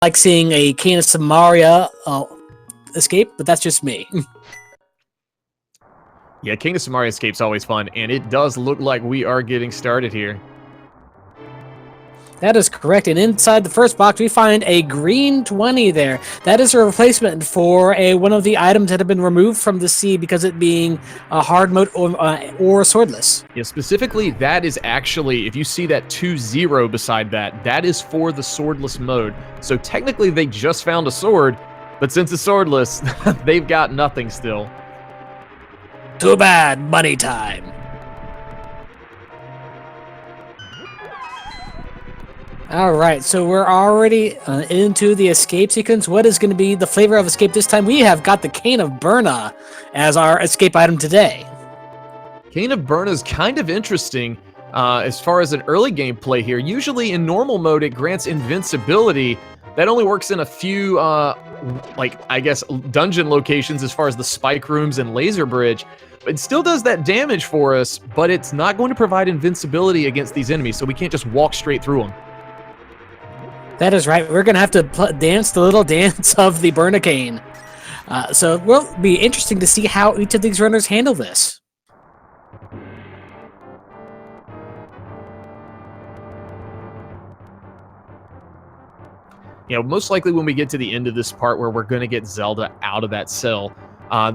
like seeing a Cane of Samaria escape, but that's just me. Yeah, King of Samaria escape's always fun, and it does look like we are getting started here. That is correct. And inside the first box, we find a green 20 there. That is a replacement for one of the items that have been removed from the sea because it being a hard mode or swordless. Yeah, specifically, that is actually, if you see that 2-0 beside that, that is for the swordless mode. So technically, they just found a sword, but since it's swordless, they've got nothing still. Too bad, money time. All right, so we're already into the escape sequence. What is going to be the flavor of escape this time? We have got the Cane of Burna as our escape item today. Cane of Burna is kind of interesting as far as an early game play here. Usually in normal mode, it grants invincibility. That only works in a few, I guess, dungeon locations as far as the spike rooms and laser bridge. But it still does that damage for us, but it's not going to provide invincibility against these enemies, so we can't just walk straight through them. That is right. We're going to have to dance the little dance of the Burna Cane. So it will be interesting to see how each of these runners handle this. You know, most likely when we get to the end of this part where we're going to get Zelda out of that cell,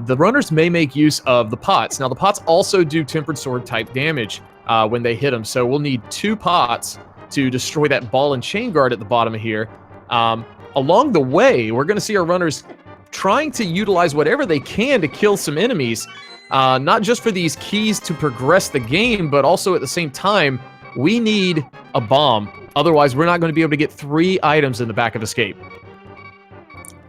the runners may make use of the pots. Now, the pots also do Tempered Sword type damage when they hit them, so we'll need 2 pots to destroy that ball and chain guard at the bottom of here. Along the way, we're going to see our runners trying to utilize whatever they can to kill some enemies, not just for these keys to progress the game, but also at the same time, we need a bomb. Otherwise, we're not going to be able to get 3 items in the back of Escape.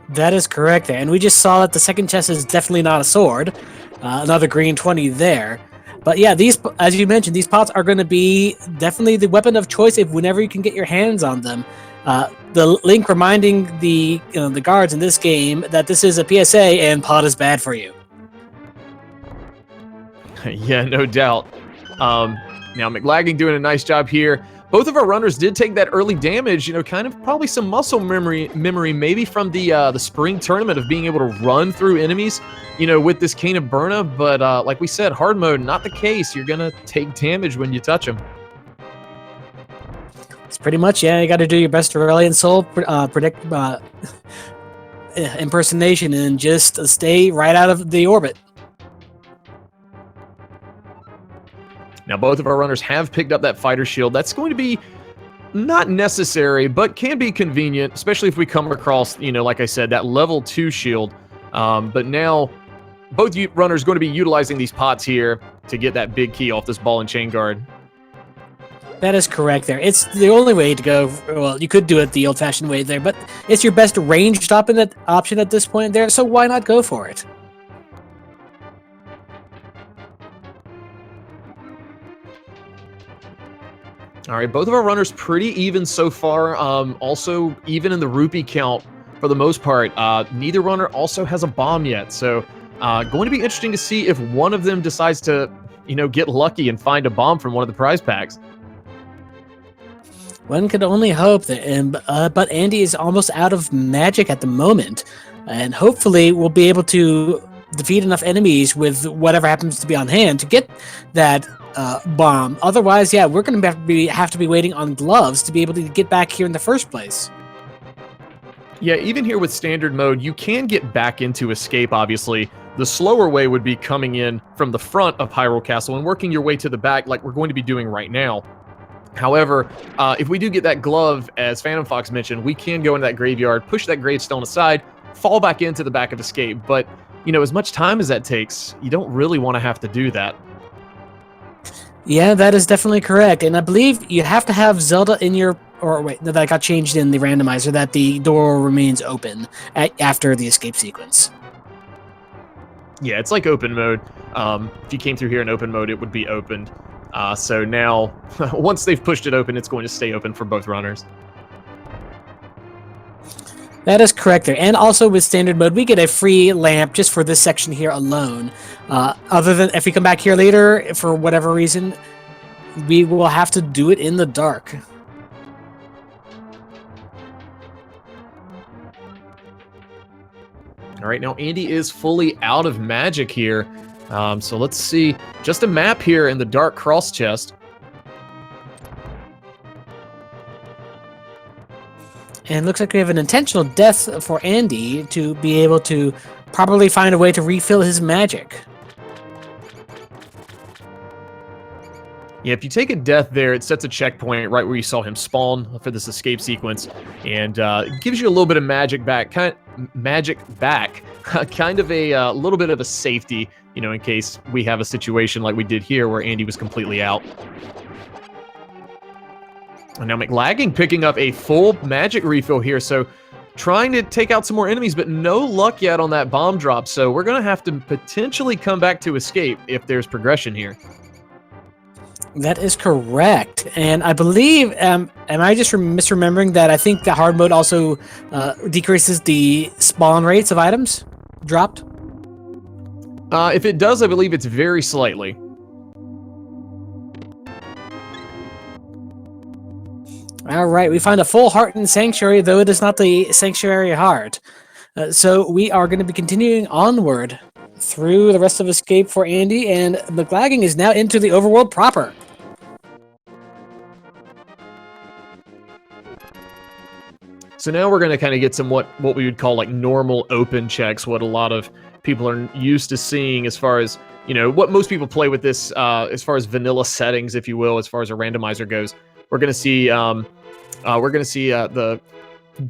That is correct there. And we just saw that the second chest is definitely not a sword. Another green 20 there. But yeah, these, as you mentioned, these pots are going to be definitely the weapon of choice if whenever you can get your hands on them. The link reminding the guards in this game that this is a PSA and pot is bad for you. Yeah, no doubt. Now, Mclagging doing a nice job here. Both of our runners did take that early damage, kind of probably some muscle memory maybe from the spring tournament of being able to run through enemies, with this Cane of Burna. But like we said, hard mode, not the case. You're going to take damage when you touch them. It's pretty much, yeah, you got to do your best Aurelian Soul predict impersonation and just stay right out of the orbit. Now, both of our runners have picked up that fighter shield. That's going to be not necessary, but can be convenient, especially if we come across, like I said, that level 2 shield. But now, both runners going to be utilizing these pots here to get that big key off this ball and chain guard. That is correct there. It's the only way to go. Well, you could do it the old-fashioned way there, but it's your best ranged option at this point there, so why not go for it? All right, both of our runners pretty even so far. Also, even in the rupee count for the most part. Neither runner also has a bomb yet, so going to be interesting to see if one of them decides to, get lucky and find a bomb from one of the prize packs. One could only hope that, but Andy is almost out of magic at the moment, and hopefully we'll be able to defeat enough enemies with whatever happens to be on hand to get that bomb. Otherwise, yeah, we're going to have to be waiting on gloves to be able to get back here in the first place. Yeah, even here with standard mode, you can get back into Escape, obviously. The slower way would be coming in from the front of Hyrule Castle and working your way to the back like we're going to be doing right now. However, if we do get that glove, as Phantom Fox mentioned, we can go into that graveyard, push that gravestone aside, fall back into the back of Escape. But, as much time as that takes, you don't really want to have to do that. Yeah, that is definitely correct. And I believe you have to have Zelda in your... Or wait, no, that got changed in the randomizer, that the door remains open after the escape sequence. Yeah, it's like open mode. If you came through here in open mode, it would be opened. So now, once they've pushed it open, it's going to stay open for both runners. That is correct there. And also with standard mode, we get a free lamp just for this section here alone. Other than if we come back here later, for whatever reason, we will have to do it in the dark. All right, now Andy is fully out of magic here. So let's see. Just a map here in the dark cross chest. And it looks like we have an intentional death for Andy to be able to probably find a way to refill his magic. Yeah, if you take a death there, it sets a checkpoint right where you saw him spawn for this escape sequence, and it gives you a little bit of magic back, kind of a little bit of a safety, you know, in case we have a situation like we did here where Andy was completely out. And now Mclagging picking up a full magic refill here, so trying to take out some more enemies, but no luck yet on that bomb drop, so we're going to have to potentially come back to escape if there's progression here. That is correct, and I believe, am I just misremembering that I think the hard mode also decreases the spawn rates of items dropped? If it does, I believe it's very slightly. All right, we find a full heart in Sanctuary, though it is not the Sanctuary heart. So we are going to be continuing onward through the rest of Escape for Andy, and Mclagging is now into the Overworld proper. So now we're going to kind of get some what we would call like normal open checks, what a lot of people are used to seeing as far as, you know, what most people play with this as far as vanilla settings, if you will, as far as a randomizer goes. We're going to see the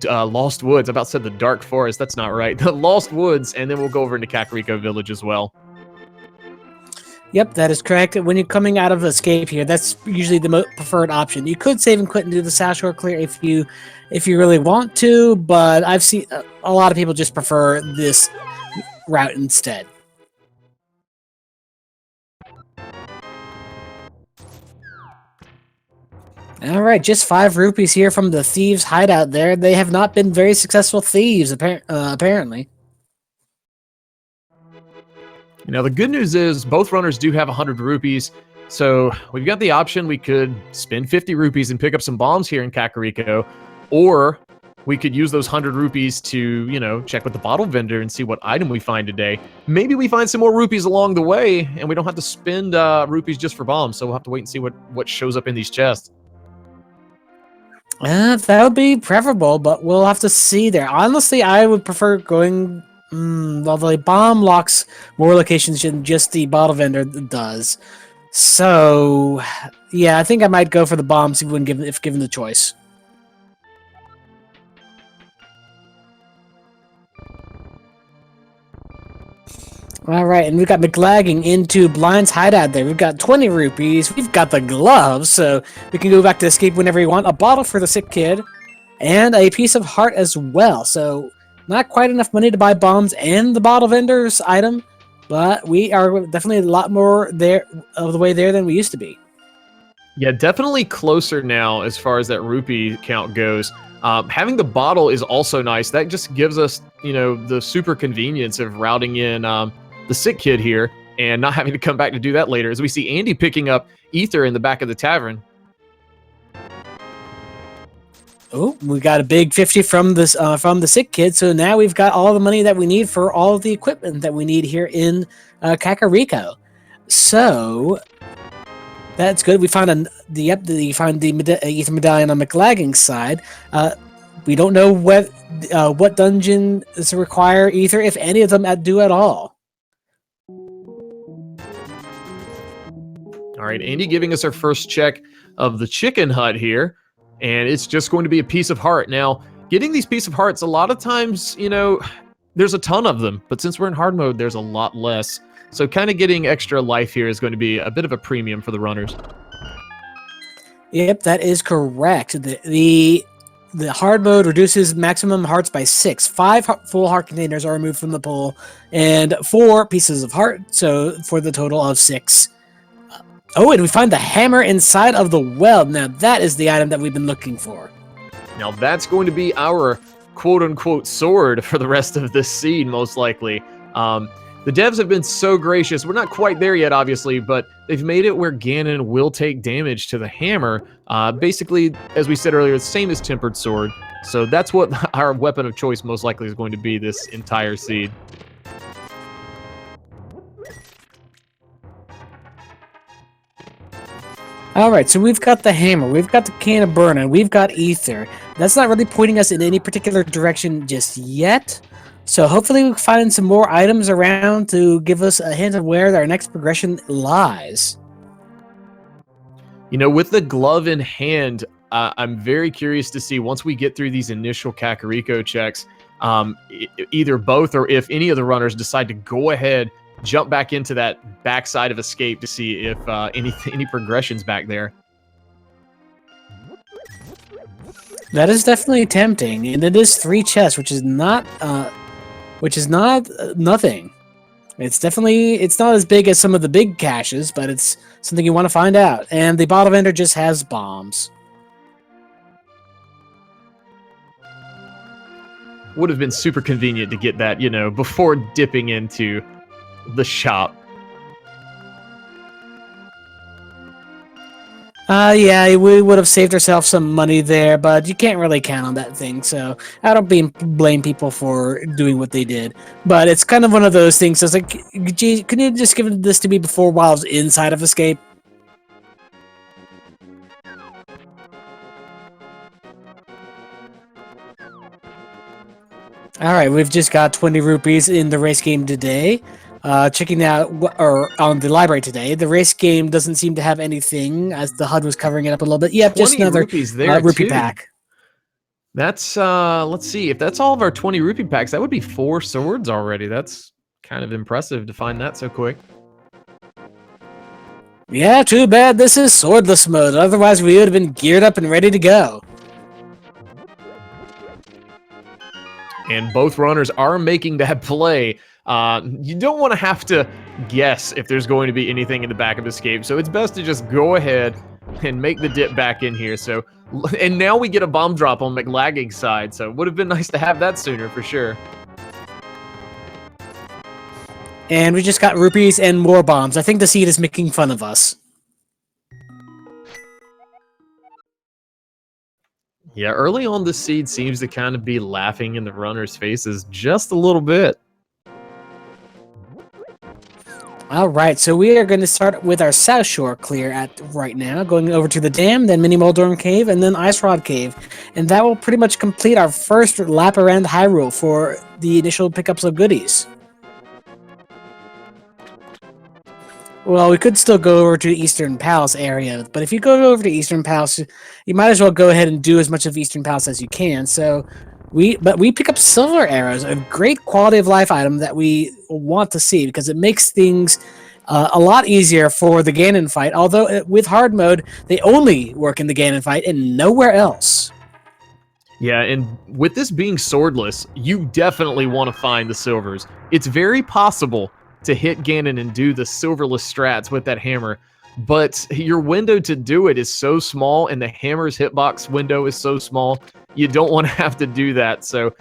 Lost Woods. I about said the Dark Forest. That's not right. The Lost Woods, and then we'll go over into Kakariko Village as well. Yep, that is correct. When you're coming out of Escape here, that's usually the most preferred option. You could save and quit and do the South Shore clear if you really want to, but I've seen a lot of people just prefer this route instead. All right, just 5 rupees here from the thieves' hideout there. They have not been very successful thieves, apparently. You know, the good news is both runners do have 100 rupees, so we've got the option. We could spend 50 rupees and pick up some bombs here in Kakariko, or we could use those 100 rupees to, you know, check with the bottle vendor and see what item we find today. Maybe we find some more rupees along the way, and we don't have to spend rupees just for bombs, so we'll have to wait and see what shows up in these chests. That would be preferable, but we'll have to see there. Honestly, I would prefer going... well, the bomb locks more locations than just the bottle vendor does. So, yeah, I think I might go for the bombs if given the choice. All right, and we've got Mclagging into Blind's hideout there. We've got 20 rupees. We've got the gloves, so we can go back to Escape whenever you want. A bottle for the sick kid, and a piece of heart as well. So, not quite enough money to buy bombs and the bottle vendor's item, but we are definitely a lot more there of the way there than we used to be. Yeah, definitely closer now as far as that rupee count goes. Having the bottle is also nice. That just gives us, you know, the super convenience of routing in the sick kid here and not having to come back to do that later. As we see Andy picking up ether in the back of the tavern. Oh, we got a big 50 from this from the sick kid. So now we've got all the money that we need for all of the equipment that we need here in Kakariko. So that's good. We found the ether medallion on Mclagging's side. We don't know what dungeons require ether, if any of them do at all. All right, Andy giving us our first check of the chicken hut here. And it's just going to be a piece of heart. Now, getting these piece of hearts, a lot of times, you know, there's a ton of them. But since we're in hard mode, there's a lot less. So kind of getting extra life here is going to be a bit of a premium for the runners. Yep, that is correct. The hard mode reduces maximum hearts by 6. 5 full heart containers are removed from the pool, and 4 pieces of heart, so for the total of 6. Oh, and we find the hammer inside of the well. Now, that is the item that we've been looking for. Now, that's going to be our quote-unquote sword for the rest of this scene, most likely. The devs have been so gracious. We're not quite there yet, obviously, but they've made it where Ganon will take damage to the hammer. Basically, as we said earlier, the same as Tempered Sword. So that's what our weapon of choice most likely is going to be this entire seed. All right, so we've got the hammer, we've got the can of burn, and we've got ether. That's not really pointing us in any particular direction just yet. So hopefully we can find some more items around to give us a hint of where our next progression lies. You know, with the glove in hand, I'm very curious to see once we get through these initial Kakariko checks, either both or if any of the runners decide to go ahead, jump back into that backside of escape to see if any progressions back there. That is definitely tempting, and it is 3 chests, which is not nothing. It's not as big as some of the big caches, but it's something you want to find out. And the bottle vendor just has bombs. Would have been super convenient to get that, you know, before dipping into the shop. Yeah, we would have saved ourselves some money there, but you can't really count on that thing, so I don't blame people for doing what they did. But it's kind of one of those things that's like, gee, couldn't you just give this to me before while I was inside of Escape? Alright, we've just got 20 rupees in the race game today. Checking out, or on the library today, the race game doesn't seem to have anything, as the HUD was covering it up a little bit. Yep, just another rupee pack. That's, let's see, if that's all of our 20 rupee packs, that would be 4 swords already. That's kind of impressive to find that so quick. Yeah, too bad this is swordless mode, otherwise we would have been geared up and ready to go. And both runners are making that play. You don't want to have to guess if there's going to be anything in the back of Escape, so it's best to just go ahead and make the dip back in here. So, and now we get a bomb drop on Mclagging's side, so it would have been nice to have that sooner for sure. And we just got rupees and more bombs. I think the seed is making fun of us. Yeah, early on this seed seems to kind of be laughing in the runners' faces just a little bit. All right, so we are going to start with our South Shore clear right now, going over to the dam, then Mini Moldorm Cave, and then Ice Rod Cave. And that will pretty much complete our first lap around Hyrule for the initial pickups of goodies. Well, we could still go over to Eastern Palace area, but if you go over to Eastern Palace, you might as well go ahead and do as much of Eastern Palace as you can. So we pick up silver arrows, a great quality of life item that we want to see because it makes things a lot easier for the Ganon fight. Although with hard mode, they only work in the Ganon fight and nowhere else. Yeah, and with this being swordless, you definitely want to find the silvers. It's very possible to hit Ganon and do the silverless strats with that hammer, but your window to do it is so small and the hammer's hitbox window is so small, you don't want to have to do that. So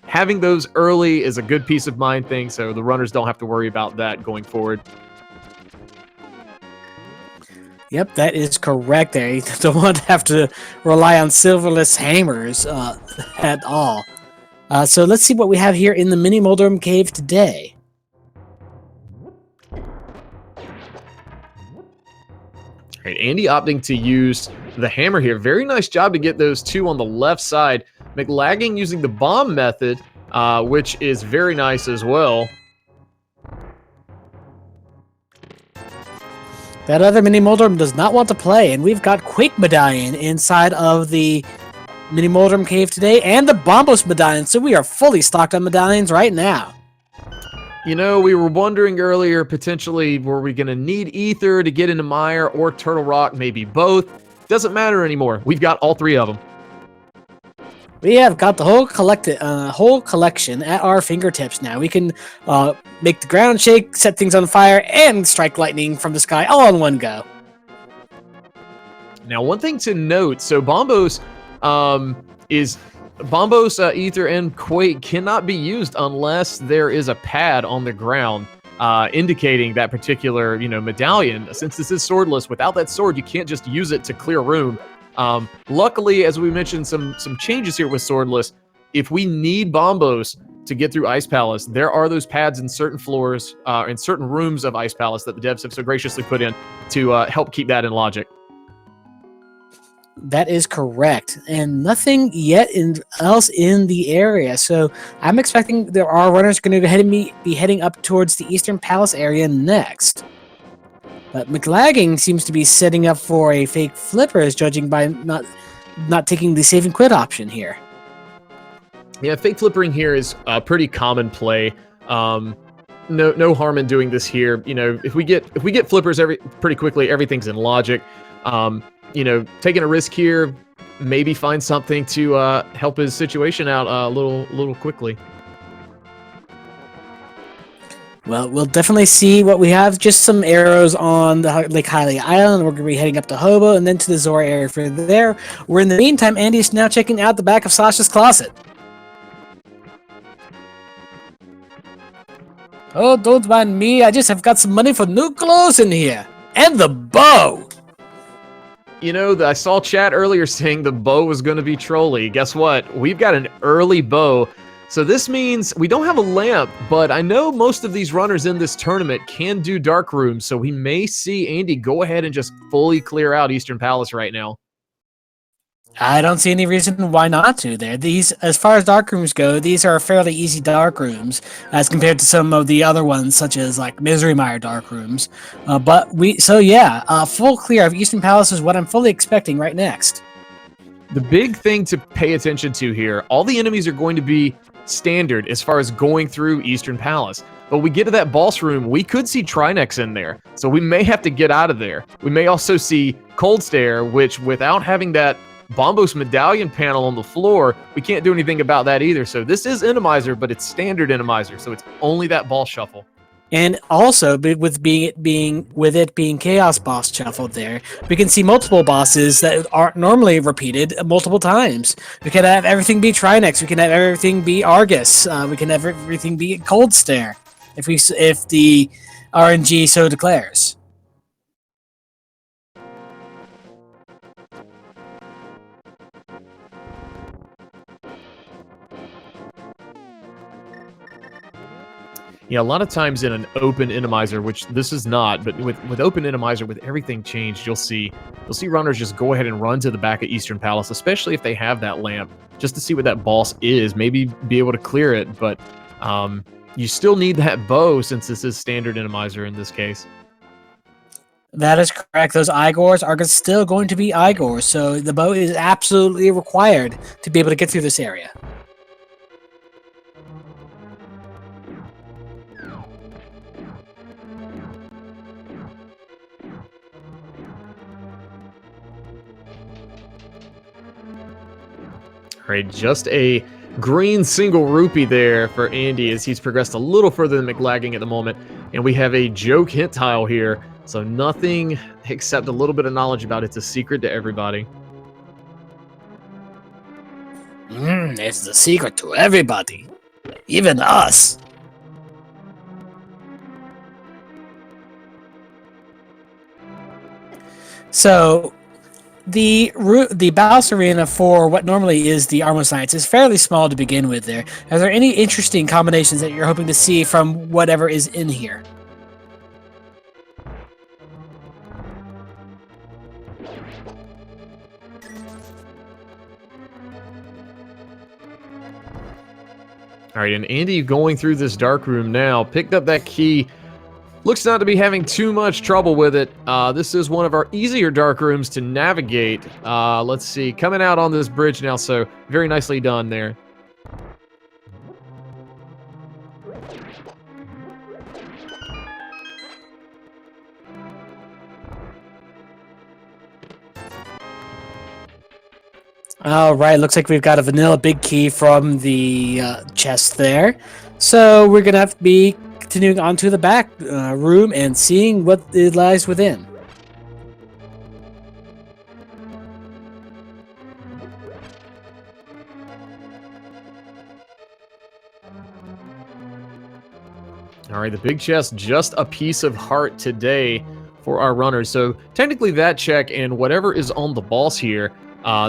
having those early is a good peace of mind thing, so the runners don't have to worry about that going forward. Yep, that is correct there. You don't want to have to rely on silverless hammers at all. So let's see what we have here in the Mini Moldorm Cave today. Right, Andy opting to use the hammer here. Very nice job to get those 2 on the left side. Mclagging using the bomb method, which is very nice as well. That other Mini Moldorm does not want to play, and we've got Quake Medallion inside of the Mini Moldorm Cave today, and the Bombos Medallion, so we are fully stocked on medallions right now. You know, we were wondering earlier, potentially, were we going to need Ether to get into Mire or Turtle Rock? Maybe both. Doesn't matter anymore. We've got all 3 of them. We have got the whole collection at our fingertips now. We can make the ground shake, set things on fire, and strike lightning from the sky all in one go. Now, one thing to note, so Bombos Ether, and Quake cannot be used unless there is a pad on the ground. indicating that particular, medallion. Since this is swordless, without that sword, you can't just use it to clear room. Luckily, as we mentioned, some changes here with swordless. If we need bombos to get through Ice Palace, there are those pads in certain floors, in certain rooms of Ice Palace that the devs have so graciously put in to help keep that in logic. That is correct, and nothing yet else in the area. So I'm expecting there are runners going to be heading up towards the Eastern Palace area next. But Mclagging seems to be setting up for a fake flippers, judging by not taking the save and quit option here. Yeah, fake flippering here is a pretty common play. No harm in doing this here. If we get flippers pretty quickly, everything's in logic. Taking a risk here, maybe find something to help his situation out a little quickly. Well, we'll definitely see what we have. Just some arrows on the Lake Hylia Island. We're going to be heading up to Hobo and then to the Zora area for there. Where in the meantime, Andy's now checking out the back of Sasha's closet. Oh, don't mind me. I just have got some money for new clothes in here. And the bow. I saw chat earlier saying the bow was going to be trolly. Guess what? We've got an early bow. So this means we don't have a lamp, but I know most of these runners in this tournament can do dark rooms, so we may see Andy go ahead and just fully clear out Eastern Palace right now. I don't see any reason why not to there. These, as far as dark rooms go, these are fairly easy dark rooms as compared to some of the other ones, such as like Misery Mire dark rooms. Full clear of Eastern Palace is what I'm fully expecting right next. The big thing to pay attention to here, all the enemies are going to be standard as far as going through Eastern Palace. But we get to that boss room, we could see Trinex in there, so we may have to get out of there. We may also see Cold Stare, which without having that Bombos medallion panel on the floor, we can't do anything about that either. So this is Randomizer, but it's standard Randomizer, so it's only that ball shuffle. And also, with it being Chaos Boss shuffled there, we can see multiple bosses that aren't normally repeated multiple times. We can have everything be Trinex, we can have everything be Argus, we can have everything be Cold Stare, if the RNG so declares. Yeah, a lot of times in an open Randomizer, which this is not, but with open Randomizer, with everything changed, you'll see runners just go ahead and run to the back of Eastern Palace, especially if they have that lamp, just to see what that boss is, maybe be able to clear it, but you still need that bow since this is standard Randomizer in this case. That is correct. Those Igors are still going to be Igors, so the bow is absolutely required to be able to get through this area. All right, just a green single rupee there for Andy as he's progressed a little further than Mclagging at the moment. And we have a joke hint tile here, so nothing except a little bit of knowledge about it's a secret to everybody. It's the secret to everybody, even us. So, the Battles Arena for what normally is the Armor Science is fairly small to begin with there. Are there any interesting combinations that you're hoping to see from whatever is in here? All right, and Andy going through this dark room now, picked up that key. Looks not to be having too much trouble with it. This is one of our easier dark rooms to navigate. Let's see, coming out on this bridge now, so very nicely done there. All right, looks like we've got a vanilla big key from the chest there. So we're going to have to be continuing on to the back room and seeing what it lies within. All right, the big chest, just a piece of heart today for our runners. So technically that check and whatever is on the boss here,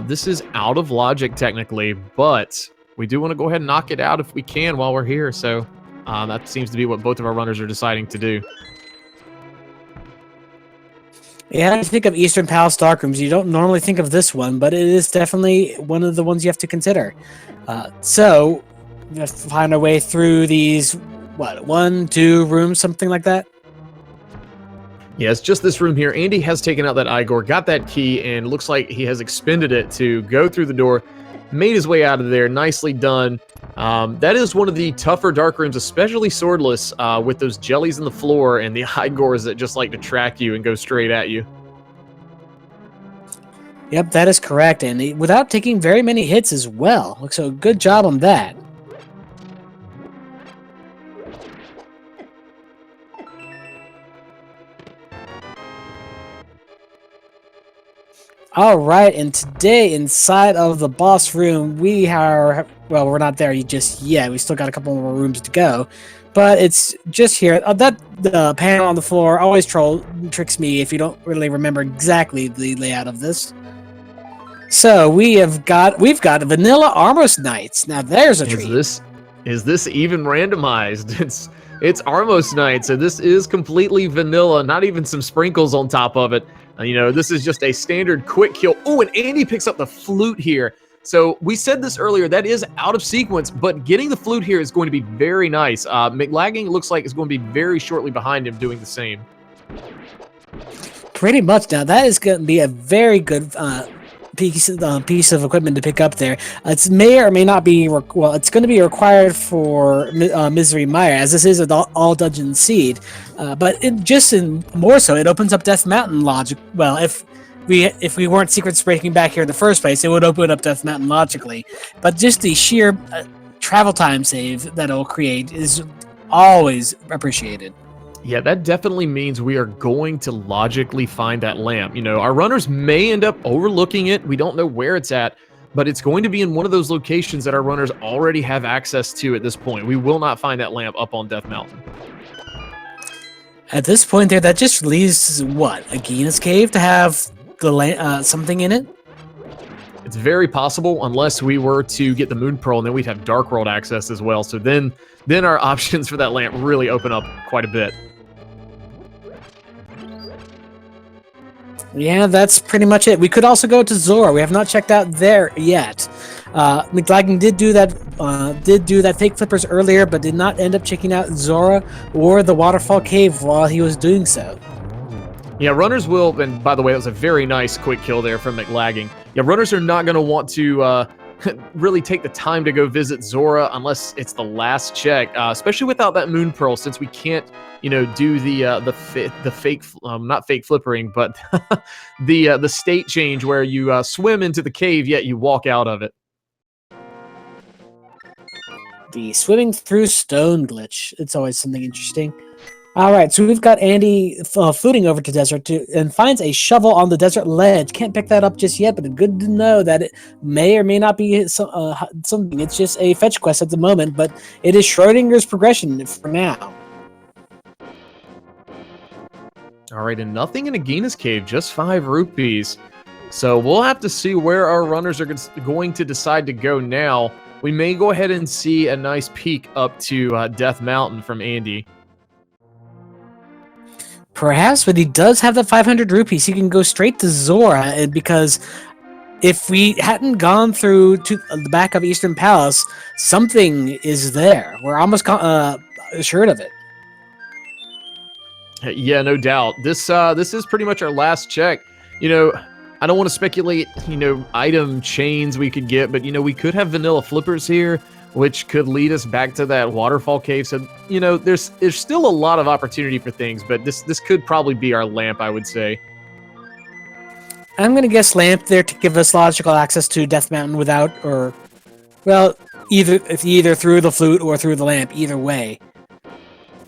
this is out of logic technically, but we do want to go ahead and knock it out if we can while we're here. So that seems to be what both of our runners are deciding to do. Yeah, when you think of Eastern Palace Dark Rooms, you don't normally think of this one, but it is definitely one of the ones you have to consider. So, we have to find our way through these, what, 1, 2 rooms, something like that? Yeah, it's just this room here. Andy has taken out that Igor, got that key, and looks like he has expended it to go through the door, made his way out of there. Nicely done. That is one of the tougher dark rooms, especially swordless, with those jellies in the floor and the Igors that just like to track you and go straight at you. Yep, that is correct, and without taking very many hits as well. So, good job on that. All right, and today inside of the boss room, we are, well, we're not there just yet. We still got a couple more rooms to go, but it's just here. The panel on the floor always tricks me if you don't really remember exactly the layout of this. So we've got Vanilla Armos Knights. Now there's a treat. Is this even randomized? It's Armos Knight, so this is completely vanilla, not even some sprinkles on top of it. You know, this is just a standard quick kill. Oh, and Andy picks up the flute here. So we said this earlier, that is out of sequence, but getting the flute here is going to be very nice. Mclagging looks like it's going to be very shortly behind him doing the same. Pretty much. Now that is going to be a very good piece of equipment to pick up there. It may or may not be, well, it's going to be required for Misery Mire, as this is an all dungeon seed, but more so, it opens up Death Mountain logic. Well, if we weren't secrets breaking back here in the first place, it would open up Death Mountain logically, but just the sheer travel time save that it'll create is always appreciated. Yeah, that definitely means we are going to logically find that lamp. You know, our runners may end up overlooking it. We don't know where it's at, but it's going to be in one of those locations that our runners already have access to at this point. We will not find that lamp up on Death Mountain. At this point there, that just leaves, what, Agahnim Cave to have the something in it? It's very possible, unless we were to get the Moon Pearl, and then we'd have Dark World access as well. So then our options for that lamp really open up quite a bit. Yeah, that's pretty much it. We could also go to Zora. We have not checked out there yet. Mclagging did do that fake flippers earlier, but did not end up checking out Zora or the Waterfall Cave while he was doing so. Yeah, runners will, and by the way, that was a very nice quick kill there from Mclagging. Yeah, runners are not going to want to really take the time to go visit Zora unless it's the last check, especially without that Moon Pearl, since we can't, you know, do the fake, not fake flippering, but the state change where you swim into the cave, yet you walk out of it. The swimming through stone glitch. It's always something interesting. All right, so we've got Andy fluting over to desert and finds a shovel on the desert ledge. Can't pick that up just yet, but it's good to know that it may or may not be something. It's just a fetch quest at the moment, but it is Schrodinger's progression for now. All right, and nothing in Agahnim Cave, just 5 rupees. So we'll have to see where our runners are going to decide to go now. We may go ahead and see a nice peek up to Death Mountain from Andy. Perhaps, but he does have the 500 rupees. He can go straight to Zora, because if we hadn't gone through to the back of Eastern Palace, something is there. We're almost assured of it. Yeah, no doubt. This is pretty much our last check. You know, I don't want to speculate, you know, item chains we could get, but, you know, we could have vanilla flippers here, which could lead us back to that waterfall cave. So, you know, there's still a lot of opportunity for things, but this could probably be our lamp, I would say. I'm going to guess lamp there to give us logical access to Death Mountain without, or, well, either through the flute or through the lamp, either way.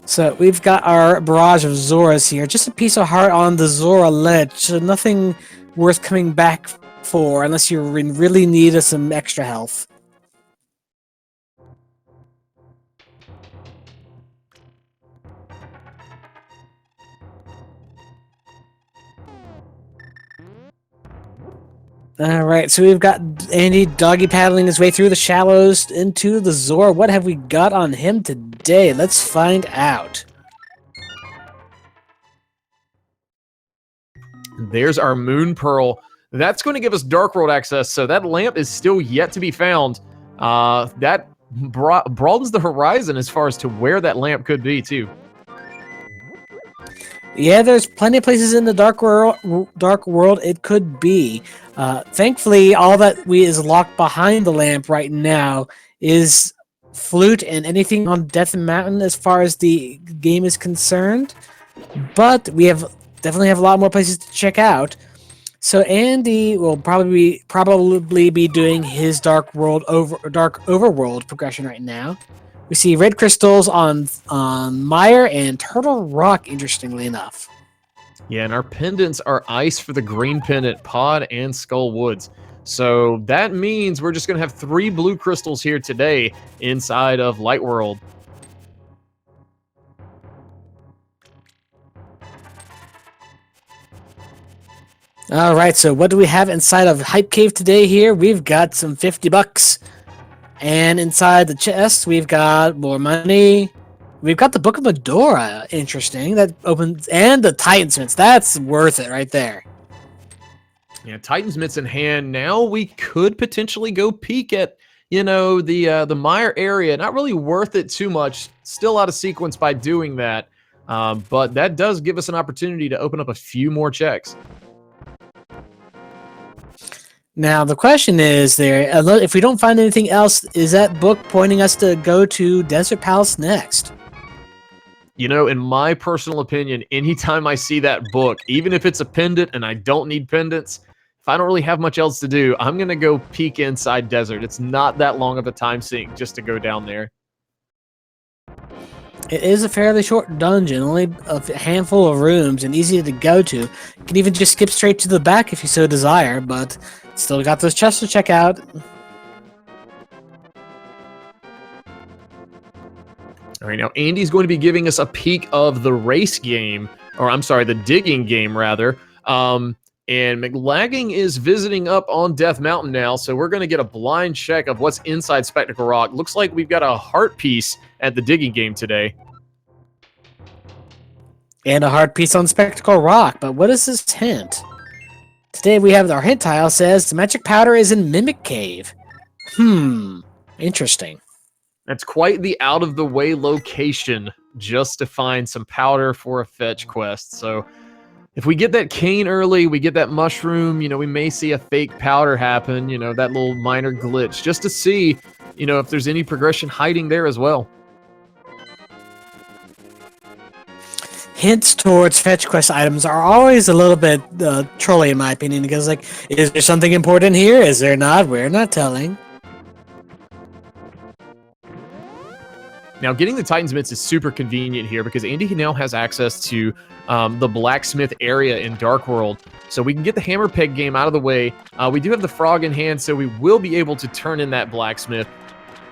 So we've got our barrage of Zoras here. Just a piece of heart on the Zora ledge. So nothing worth coming back for unless you really need some extra health. All right, so we've got Andy doggy paddling his way through the shallows into the Zor. What have we got on him today? Let's find out. There's our Moon Pearl. That's going to give us Dark World access, so that lamp is still yet to be found. That broadens the horizon as far as to where that lamp could be, too. Yeah, there's plenty of places in the Dark World it could be. Thankfully, all that is locked behind the lamp right now is Flute and anything on Death Mountain as far as the game is concerned. But we definitely have a lot more places to check out. So Andy will probably be doing his Dark Overworld progression right now. We see red crystals on Mire and Turtle Rock, interestingly enough. Yeah, and our pendants are ice for the green pendant, Pod, and Skull Woods. So that means we're just going to have 3 blue crystals here today inside of Light World. All right, so what do we have inside of Hype Cave today here? We've got some $50. And inside the chest, we've got more money. We've got the Book of Medora, interesting. That opens, and the Titan Smiths. That's worth it right there. Yeah, Titan's Mitts in hand. Now we could potentially go peek at, the Mire area. Not really worth it too much. Still out of sequence by doing that. But that does give us an opportunity to open up a few more checks. Now, the question is if we don't find anything else, is that book pointing us to go to Desert Palace next? In my personal opinion, anytime I see that book, even if it's a pendant and I don't need pendants, if I don't really have much else to do, I'm going to go peek inside Desert. It's not that long of a time sink just to go down there. It is a fairly short dungeon, only a handful of rooms and easy to go to. You can even just skip straight to the back if you so desire, but still got those chests to check out. All right, now Andy's going to be giving us a peek of the race game, or I'm sorry, the digging game rather. And Mclagging is visiting up on Death Mountain now, so we're going to get a blind check of what's inside Spectacle Rock. Looks like we've got a heart piece at the digging game today. And a heart piece on Spectacle Rock, but what is this hint? Today we have our hint tile says the magic powder is in Mimic Cave. Interesting. That's quite the out-of-the-way location just to find some powder for a fetch quest. So if we get that cane early, we get that mushroom, we may see a fake powder happen, that little minor glitch, just to see, if there's any progression hiding there as well. Hints towards fetch quest items are always a little bit trolly in my opinion, because is there something important here? Is there not? We're not telling. Now, getting the Titan's Mitts is super convenient here because Andy now has access to the blacksmith area in Dark World. So we can get the hammer peg game out of the way. We do have the frog in hand, so we will be able to turn in that blacksmith.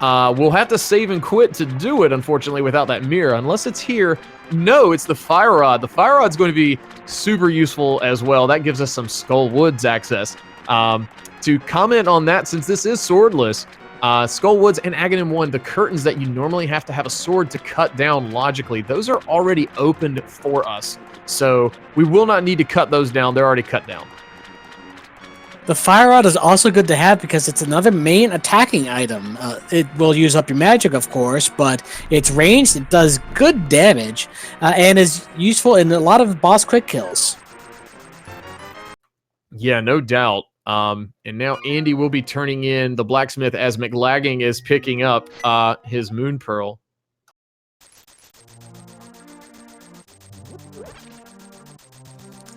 We'll have to save and quit to do it, unfortunately, without that mirror. Unless it's here. No, it's the fire rod. The fire rod's going to be super useful as well. That gives us some Skull Woods access. To comment on that, since this is swordless, Skull Woods and Agahnim 1, the curtains that you normally have to have a sword to cut down logically, those are already opened for us. So we will not need to cut those down. They're already cut down. The fire rod is also good to have because it's another main attacking item. It will use up your magic, of course, but it's ranged, it does good damage, and is useful in a lot of boss quick kills. Yeah, no doubt. And now Andy will be turning in the blacksmith as Mclagging is picking up his Moon Pearl.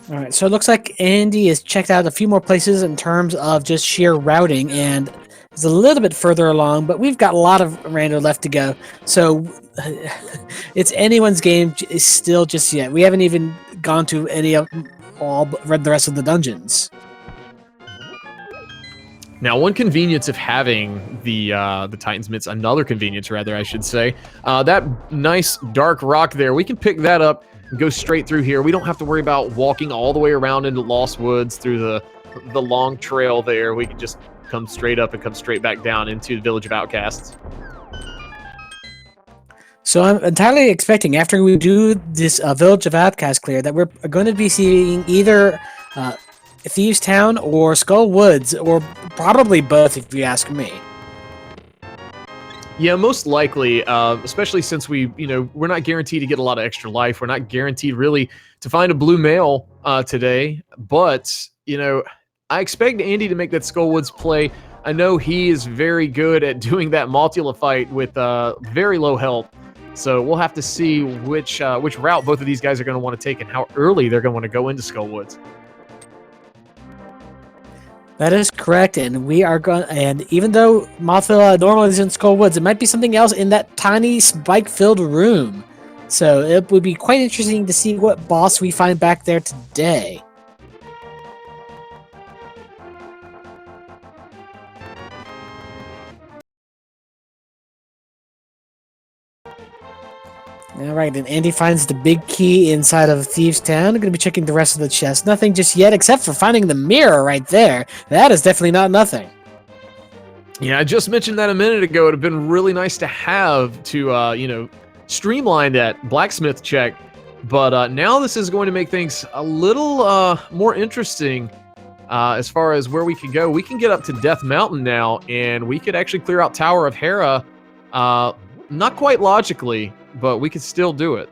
All right, so it looks like Andy has checked out a few more places in terms of just sheer routing, and is a little bit further along, but we've got a lot of rando left to go. So it's anyone's game still just yet. We haven't even gone to any of read the rest of the dungeons. Now, one convenience of having the Titan's Mitts, another convenience rather, I should say, that nice dark rock there, we can pick that up and go straight through here. We don't have to worry about walking all the way around into Lost Woods through the the long trail there, we can just come straight up and come straight back down into the Village of Outcasts. So I'm entirely expecting after we do this Village of Outcasts clear that we're going to be seeing either Thieves Town or Skull Woods, or probably both if you ask me. Yeah, most likely, especially since we're not guaranteed to get a lot of extra life. We're not guaranteed really to find a blue male today, but, I expect Andy to make that Skullwoods play. I know he is very good at doing that Maltula fight with very low health, so we'll have to see which route both of these guys are going to want to take and how early they're going to want to go into Skullwoods. That is correct, and we are going. And even though Mothula normally is in Skull Woods, it might be something else in that tiny spike-filled room. So it would be quite interesting to see what boss we find back there today. All right, and Andy finds the big key inside of Thieves Town. I'm going to be checking the rest of the chest. Nothing just yet, except for finding the mirror right there. That is definitely not nothing. Yeah, I just mentioned that a minute ago. It would have been really nice to have to, streamline that blacksmith check. But now this is going to make things a little more interesting as far as where we can go. We can get up to Death Mountain now, and we could actually clear out Tower of Hera. Not quite logically, but we could still do it.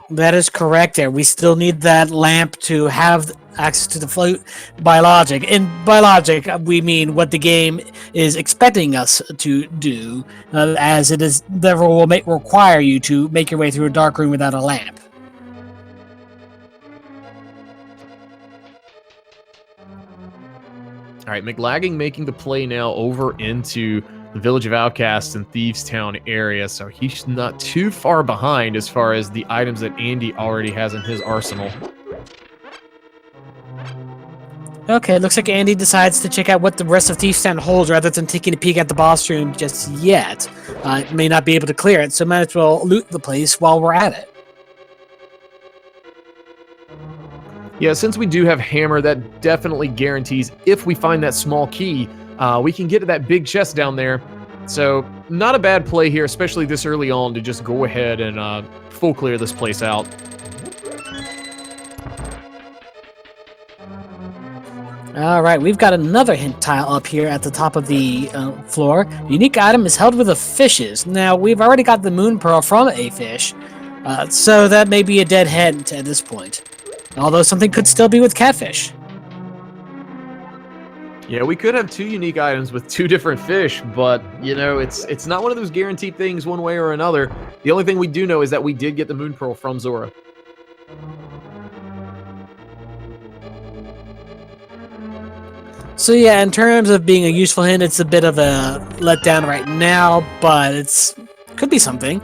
That is correct there. We still need that lamp to have access to the float by logic. And by logic, we mean what the game is expecting us to do, as it is never will require you to make your way through a dark room without a lamp. All right, Mclagging making the play now over into the Village of Outcasts and Thieves Town area, so he's not too far behind as far as the items that Andy already has in his arsenal. Okay, looks like Andy decides to check out what the rest of Thieves Town holds rather than taking a peek at the boss room just yet. May not be able to clear it, so might as well loot the place while we're at it. Yeah, since we do have Hammer, that definitely guarantees if we find that small key, we can get to that big chest down there. So, not a bad play here, especially this early on, to just go ahead and full clear this place out. Alright, we've got another hint tile up here at the top of the floor. Unique item is held with the fishes. Now, we've already got the moon pearl from a fish, so that may be a dead hint at this point. Although something could still be with catfish. Yeah, we could have two unique items with two different fish, but, it's not one of those guaranteed things one way or another. The only thing we do know is that we did get the moon pearl from Zora. So yeah, in terms of being a useful hint, it's a bit of a letdown right now, but it's could be something.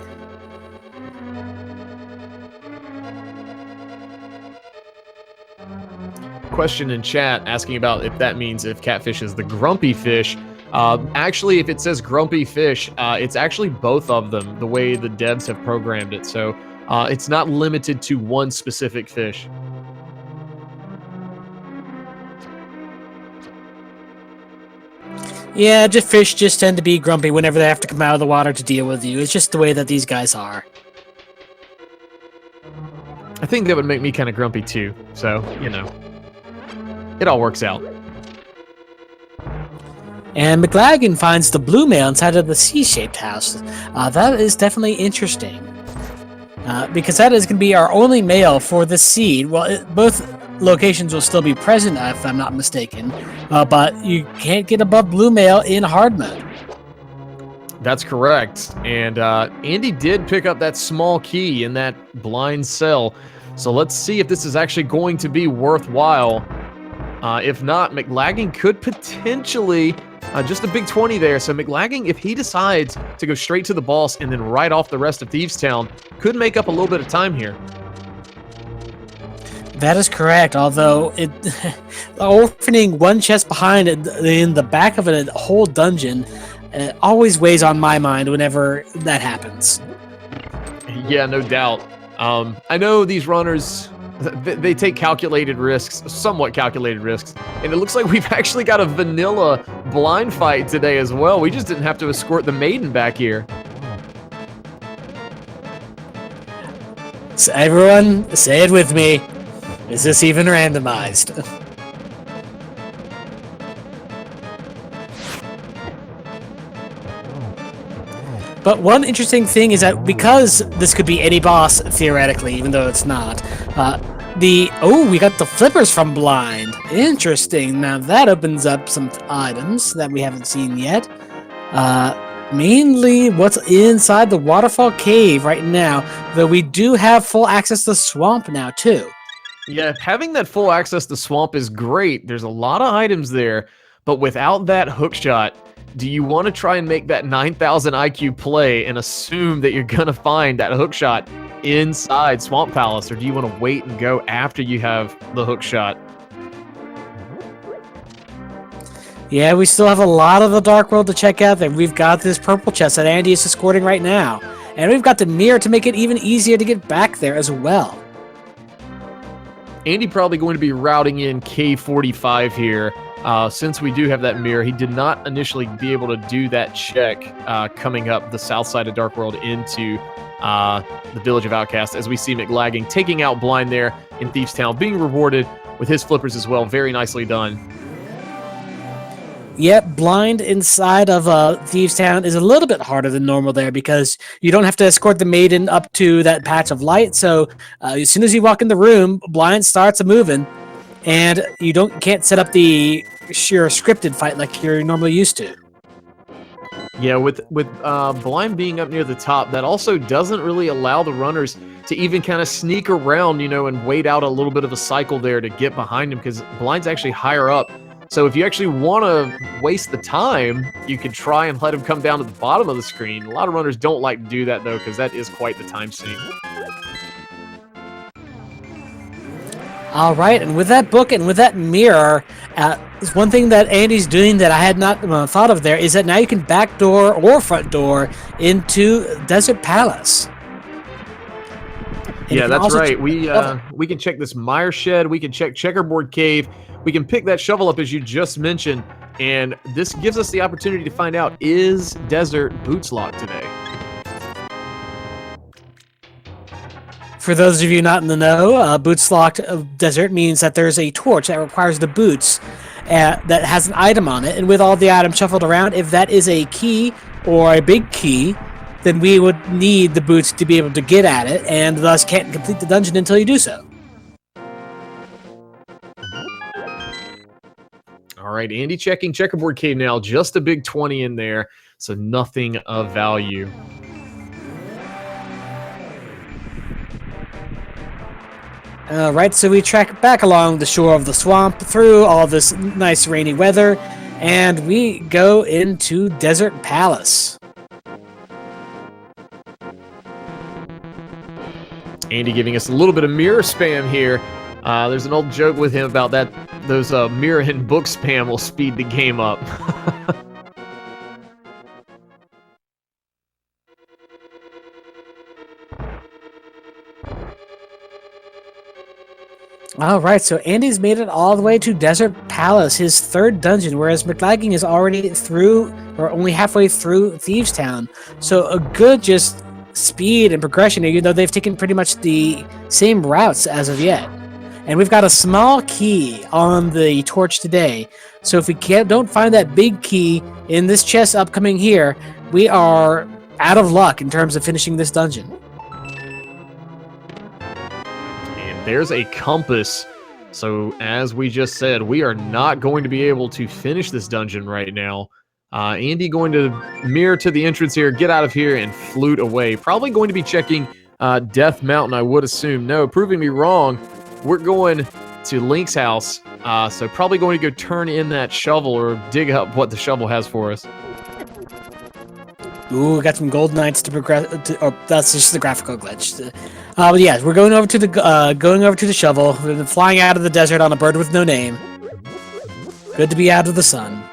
Question in chat asking about if that means if catfish is the grumpy fish. Actually, if it says grumpy fish, it's actually both of them, the way the devs have programmed it. So it's not limited to one specific fish. Yeah, fish just tend to be grumpy whenever they have to come out of the water to deal with you. It's just the way that these guys are. I think that would make me kind of grumpy too. So, it all works out. And Mclagging finds the blue male inside of the C-shaped house. That is definitely interesting. Because that is going to be our only male for the seed. Well, both locations will still be present, if I'm not mistaken. But you can't get above blue male in hard mode. That's correct. And Andy did pick up that small key in that blind cell. So let's see if this is actually going to be worthwhile. If not, Mclagging could potentially, just a big 20 there. So Mclagging, if he decides to go straight to the boss and then right off the rest of Thieves Town, could make up a little bit of time here. That is correct, although orphaning one chest behind in the back of a whole dungeon always weighs on my mind whenever that happens. Yeah, no doubt. I know these runners, They take calculated risks, somewhat calculated risks. And it looks like we've actually got a vanilla blind fight today as well. We just didn't have to escort the maiden back here. So everyone, say it with me. Is this even randomized? But one interesting thing is that because this could be any boss, theoretically, even though it's not, we got the flippers from Blind. Interesting. Now that opens up some items that we haven't seen yet. Mainly what's inside the waterfall cave right now, though we do have full access to the swamp now, too. Yeah, having that full access to swamp is great. There's a lot of items there, but without that hookshot, do you want to try and make that 9,000 IQ play and assume that you're going to find that hookshot inside Swamp Palace, or do you want to wait and go after you have the hookshot? Yeah, we still have a lot of the Dark World to check out. Then we've got this purple chest that Andy is escorting right now. And we've got the mirror to make it even easier to get back there as well. Andy probably going to be routing in K45 here. Since we do have that mirror, he did not initially be able to do that check coming up the south side of Dark World into the Village of Outcasts, as we see Mclagging taking out Blind there in Thieves Town, being rewarded with his flippers as well. Very nicely done. Yep, Blind inside of Thieves Town is a little bit harder than normal there because you don't have to escort the maiden up to that patch of light. So as soon as you walk in the room, Blind starts moving, and you can't set up the sheer scripted fight like you're normally used to. Yeah, with Blind being up near the top, that also doesn't really allow the runners to even kind of sneak around, and wait out a little bit of a cycle there to get behind him, because Blind's actually higher up. So if you actually want to waste the time, you could try and let him come down to the bottom of the screen. A lot of runners don't like to do that, though, because that is quite the time sink. All right, and with that book and with that mirror, one thing that Andy's doing that I had not thought of there is that now you can backdoor or front door into Desert Palace. Yeah, that's right. We can check this mire shed. We can check Checkerboard Cave. We can pick that shovel up, as you just mentioned, and this gives us the opportunity to find out, is Desert boots locked today? For those of you not in the know, boots locked desert means that there's a torch that requires the boots that has an item on it, and with all the items shuffled around, if that is a key or a big key, then we would need the boots to be able to get at it, and thus can't complete the dungeon until you do so. All right, Andy checking Checkerboard Cave now. Just a big 20 in there, so nothing of value. Right, so we track back along the shore of the swamp through all this nice rainy weather, and we go into Desert Palace. Andy giving us a little bit of mirror spam here. There's an old joke with him about that. Those mirror and book spam will speed the game up. All right, so Andy's made it all the way to Desert Palace, his third dungeon, whereas Mclagging is already through, or only halfway through Thieves Town. So a good just speed and progression, even though they've taken pretty much the same routes as of yet. And we've got a small key on the torch today. So if we don't find that big key in this chest upcoming here, we are out of luck in terms of finishing this dungeon. And there's a compass. So as we just said, we are not going to be able to finish this dungeon right now. Andy going to mirror to the entrance here, get out of here, and flute away. Probably going to be checking Death Mountain, I would assume. No, proving me wrong. We're going to Link's house, so probably going to go turn in that shovel or dig up what the shovel has for us. Ooh, we got some gold knights to progress. That's just the graphical glitch. But yeah, we're going over to the shovel. We've been flying out of the desert on a bird with no name. Good to be out of the sun.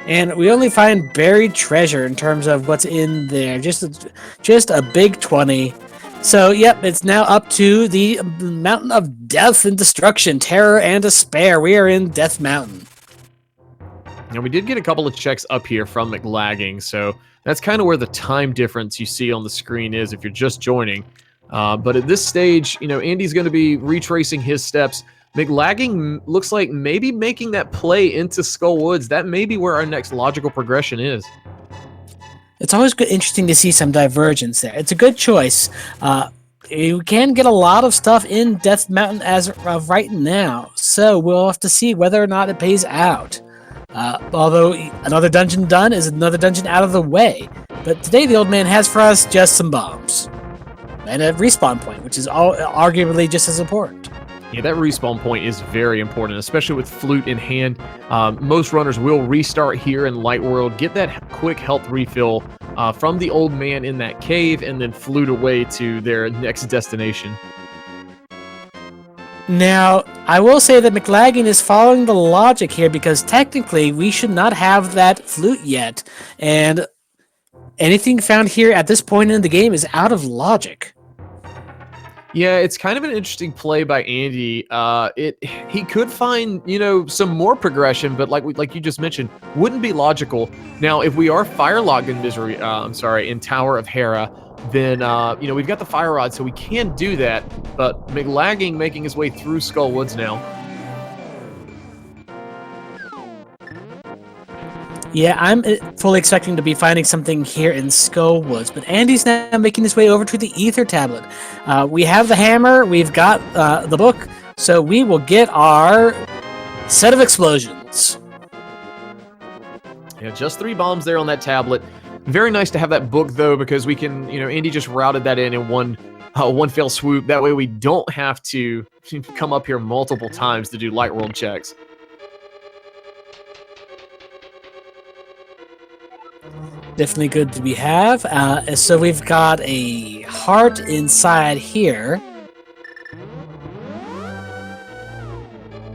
And we only find buried treasure in terms of what's in there. Just a big 20. So, yep, it's now up to the Mountain of Death and Destruction, Terror and Despair. We are in Death Mountain. Now, we did get a couple of checks up here from Mclagging, so that's kind of where the time difference you see on the screen is if you're just joining. But at this stage, Andy's going to be retracing his steps. Mclagging looks like maybe making that play into Skull Woods. That may be where our next logical progression is. It's always interesting to see some divergence there. It's a good choice. You can get a lot of stuff in Death Mountain as of right now, so we'll have to see whether or not it pays out. Although another dungeon done is another dungeon out of the way. But today the old man has for us just some bombs. And a respawn point, which is arguably just as important. Yeah, that respawn point is very important, especially with Flute in hand. Most runners will restart here in Light World, get that quick health refill from the old man in that cave, and then flute away to their next destination. Now, I will say that Mclagging is following the logic here, because technically we should not have that flute yet, and anything found here at this point in the game is out of logic. Yeah, it's kind of an interesting play by Andy. He could find, some more progression, but like you just mentioned, wouldn't be logical. Now, if we are firelocked in in Tower of Hera, then we've got the fire rod, so we can do that. But Mclagging making his way through Skull Woods now. Yeah, I'm fully expecting to be finding something here in Skull Woods, but Andy's now making his way over to the Ether Tablet. We have the hammer, we've got the book, so we will get our set of explosions. Yeah, just 3 bombs there on that tablet. Very nice to have that book, though, because we can, Andy just routed that in one fell swoop. That way we don't have to come up here multiple times to do Light World checks. Definitely good to have. So we've got a heart inside here.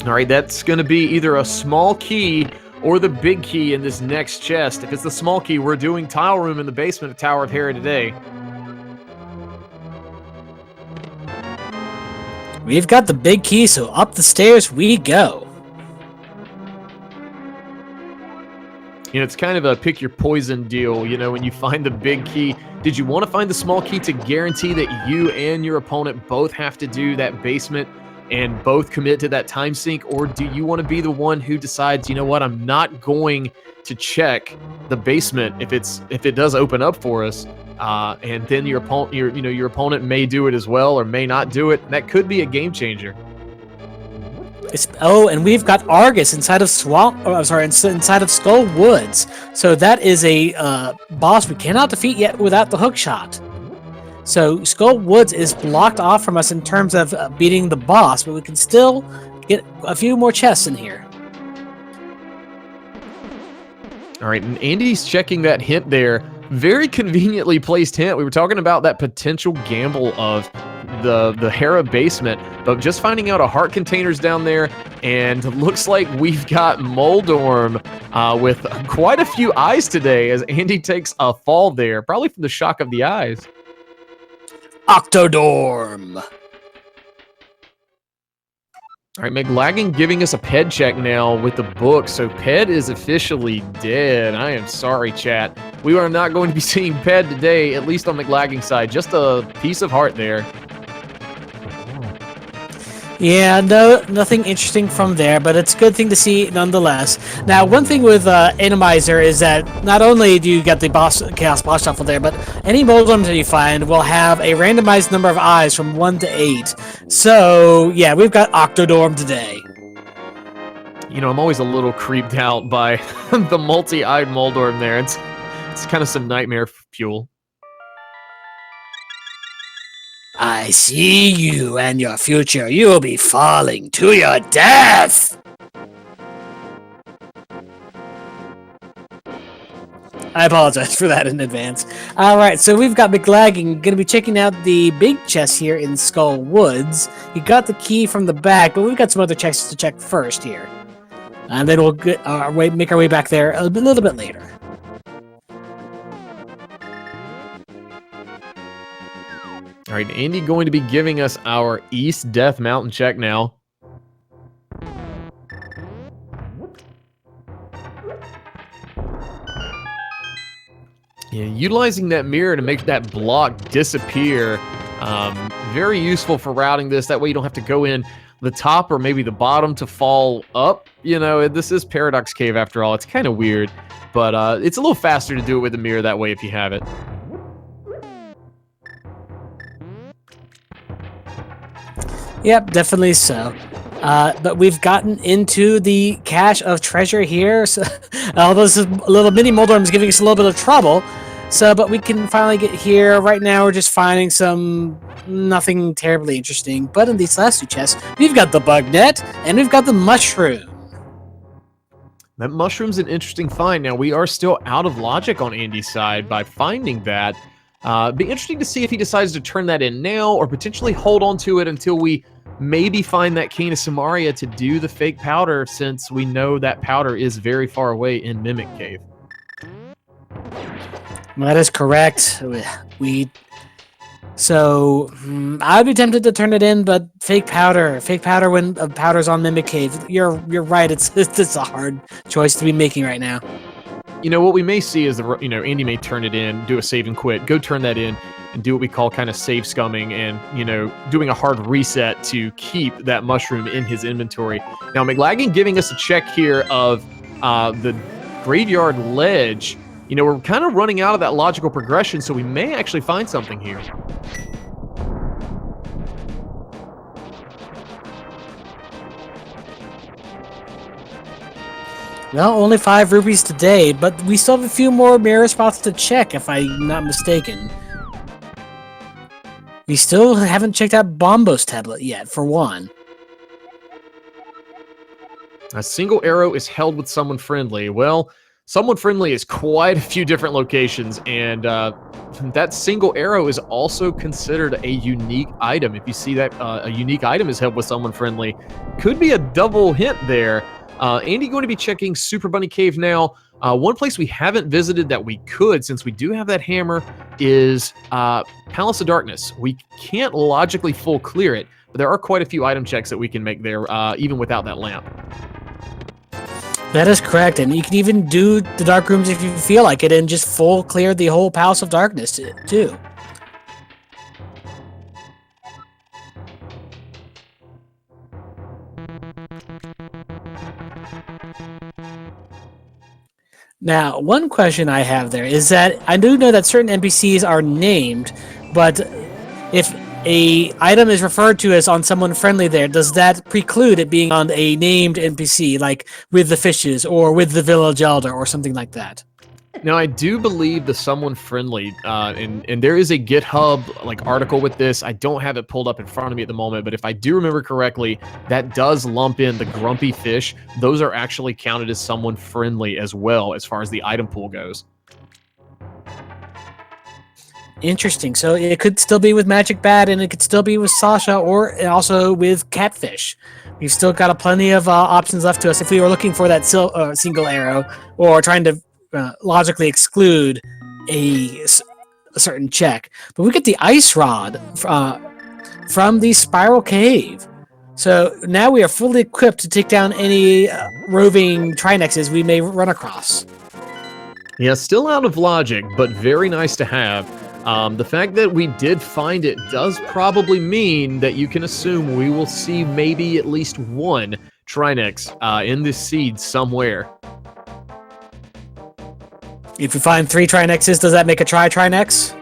All right, that's going to be either a small key or the big key in this next chest. If it's the small key, we're doing Tile Room in the basement of Tower of Hera today. We've got the big key, so up the stairs we go. It's kind of a pick your poison deal, when you find the big key. Did you want to find the small key to guarantee that you and your opponent both have to do that basement and both commit to that time sink? Or do you want to be the one who decides, I'm not going to check the basement if it does open up for us, and then your opponent may do it as well or may not do it? That could be a game changer. And we've got Argus inside of inside of Skull Woods. So that is a boss we cannot defeat yet without the hook shot. So Skull Woods is blocked off from us in terms of beating the boss, but we can still get a few more chests in here. All right, and Andy's checking that hint there. Very conveniently placed hint. We were talking about that potential gamble of the Hera basement, but just finding out a heart container's down there, and looks like we've got Moldorm with quite a few eyes today as Andy takes a fall there, probably from the shock of the eyes. Octodorm. All right, Mclagging giving us a PED check now with the book. So PED is officially dead. I am sorry, chat. We are not going to be seeing PED today, at least on Mclagging's side. Just a piece of heart there. Yeah, nothing interesting from there, but it's a good thing to see nonetheless. Now, one thing with Randomizer is that not only do you get the Chaos Boss Shuffle there, but any Moldorms that you find will have a randomized number of eyes from 1 to 8. So, yeah, we've got Octodorm today. I'm always a little creeped out by the multi-eyed Moldorm there. It's kind of some nightmare fuel. I see you and your future. You will be falling to your death. I apologize for that in advance. All right, so we've got Mclagging going to be checking out the big chest here in Skull Woods. He got the key from the back, but we've got some other chests to check first here. and then we'll make our way back there a little bit later. All right, Andy going to be giving us our East Death Mountain check now. Yeah, utilizing that mirror to make that block disappear. Very useful for routing this. That way you don't have to go in the top or maybe the bottom to fall up. You know, this is Paradox Cave after all. It's kind of weird, but it's a little faster to do it with a mirror that way if you have it. Yep, definitely so. But we've gotten into the cache of treasure here. So, although this is a little mini Moldorm is giving us a little bit of trouble. But we can finally get here. Right now, we're just finding nothing terribly interesting. But in these last two chests, we've got the bug net and we've got the mushroom. That mushroom's an interesting find. Now, we are still out of logic on Andy's side by finding that. Be interesting to see if he decides to turn that in now or potentially hold on to it until we maybe find that Cane of Samaria to do the fake powder, since we know that powder is very far away in Mimic Cave. That is correct. So I'd be tempted to turn it in, but fake powder when powder's on Mimic Cave. You're right. It's a hard choice to be making right now. You know, what we may see is, Andy may turn it in, do a save and quit, go turn that in, and do what we call kind of save scumming and, doing a hard reset to keep that mushroom in his inventory. Now, Mclagging giving us a check here of the graveyard ledge. We're kind of running out of that logical progression, so we may actually find something here. Well, only 5 rupees today, but we still have a few more mirror spots to check, if I'm not mistaken. We still haven't checked out Bombo's tablet yet, for one. A single arrow is held with someone friendly. Well, someone friendly is quite a few different locations, and that single arrow is also considered a unique item. If you see that a unique item is held with someone friendly, could be a double hint there. Andy going to be checking Super Bunny Cave now. One place we haven't visited that we could, since we do have that hammer, is Palace of Darkness. We can't logically full clear it, but there are quite a few item checks that we can make there, even without that lamp. That is correct, and you can even do the dark rooms if you feel like it, and just full clear the whole Palace of Darkness too. Now, one question I have there is that I do know that certain NPCs are named, but if a item is referred to as on someone friendly there, does that preclude it being on a named NPC, like with the fishes or with the village elder or something like that? Now, I do believe the someone friendly, and there is a GitHub article with this. I don't have it pulled up in front of me at the moment, but if I do remember correctly, that does lump in the grumpy fish. Those are actually counted as someone friendly as well, as far as the item pool goes. Interesting. So it could still be with Magic Bat, and it could still be with Sasha, or also with Catfish. We've still got plenty of options left to us if we were looking for that single arrow, or trying to logically exclude a certain check. But we get the ice rod from the Spiral Cave. So now we are fully equipped to take down any roving Trinexes we may run across. Yeah, still out of logic, but very nice to have. The fact that we did find it does probably mean that you can assume we will see maybe at least one Trinex in this seed somewhere. If we find 3 Trinexes, does that make a Trinex?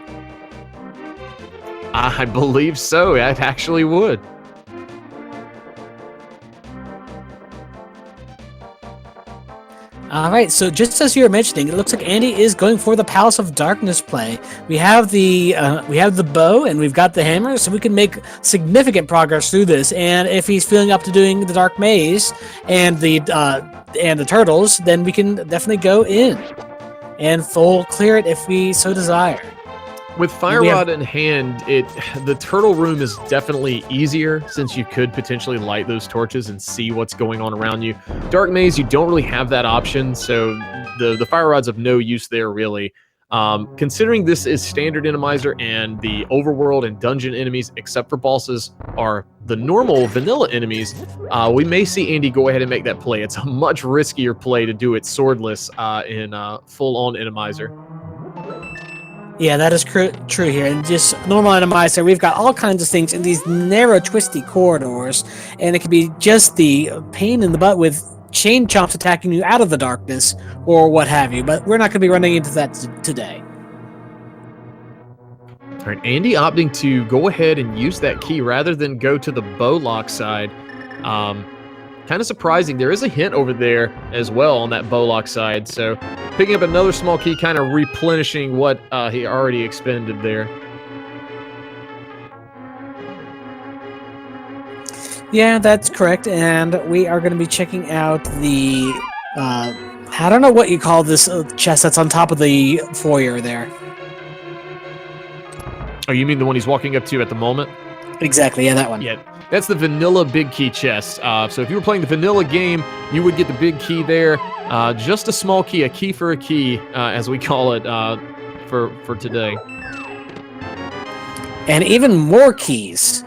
I believe so. It actually would. All right, so just as you were mentioning, it looks like Andy is going for the Palace of Darkness play. We have the bow and we've got the hammer, so we can make significant progress through this. And if he's feeling up to doing the Dark Maze and the turtles, then we can definitely go in and full clear it if we so desire. With Fire Rod in hand, the turtle room is definitely easier since you could potentially light those torches and see what's going on around you. Dark Maze, you don't really have that option, so the Fire Rod's of no use there, really. Considering this is standard Randomizer and the overworld and dungeon enemies, except for bosses, are the normal vanilla enemies, we may see Andy go ahead and make that play. It's a much riskier play to do it swordless in full-on Randomizer. Yeah, that is true here. And just normal Randomizer, we've got all kinds of things in these narrow, twisty corridors, and it can be just the pain in the butt with chain chomps attacking you out of the darkness or what have you, but we're not going to be running into that today. All right, Andy opting to go ahead and use that key rather than go to the bow lock side. Kind of surprising. There is a hint over there as well on that bow lock side, so picking up another small key, kind of replenishing what he already expended there. Yeah, that's correct, and we are going to be checking out the, I don't know what you call this chest that's on top of the foyer there. Oh, you mean the one he's walking up to at the moment? Exactly, yeah, that one. Yeah, that's the vanilla big key chest. So if you were playing the vanilla game, you would get the big key there. Just a small key, a key for a key, as we call it for today. And even more keys.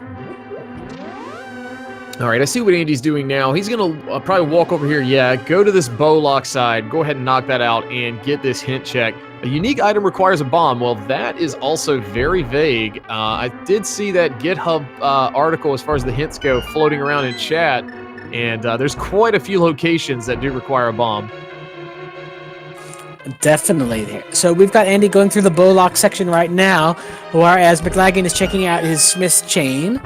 All right, I see what Andy's doing now. He's going to probably walk over here. Yeah, go to this bow lock side. Go ahead and knock that out and get this hint check. A unique item requires a bomb. Well, that is also very vague. I did see that GitHub article as far as the hints go floating around in chat, and there's quite a few locations that do require a bomb. Definitely. So we've got Andy going through the bow lock section right now, whereas Mclagging is checking out his Smith's chain.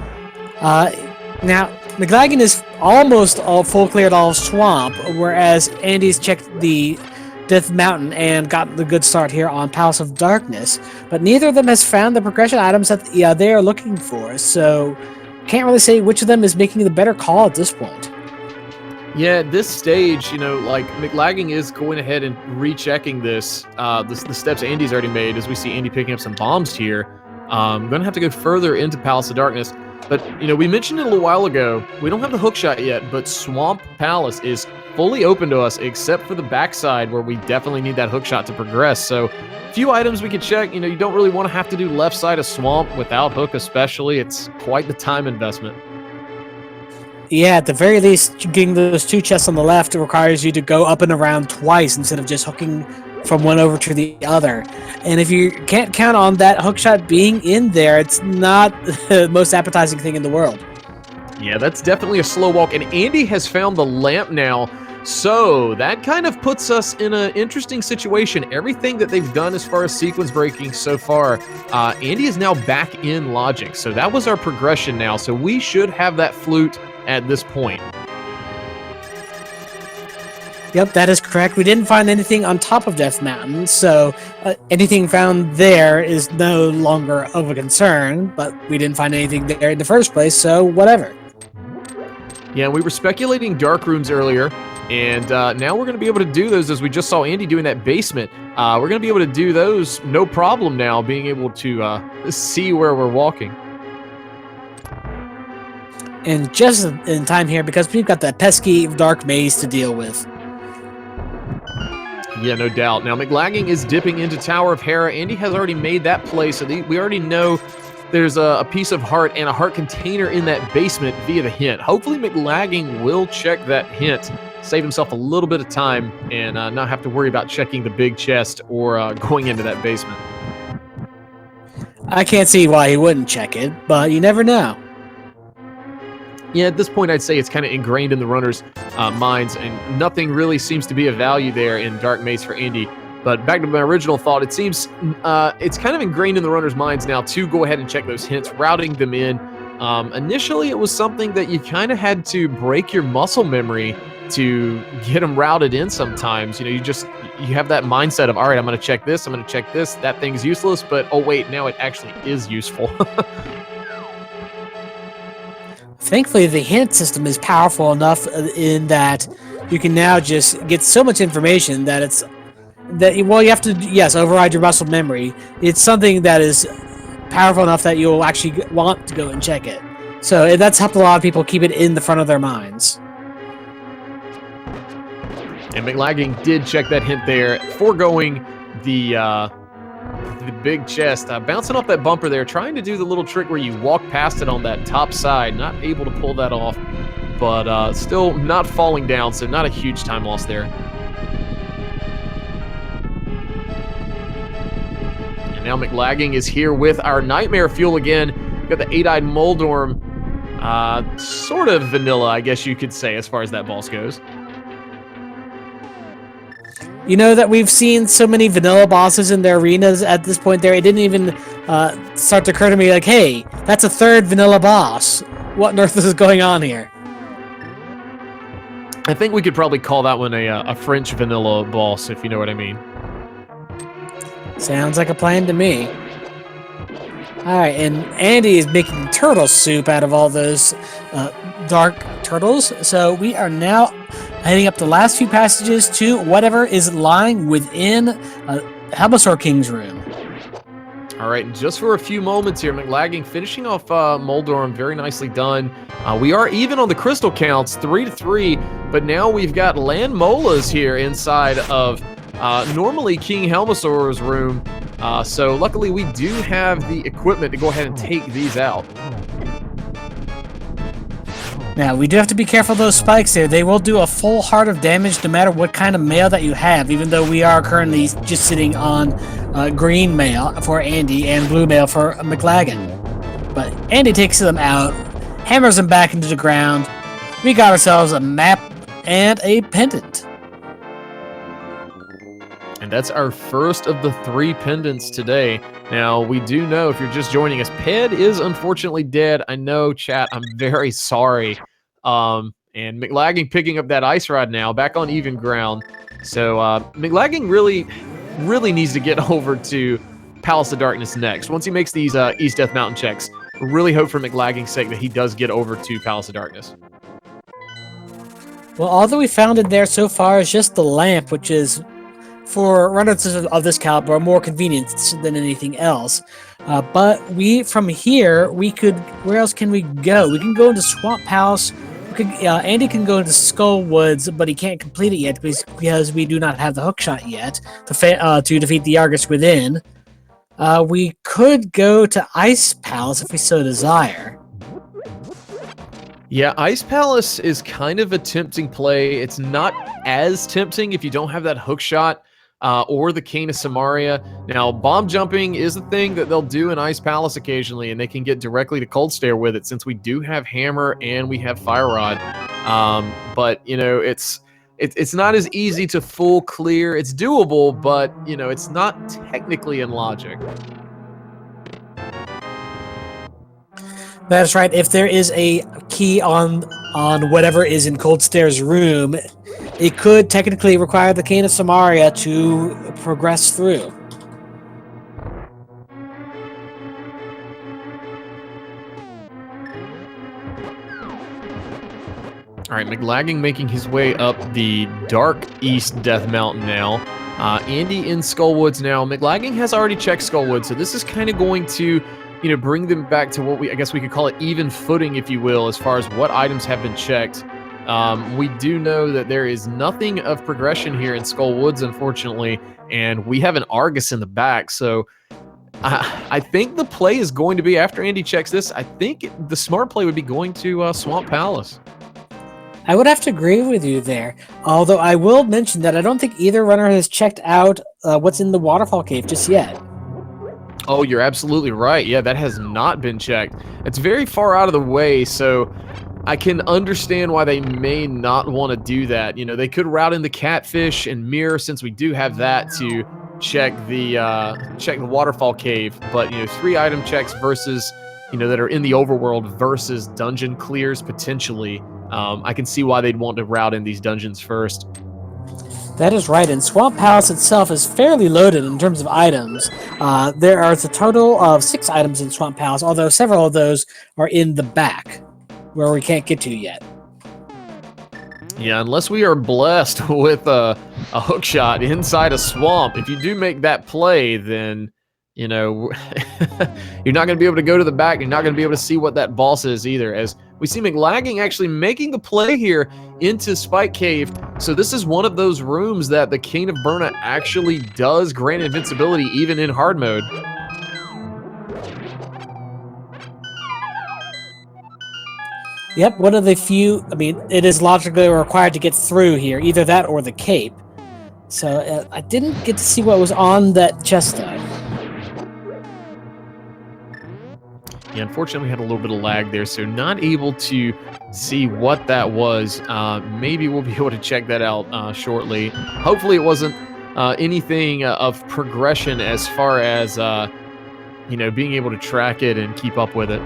Now, Mclagging is almost all full cleared all of Swamp, whereas Andy's checked the Death Mountain and got the good start here on Palace of Darkness, but neither of them has found the progression items that they are looking for, so can't really say which of them is making the better call at this point. Yeah, at this stage, like Mclagging is going ahead and rechecking this, the steps Andy's already made, as we see Andy picking up some bombs here. I'm going to have to go further into Palace of Darkness. But, we mentioned it a little while ago. We don't have the hookshot yet, but Swamp Palace is fully open to us, except for the backside where we definitely need that hookshot to progress. So, a few items we could check. You don't really want to have to do left side of Swamp without hook especially. It's quite the time investment. Yeah, at the very least, getting those two chests on the left requires you to go up and around twice instead of just hooking from one over to the other. And if you can't count on that hookshot being in there, it's not the most appetizing thing in the world. Yeah, that's definitely a slow walk. And Andy has found the lamp now, so that kind of puts us in an interesting situation. Everything that they've done as far as sequence breaking so far, Andy is now back in logic. So that was our progression now. So we should have that flute at this point. Yep, that is correct. We didn't find anything on top of Death Mountain, so anything found there is no longer of a concern, but we didn't find anything there in the first place, so whatever. Yeah, we were speculating dark rooms earlier, and now we're going to be able to do those as we just saw Andy doing that basement. We're going to be able to do those no problem now, being able to see where we're walking. And just in time here, because we've got that pesky dark maze to deal with. Yeah, no doubt. Now, Mclagging is dipping into Tower of Hera. Andy has already made that play, so we already know there's a piece of heart and a heart container in that basement via the hint. Hopefully, Mclagging will check that hint, save himself a little bit of time, and not have to worry about checking the big chest or going into that basement. I can't see why he wouldn't check it, but you never know. Yeah, at this point, I'd say it's kind of ingrained in the runners' minds, and nothing really seems to be of value there in Dark Maze for Andy. But back to my original thought, it seems it's kind of ingrained in the runners' minds now to go ahead and check those hints, routing them in. Initially, it was something that you kind of had to break your muscle memory to get them routed in sometimes. You have that mindset of, all right, I'm going to check this, I'm going to check this, that thing's useless, but oh wait, now it actually is useful. Thankfully, the hint system is powerful enough in that you can now just get so much information that Well, you have to, yes, override your muscle memory. It's something that is powerful enough that you'll actually want to go and check it. So that's helped a lot of people keep it in the front of their minds. And Mclagging did check that hint there, foregoing the big chest, bouncing off that bumper there, trying to do the little trick where you walk past it on that top side, not able to pull that off, but still not falling down, so not a huge time loss there. And now Mclagging is here with our Nightmare Fuel again. We've got the 8-eyed Moldorm, sort of vanilla, I guess you could say, as far as that boss goes. You know that we've seen so many vanilla bosses in their arenas at this point there, it didn't even start to occur to me like, hey, that's a third vanilla boss. What on earth is going on here? I think we could probably call that one a French vanilla boss, if you know what I mean. Sounds like a plan to me. Alright, and Andy is making turtle soup out of all those dark turtles, so we are now heading up the last few passages to whatever is lying within Helmasaur King's room. All right, and just for a few moments here, Mclagging finishing off Moldorm, very nicely done. We are even on the crystal counts, 3-3, but now we've got land molas here inside of normally King Helmasaur's room. So luckily we do have the equipment to go ahead and take these out. Now, we do have to be careful of those spikes there. They will do a full heart of damage no matter what kind of mail that you have, even though we are currently just sitting on green mail for Andy and blue mail for Mclagging. But Andy takes them out, hammers them back into the ground. We got ourselves a map and a pendant. And that's our first of the 3 pendants today. Now, we do know, if you're just joining us, Ped is unfortunately dead. I know, chat, I'm very sorry. And Mclagging picking up that ice rod now, back on even ground. So, Mclagging really needs to get over to Palace of Darkness next. Once he makes these East Death Mountain checks, really hope for Mclagging's sake that he does get over to Palace of Darkness. Well, all that we found in there so far is just the lamp, which is, for runners of this caliber, more convenient than anything else. But from here, where else can we go? We can go into Swamp Palace. Andy can go into Skull Woods, but he can't complete it yet because we do not have the hookshot yet to defeat the Argus within. We could go to Ice Palace if we so desire. Yeah, Ice Palace is kind of a tempting play. It's not as tempting if you don't have that hookshot. Or the Cane of Samaria. Now, bomb jumping is a thing that they'll do in Ice Palace occasionally, and they can get directly to Cold Stare with it, since we do have Hammer and we have Fire Rod. But, you know, it's not as easy to full clear. It's doable, but, you know, it's not technically in logic. That's right. If there is a key on whatever is in Cold Stare's room, it could technically require the Cane of Samaria to progress through. All right, Mclagging making his way up the dark East Death Mountain now. Andy in Skullwoods now. Mclagging has already checked Skullwoods, so this is kind of going to, you know, bring them back to what I guess we could call it even footing, if you will, as far as what items have been checked. We do know that there is nothing of progression here in Skull Woods, unfortunately, and we have an Argus in the back, so I think the play is going to be, after Andy checks this, I think the smart play would be going to Swamp Palace. I would have to agree with you there, although I will mention that I don't think either runner has checked out what's in the Waterfall Cave just yet. Oh, you're absolutely right. Yeah, that has not been checked. It's very far out of the way, so I can understand why they may not want to do that. You know, they could route in the Catfish and Mirror, since we do have that to check the Waterfall Cave. But, you know, 3 item checks versus, you know, that are in the Overworld versus dungeon clears potentially. I can see why they'd want to route in these dungeons first. That is right, and Swamp Palace itself is fairly loaded in terms of items. There are a total of 6 items in Swamp Palace, although several of those are in the back, where we can't get to yet. Yeah, unless we are blessed with a hook shot inside a swamp, if you do make that play, then, you know, you're not going to be able to go to the back. You're not going to be able to see what that boss is either, as we see Mclagging actually making the play here into Spike Cave. So this is one of those rooms that the King of Burna actually does grant invincibility even in hard mode. Yep, one of the few. I mean, it is logically required to get through here, either that or the cape. So I didn't get to see what was on that chest, though. Yeah, unfortunately, we had a little bit of lag there, so not able to see what that was. Maybe we'll be able to check that out shortly. Hopefully, it wasn't anything of progression as far as you know, being able to track it and keep up with it.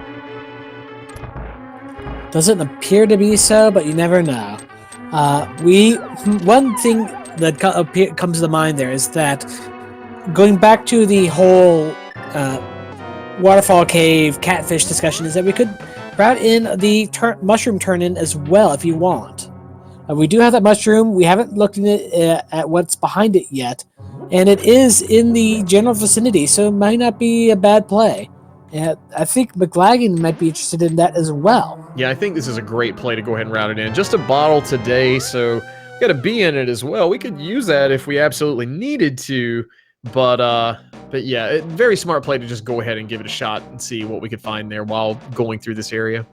Doesn't appear to be so, but you never know. One thing that comes to mind there is that going back to the whole waterfall cave catfish discussion is that we could route in the mushroom turn-in as well if you want. We do have that mushroom. We haven't looked at what's behind it yet, and it is in the general vicinity, so it might not be a bad play. I think Mclagging might be interested in that as well. Yeah, I think this is a great play to go ahead and route it in. Just a bottle today, so got a bee in it as well. We could use that if we absolutely needed to, but yeah, very smart play to just go ahead and give it a shot and see what we could find there while going through this area.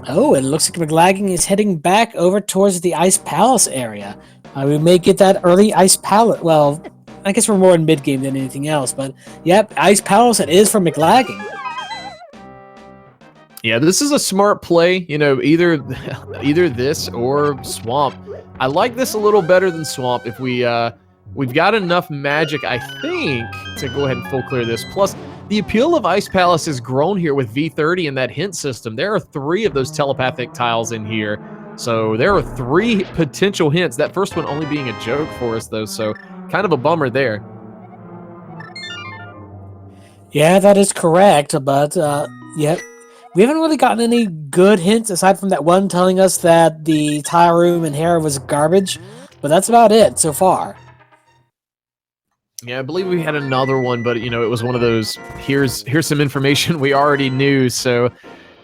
Oh, it looks like Mclagging is heading back over towards the Ice Palace area. We may get that early Ice Palace. Well, I guess we're more in mid-game than anything else, but yep, Ice Palace it is for Mclagging. Yeah, this is a smart play. You know, either this or Swamp. I like this a little better than Swamp. If we've got enough magic, I think, to go ahead and full clear this. Plus, the appeal of Ice Palace has grown here with V30 and that hint system. There are 3 of those telepathic tiles in here. So there are 3 potential hints. That first one only being a joke for us, though. So kind of a bummer there. Yeah, that is correct. But, yeah, we haven't really gotten any good hints aside from that one telling us that the tile room in Hera was garbage. But that's about it so far. Yeah, I believe we had another one, but, you know, it was one of those, here's some information we already knew, so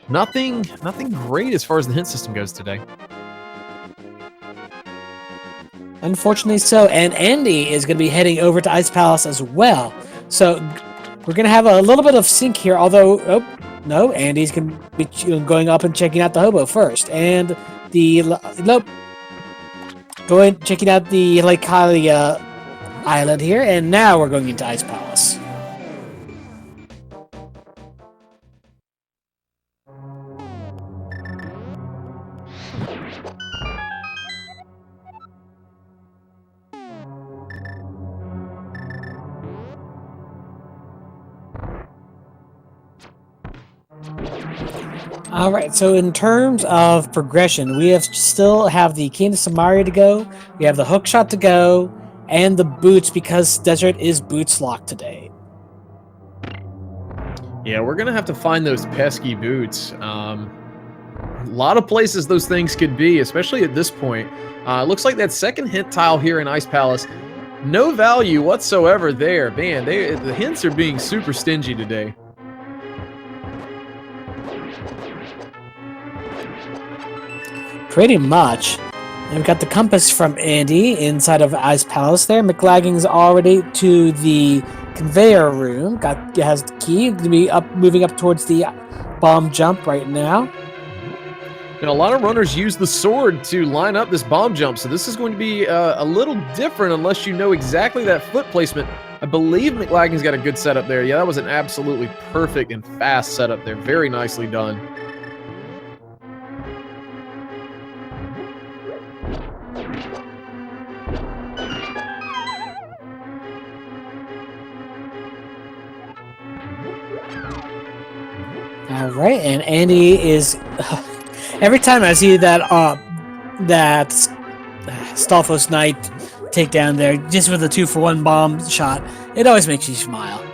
nothing great as far as the hint system goes today. Unfortunately so, and Andy is going to be heading over to Ice Palace as well. So we're going to have a little bit of sync here, although, oh, no, Andy's going to be going up and checking out the hobo first, and checking out the Lake Hylia island here, and now we're going into Ice Palace. All right, so in terms of progression, we still have the King of Samaria to go, we have the hookshot to go, and the boots, because Desert is boots locked today. Yeah, we're gonna have to find those pesky boots. A lot of places those things could be, especially at this point. Looks like that second hint tile here in Ice Palace, no value whatsoever there. Man, the hints are being super stingy today. Pretty much. And we've got the compass from Andy inside of Ice Palace there. Mclagging's already to the conveyor room. Has the key. Going to be moving up towards the bomb jump right now. And a lot of runners use the sword to line up this bomb jump, so this is going to be a little different unless you know exactly that foot placement. I believe Mclagging's got a good setup there. Yeah, that was an absolutely perfect and fast setup there. Very nicely done. All right, and Andy is. Every time I see that Stalfos Knight takedown there, just with a 2-for-1 bomb shot. It always makes you smile.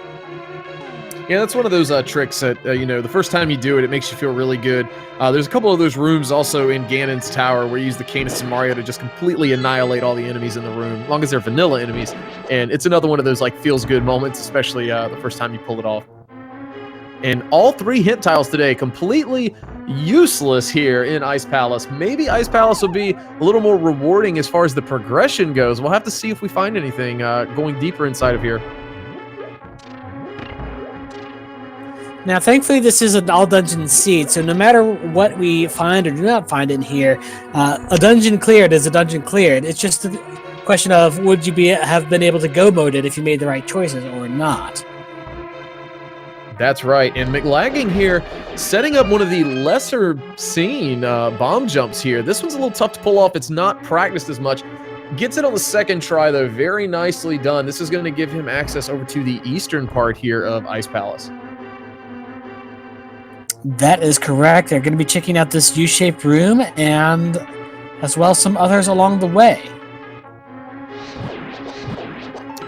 Yeah, that's one of those tricks that, the first time you do it, it makes you feel really good. There's a couple of those rooms also in Ganon's Tower where you use the Canis and Mario to just completely annihilate all the enemies in the room, as long as they're vanilla enemies. And it's another one of those like feels good moments, especially the first time you pull it off. And all 3 hint tiles today completely useless here in Ice Palace. Maybe Ice Palace will be a little more rewarding as far as the progression goes. We'll have to see if we find anything going deeper inside of here. Now, thankfully, this is an all-dungeon seed, so no matter what we find or do not find in here, a dungeon cleared is a dungeon cleared. It's just a question of would you have been able to go mode it if you made the right choices or not. That's right, and Mclagging here setting up one of the lesser seen bomb jumps here. This one's a little tough to pull off. It's not practiced as much. Gets it on the second try, though. Very nicely done. This is going to give him access over to the eastern part here of Ice Palace. That is correct. They're going to be checking out this U-shaped room and as well some others along the way.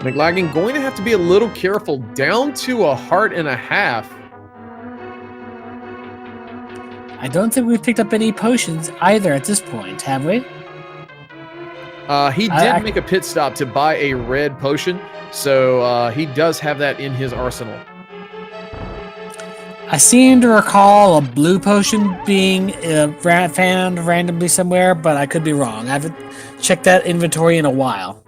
Mclagging going to have to be a little careful. Down to a heart and a half. I don't think we've picked up any potions either at this point, have we? He did make a pit stop to buy a red potion, so he does have that in his arsenal. I seem to recall a blue potion being found randomly somewhere, but I could be wrong. I haven't checked that inventory in a while.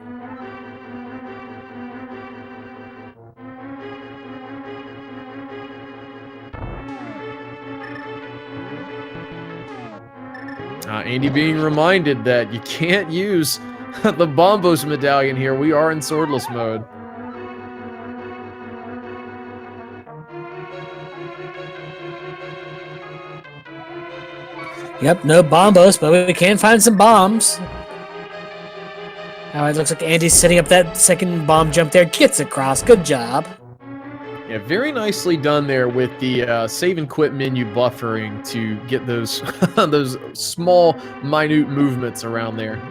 Andy being reminded that you can't use the Bombos medallion here. We are in swordless mode. Yep, no bombos, but we can find some bombs. Now it looks like Andy's setting up that second bomb jump there. Gets across. Good job. Yeah, very nicely done there with the save and quit menu buffering to get those those small, minute movements around there.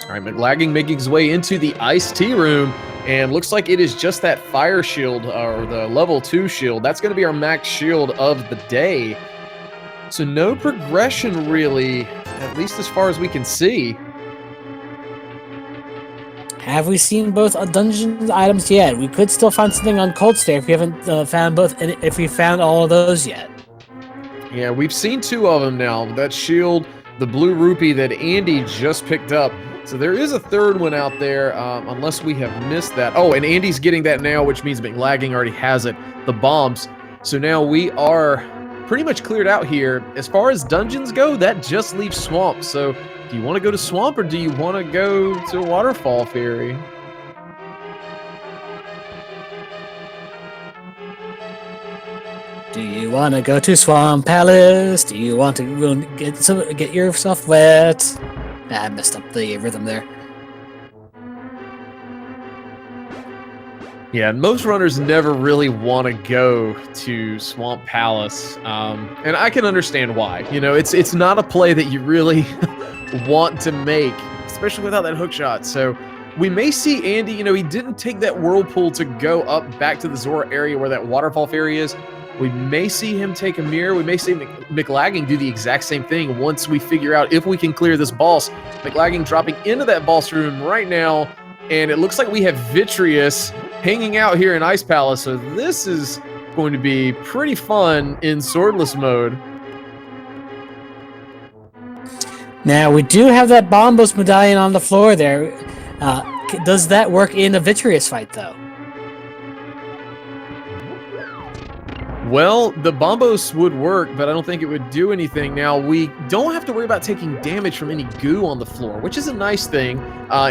All right, Mclagging making his way into the iced tea room, and looks like it is just that fire shield, or the level 2 shield. That's going to be our max shield of the day. So no progression really, at least as far as we can see. Have we seen both dungeon items yet? We could still find something on Cold Stare if we haven't found both, if we found all of those yet. Yeah, we've seen 2 of them now. That shield, the blue rupee that Andy just picked up. So there is a third one out there, unless we have missed that. Oh, and Andy's getting that now, which means Mclagging already has it, the bombs. So now we are pretty much cleared out here. As far as dungeons go, that just leaves Swamp. So do you want to go to Swamp, or do you want to go to Waterfall Fairy? Do you want to go to Swamp Palace? Do you want to get yourself wet? I messed up the rhythm there. Yeah, most runners never really want to go to Swamp Palace, and I can understand why. You know, it's not a play that you really want to make, especially without that hook shot. So we may see Andy, you know, he didn't take that whirlpool to go up back to the Zora area where that Waterfall Fairy is. We may see him take a mirror. We may see Mclagging do the exact same thing once we figure out if we can clear this boss. Mclagging dropping into that boss room right now, and it looks like we have Vitreous hanging out here in Ice Palace, so this is going to be pretty fun in swordless mode. Now, we do have that Bombos medallion on the floor there. Does that work in a Vitreous fight, though? Well, the Bombos would work, but I don't think it would do anything. Now, we don't have to worry about taking damage from any goo on the floor, which is a nice thing.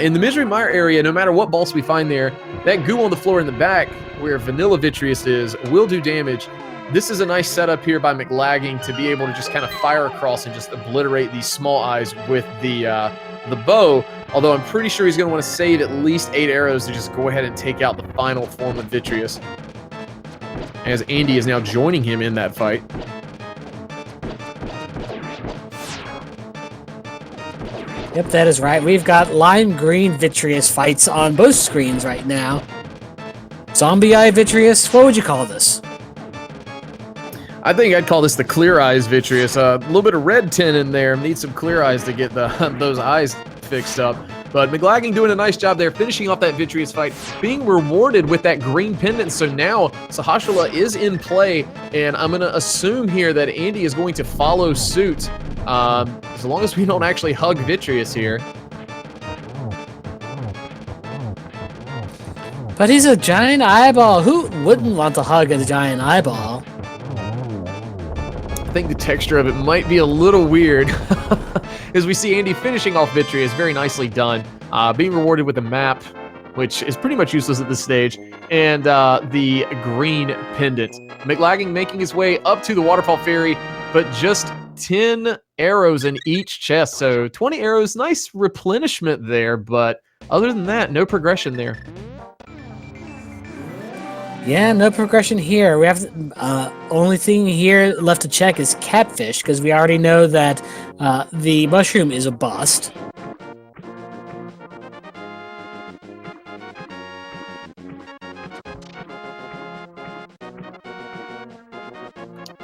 In the Misery Mire area, no matter what boss we find there, that goo on the floor in the back, where Vanilla Vitreous is, will do damage. This is a nice setup here by Mclagging to be able to just kind of fire across and just obliterate these small eyes with the the bow, although I'm pretty sure he's going to want to save at least 8 arrows to just go ahead and take out the final form of Vitreous, as Andy is now joining him in that fight. Yep, that is right. We've got lime green Vitreous fights on both screens right now. Zombie Eye Vitreous, what would you call this? I think I'd call this the Clear Eyes Vitreous. A little bit of red tint in there. Need some clear eyes to get those eyes fixed up. But Mclagging doing a nice job there, finishing off that Vitreous fight, being rewarded with that green pendant. So now Sahasrahla is in play, and I'm going to assume here that Andy is going to follow suit, as long as we don't actually hug Vitreous here. But he's a giant eyeball. Who wouldn't want to hug a giant eyeball? I think the texture of it might be a little weird. As we see Andy finishing off Vitreous, very nicely done. Being rewarded with a map, which is pretty much useless at this stage, and the green pendant. Mclagging making his way up to the Waterfall Ferry, but just 10 arrows in each chest. So 20 arrows, nice replenishment there, but other than that, no progression there. Yeah, no progression here. We have only thing here left to check is Catfish, because we already know that the mushroom is a bust.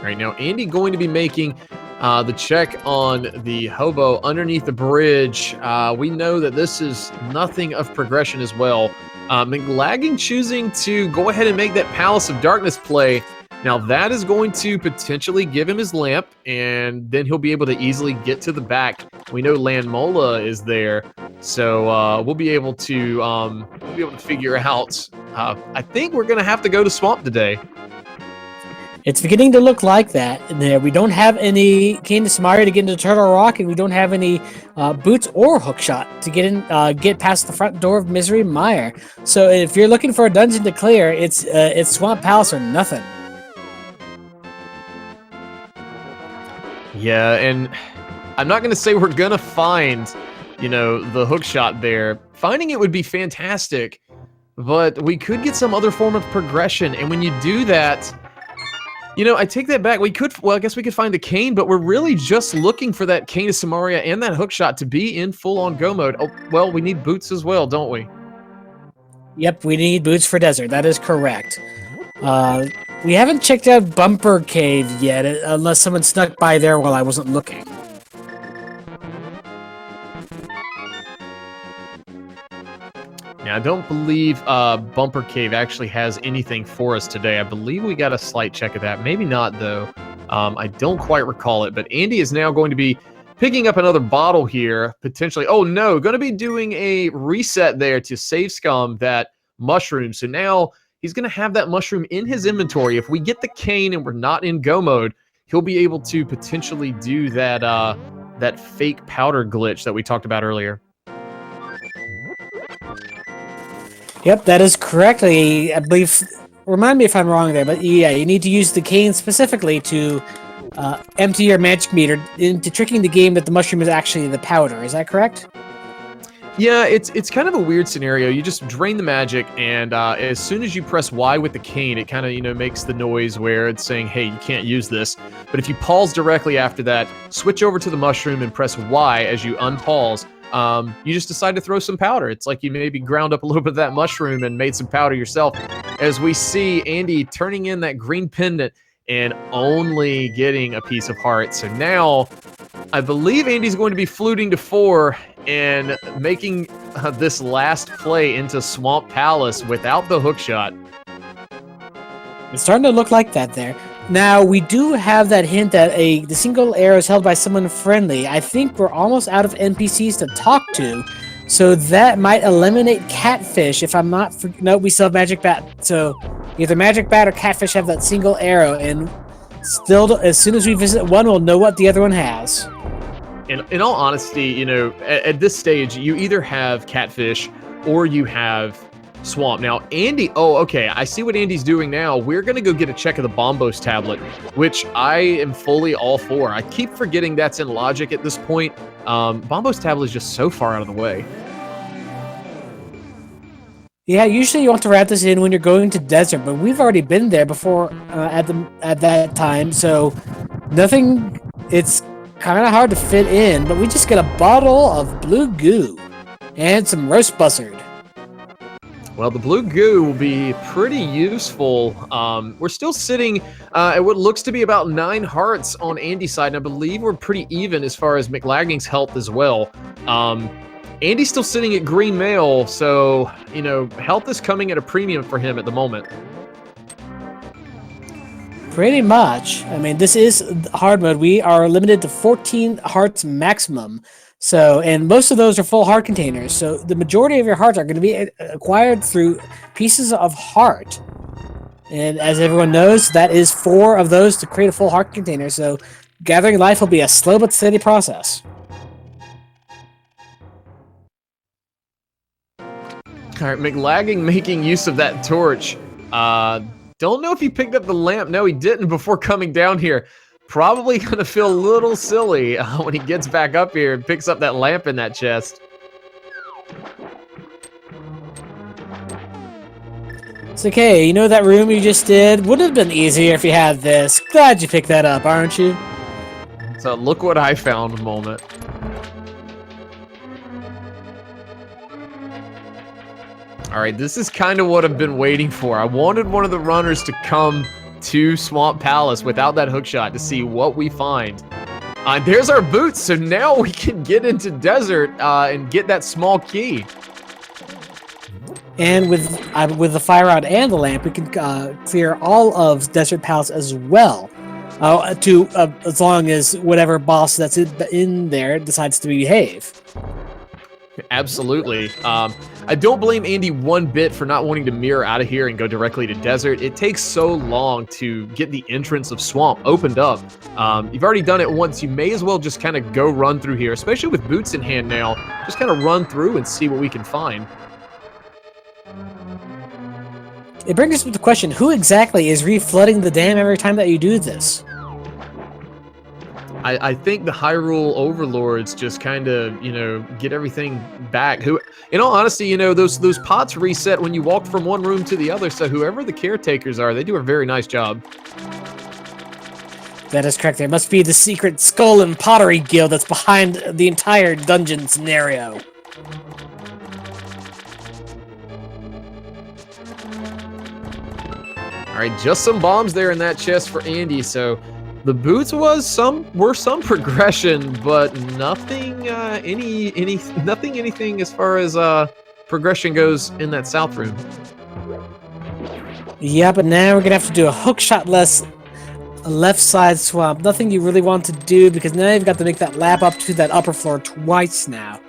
Right now, Andy going to be making the check on the hobo underneath the bridge. We know that this is nothing of progression as well. Mclagging choosing to go ahead and make that Palace of Darkness play. Now that is going to potentially give him his lamp, and then he'll be able to easily get to the back. We know Landmola is there, so we'll be able to figure out. I think we're gonna have to go to Swamp today. It's beginning to look like that. There, we don't have any Cane to Samaria to get into Turtle Rock, and we don't have any boots or hookshot to get in, get past the front door of Misery Mire. So if you're looking for a dungeon to clear, it's Swamp Palace or nothing. Yeah, and I'm not gonna say we're gonna find, the hookshot there. Finding it would be fantastic, but we could get some other form of progression, and when you do that. I take that back. I guess we could find the cane, but we're really just looking for that Cane of Samaria and that hookshot to be in full-on go mode. Oh, well, we need boots as well, don't we? Yep, we need boots for desert. That is correct. We haven't checked out Bumper Cave yet, unless someone snuck by there while I wasn't looking. Now, I don't believe Bumper Cave actually has anything for us today. I believe we got a slight check of that. Maybe not, though. I don't quite recall it. But Andy is now going to be picking up another bottle here, potentially. Oh, no. Going to be doing a reset there to save scum that mushroom. So now he's going to have that mushroom in his inventory. If we get the cane and we're not in go mode, he'll be able to potentially do that, that fake powder glitch that we talked about earlier. Yep, that is correct. I believe, remind me if I'm wrong there, but yeah, you need to use the cane specifically to empty your magic meter into tricking the game that the mushroom is actually the powder. Is that correct? Yeah, it's kind of a weird scenario. You just drain the magic, and as soon as you press Y with the cane, it kind of makes the noise where it's saying, "Hey, you can't use this." But if you pause directly after that, switch over to the mushroom and press Y as you unpause. You just decide to throw some powder. It's like you maybe ground up a little bit of that mushroom and made some powder yourself. As we see Andy turning in that green pendant and only getting a piece of heart. So now, I believe Andy's going to be fluting to 4 and making this last play into Swamp Palace without the hookshot. It's starting to look like that there. Now, we do have that hint that the single arrow is held by someone friendly. I think we're almost out of NPCs to talk to, so that might eliminate Catfish if I'm not... No, we still have Magic Bat. So either Magic Bat or Catfish have that single arrow, and still, as soon as we visit one, we'll know what the other one has. In all honesty, at this stage, you either have Catfish or you have swamp. Now, Andy, oh, okay, I see what Andy's doing now. We're going to go get a check of the Bombos tablet, which I am fully all for. I keep forgetting that's in logic at this point. Bombos tablet is just so far out of the way. Yeah, usually you want to wrap this in when you're going to desert, but we've already been there before at that time, so nothing. It's kind of hard to fit in, but we just get a bottle of blue goo and some roast buzzard. Well, the blue goo will be pretty useful. We're still sitting at what looks to be about 9 hearts on Andy's side, and I believe we're pretty even as far as Mclagging's health as well. Andy's still sitting at green mail, so, you know, health is coming at a premium for him at the moment. Pretty much. I mean, this is hard mode. We are limited to 14 hearts maximum. So, and most of those are full heart containers. So the majority of your hearts are going to be acquired through pieces of heart. And as everyone knows, that is 4 of those to create a full heart container. So gathering life will be a slow but steady process. All right, Mclagging making use of that torch. Don't know if he picked up the lamp. No, he didn't before coming down here. Probably going to feel a little silly when he gets back up here and picks up that lamp in that chest. It's okay. You know that room you just did? Would have been easier if you had this. Glad you picked that up, aren't you? So look what I found moment. All right, this is kind of what I've been waiting for. I wanted one of the runners to come to Swamp Palace without that hookshot to see what we find. There's our boots, so now we can get into desert and get that small key. And with the fire rod and the lamp, we can clear all of Desert Palace as well. As long as whatever boss that's in there decides to behave. Absolutely. I don't blame Andy one bit for not wanting to mirror out of here and go directly to desert. It takes so long to get the entrance of swamp opened up. You've already done it once. You may as well just kind of go run through here, especially with boots in hand now. Just kind of run through and see what we can find. It brings us to the question, who exactly is reflooding the dam every time that you do this? I think the Hyrule overlords just kind of, you know, get everything back. Who, in all honesty, you know, those pots reset when you walk from one room to the other. So whoever the caretakers are, they do a very nice job. That is correct. There must be the secret skull and pottery guild that's behind the entire dungeon scenario. All right, just some bombs there in that chest for Andy. So the boots were some progression, but nothing anything as far as progression goes in that south room. Yeah, but now we're gonna have to do a hookshot left side swamp. Nothing you really want to do because now you've got to make that lap up to that upper floor twice now.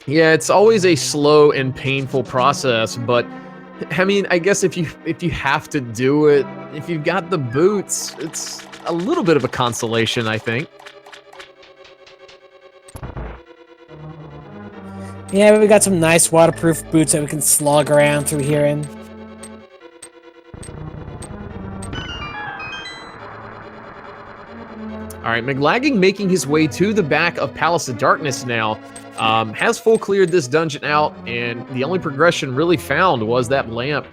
Yeah, it's always a slow and painful process, but I mean, I guess if you have to do it, if you've got the boots, it's a little bit of a consolation, I think. Yeah, but we got some nice waterproof boots that we can slog around through here in. All right, Mclagging making his way to the back of Palace of Darkness now. Has full cleared this dungeon out, and the only progression really found was that lamp.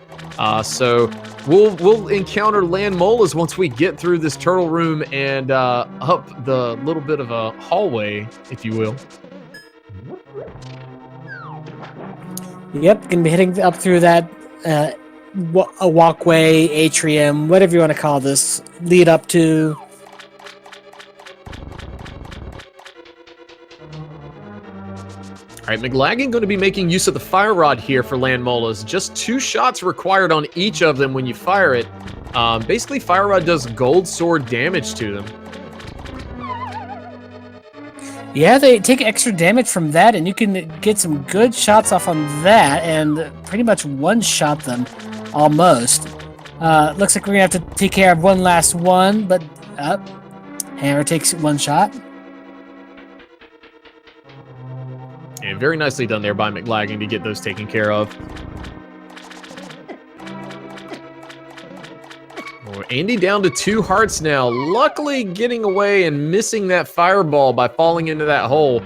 So we'll encounter land molas once we get through this turtle room and up the little bit of a hallway, if you will. Yep, gonna be heading up through that a walkway, atrium, whatever you want to call this, lead up to. All right, Mclagging going to be making use of the fire rod here for land molas. Just 2 shots required on each of them when you fire it. Basically, fire rod does gold sword damage to them. Yeah, they take extra damage from that, and you can get some good shots off on that, and pretty much one-shot them, almost. Looks like we're going to have to take care of one last one, but Hera takes 1 shot. And very nicely done there by Mclagging to get those taken care of. Oh, Andy down to 2 hearts now. Luckily getting away and missing that fireball by falling into that hole.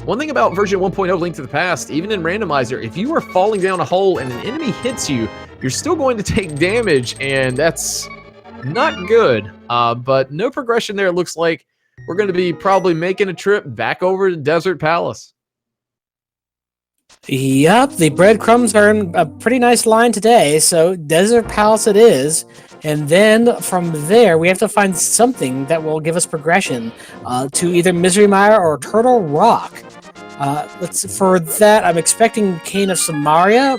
One thing about version 1.0 Link to the Past, even in Randomizer, if you are falling down a hole and an enemy hits you, you're still going to take damage, and that's not good. But no progression there. It looks like we're going to be probably making a trip back over to Desert Palace. Yep, the breadcrumbs are in a pretty nice line today, so Desert Palace it is. And then from there, we have to find something that will give us progression to either Misery Mire or Turtle Rock. For that, I'm expecting Cane of Samaria.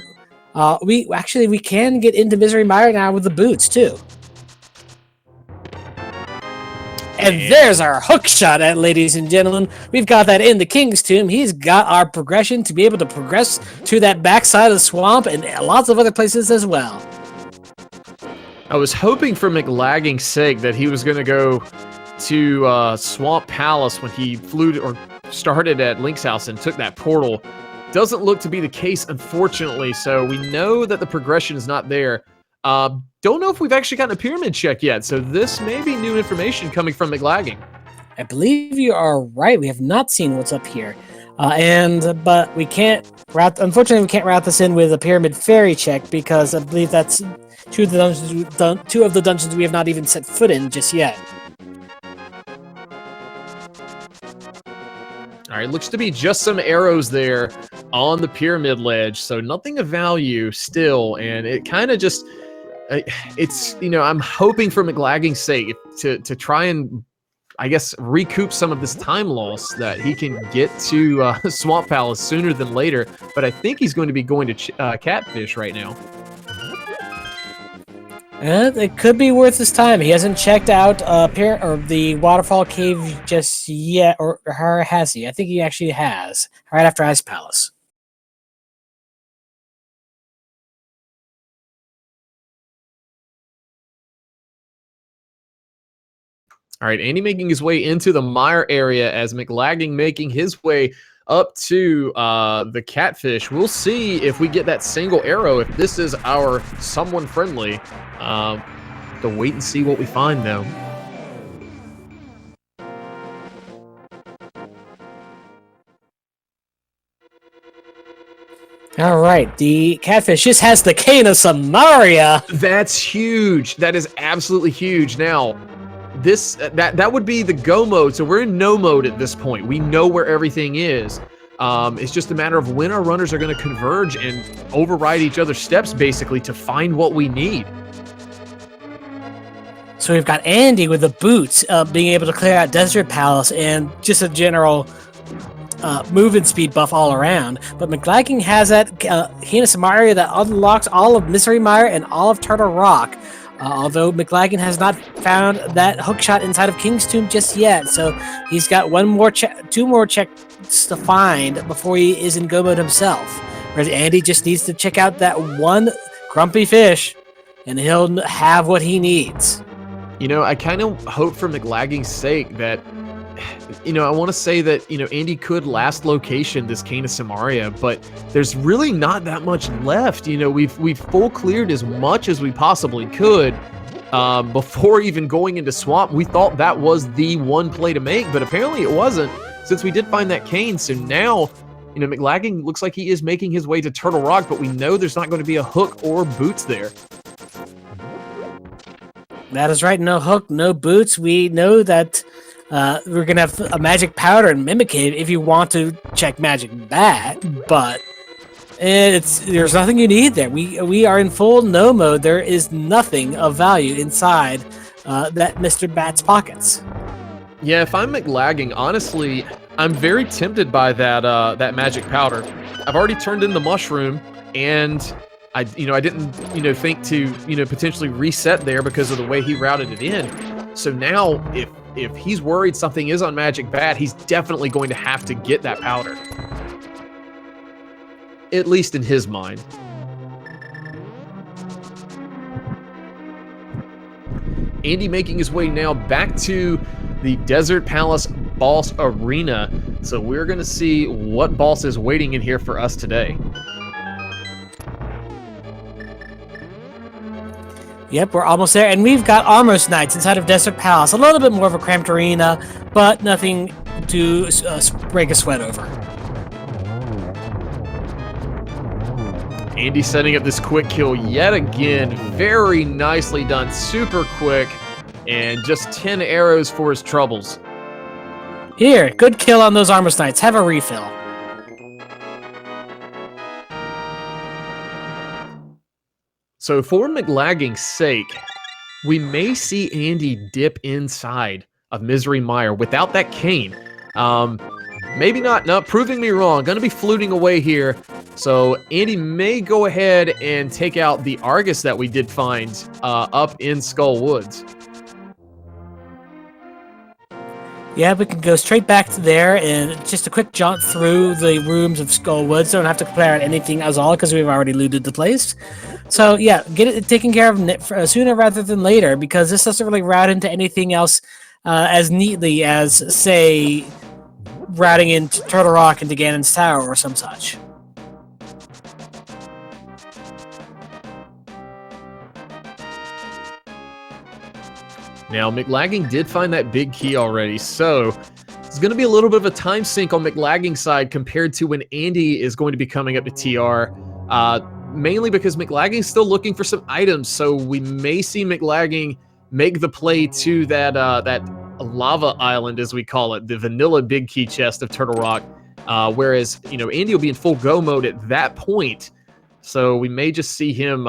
We can get into Misery Mire now with the boots too. And there's our hook shot, ladies and gentlemen. We've got that in the King's Tomb. He's got our progression to be able to progress to that backside of the swamp and lots of other places as well. I was hoping for Mclagging's sake that he was going to go to Swamp Palace when he flew or started at Link's house and took that portal. Doesn't look to be the case, unfortunately, so we know that the progression is not there. Don't know if we've actually gotten a pyramid check yet, so this may be new information coming from Mclagging. I believe you are right. We have not seen what's up here. But we can't route. Unfortunately, we can't route this in with a pyramid fairy check because I believe that's two of the dungeons we have not even set foot in just yet. All right, looks to be just some arrows there on the pyramid ledge, so nothing of value still, and it kind of just, it's, I'm hoping for Mclagging's sake to try and, I guess, recoup some of this time loss that he can get to Swamp Palace sooner than later, but I think he's going to be going to Catfish right now. It could be worth his time. He hasn't checked out the Waterfall Cave just yet, or has he? I think he actually has, right after Ice Palace. All right, Andy making his way into the mire area as Mclagging making his way up to the Catfish. We'll see if we get that single arrow, if this is our someone friendly. To wait and see what we find, though. All right, the Catfish just has the Cane of Samaria. That's huge. That is absolutely huge. Now, this that would be the go mode. So we're in no mode at this point. We know where everything is. It's just a matter of when our runners are going to converge and override each other's steps, basically, to find what we need. So we've got Andy with the boots, being able to clear out Desert Palace and just a general movement speed buff all around. But Mclagging has that Cane of Samaria that unlocks all of Misery Mire and all of Turtle Rock. Although Mclagging has not found that hookshot inside of King's Tomb just yet, so he's got two more checks to find before he is in go mode himself. Whereas Andy just needs to check out that one grumpy fish, and he'll have what he needs. I kind of hope for Mclagging's sake that, I want to say that, Andy could last location this Cane of Samaria, but there's really not that much left. We've full cleared as much as we possibly could before even going into Swamp. We thought that was the one play to make, but apparently it wasn't, since we did find that cane. So now, Mclagging looks like he is making his way to Turtle Rock, but we know there's not going to be a hook or boots there. That is right. No hook, no boots. We know that we're going to have a magic powder and Mimic Cave if you want to check magic bat, but there's nothing you need there. We are in full no mode. There is nothing of value inside that Mr. Bat's pockets. Yeah, if I'm Mclagging, honestly, I'm very tempted by that magic powder. I've already turned in the mushroom, and I didn't think to potentially reset there because of the way he routed it in. So now if he's worried something is on Magic Bat, he's definitely going to have to get that powder. At least in his mind. Andy making his way now back to the Desert Palace Boss Arena. So we're going to see what boss is waiting in here for us today. Yep, we're almost there, and we've got Armor's Knights inside of Desert Palace. A little bit more of a cramped arena, but nothing to break a sweat over. Andy setting up this quick kill yet again. Very nicely done, super quick, and just 10 arrows for his troubles. Here, good kill on those Armor's Knights. Have a refill. So for Mclagging's sake, we may see Andy dip inside of Misery Mire without that cane. Maybe not. No, proving me wrong. Going to be fluting away here. So Andy may go ahead and take out the Argus that we did find up in Skull Woods. Yeah, we can go straight back to there, and just a quick jaunt through the rooms of Skull Woods. Don't have to compare anything as all, because we've already looted the place. So yeah, get it taken care of sooner rather than later, because this doesn't really route into anything else as neatly as, say, routing into Turtle Rock into Ganon's Tower or some such. Now, Mclagging did find that big key already, so it's going to be a little bit of a time sink on Mclagging's side compared to when Andy is going to be coming up to TR, mainly because Mclagging's still looking for some items, so we may see Mclagging make the play to that lava island, as we call it, the vanilla big key chest of Turtle Rock, whereas, Andy will be in full go mode at that point, so we may just see him,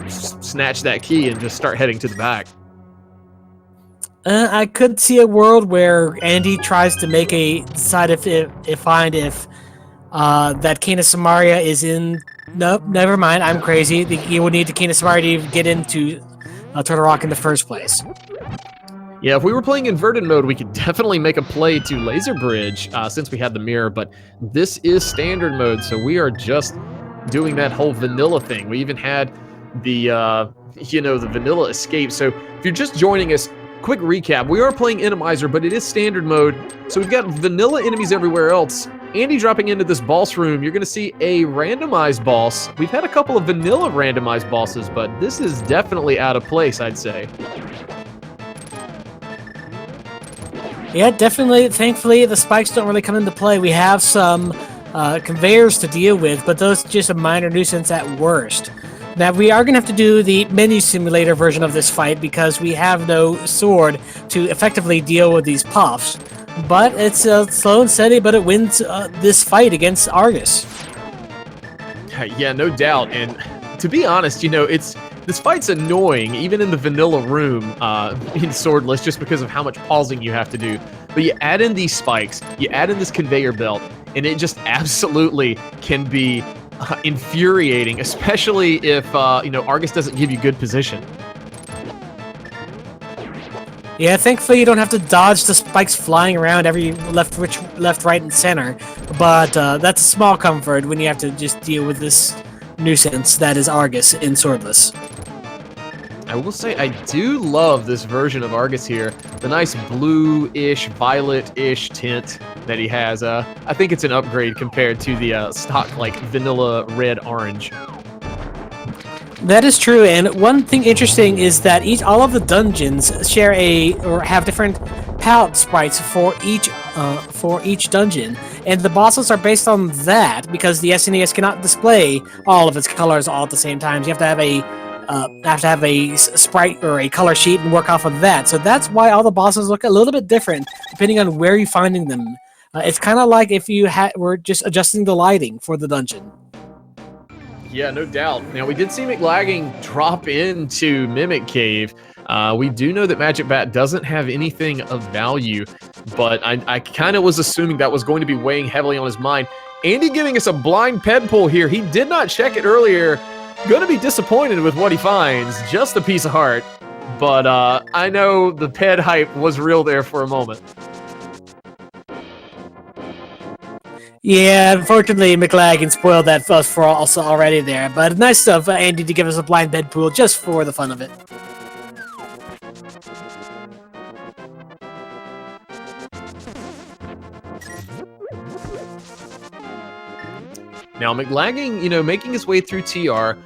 snatch that key and just start heading to the back. I could see a world where Andy tries to decide if that Cane of Samaria is in. Nope, never mind. I'm crazy. You would need the Cane of Samaria to get into Turtle Rock in the first place. Yeah, if we were playing inverted mode, we could definitely make a play to Laser Bridge since we had the mirror, but this is standard mode, so we are just doing that whole vanilla thing. We even had the the vanilla escape. So if you're just joining us, quick recap, we are playing Randomizer, but it is standard mode, so we've got vanilla enemies everywhere else. Andy dropping into this boss room, you're going to see a randomized boss. We've had a couple of vanilla randomized bosses, but this is definitely out of place, I'd say. Yeah, definitely. Thankfully, the spikes don't really come into play. We have some conveyors to deal with, but those are just a minor nuisance at worst. Now, we are going to have to do the menu simulator version of this fight because we have no sword to effectively deal with these puffs. But it's slow and steady, but it wins this fight against Argus. Yeah, no doubt. And to be honest, this fight's annoying, even in the vanilla room in Swordless, just because of how much pausing you have to do. But you add in these spikes, you add in this conveyor belt, and it just absolutely can be infuriating, especially if Argus doesn't give you good position. Yeah, thankfully you don't have to dodge the spikes flying around every left, right, and center. But that's a small comfort when you have to just deal with this nuisance that is Argus in Swordless. I will say I do love this version of Argus here. The nice blue-ish, violet-ish tint that he has. I think it's an upgrade compared to the stock, vanilla red-orange. That is true, and one thing interesting is that all of the dungeons share have different palette sprites for each dungeon, and the bosses are based on that because the SNES cannot display all of its colors all at the same time. So you have to have a sprite or a color sheet and work off of that. So that's why all the bosses look a little bit different depending on where you're finding them. It's kind of like if you were just adjusting the lighting for the dungeon. Yeah, no doubt. Now, we did see Mclagging drop into Mimic Cave. We do know that Magic Bat doesn't have anything of value, but I kind of was assuming that was going to be weighing heavily on his mind. Andy giving us a blind ped pull here. He did not check it earlier. Gonna be disappointed with what he finds. Just a piece of heart. But I know the ped hype was real there for a moment. Yeah, unfortunately, Mclagging spoiled that fuss for us already there. But nice of Andy to give us a blind bed pool just for the fun of it. Now, Mclagging, making his way through TR,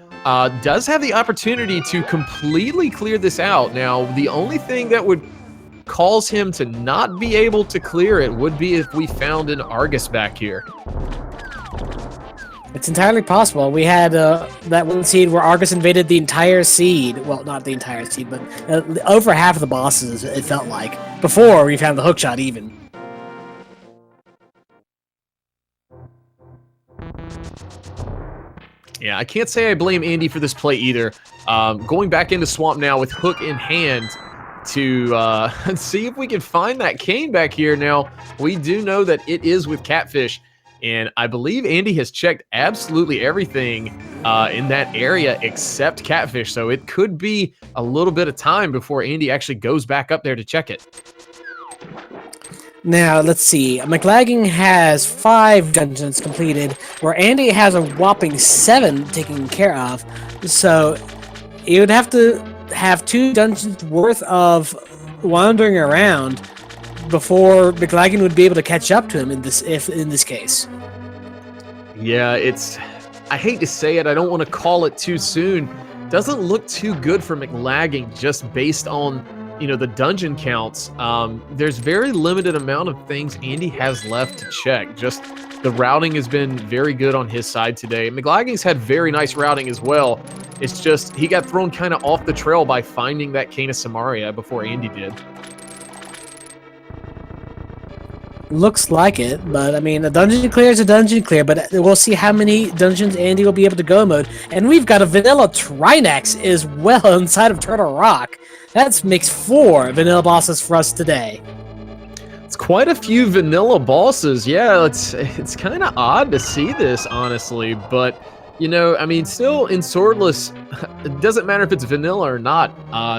does have the opportunity to completely clear this out. Now, the only thing that would cause him to not be able to clear it would be if we found an Argus back here. It's entirely possible. We had that one seed where Argus invaded the entire seed. Well, not the entire seed, but over half of the bosses, it felt like. Before we found the hookshot even. Yeah, I can't say I blame Andy for this play either. Going back into Swamp now with hook in hand to see if we can find that cane back here. Now, we do know that it is with Catfish, and I believe Andy has checked absolutely everything in that area except Catfish, so it could be a little bit of time before Andy actually goes back up there to check it. Now, let's see. Mclagging has 5 dungeons completed, where Andy has a whopping 7 taken care of. So, you would have to have 2 dungeons worth of wandering around before Mclagging would be able to catch up to him in this case. Yeah, I hate to say it, I don't want to call it too soon. Doesn't look too good for Mclagging just based on the dungeon counts. There's very limited amount of things Andy has left to check. Just the routing has been very good on his side today. Mclagging's had very nice routing as well. It's just he got thrown kind of off the trail by finding that Cane of Samaria before Andy did. Looks like it, but I mean, a dungeon clear is a dungeon clear, but we'll see how many dungeons Andy will be able to go mode. And we've got a vanilla Trinex as well inside of Turtle Rock. That makes 4 vanilla bosses for us today. It's quite a few vanilla bosses. Yeah, it's kind of odd to see this, honestly, but I mean, still in Swordless, it doesn't matter if it's vanilla or not.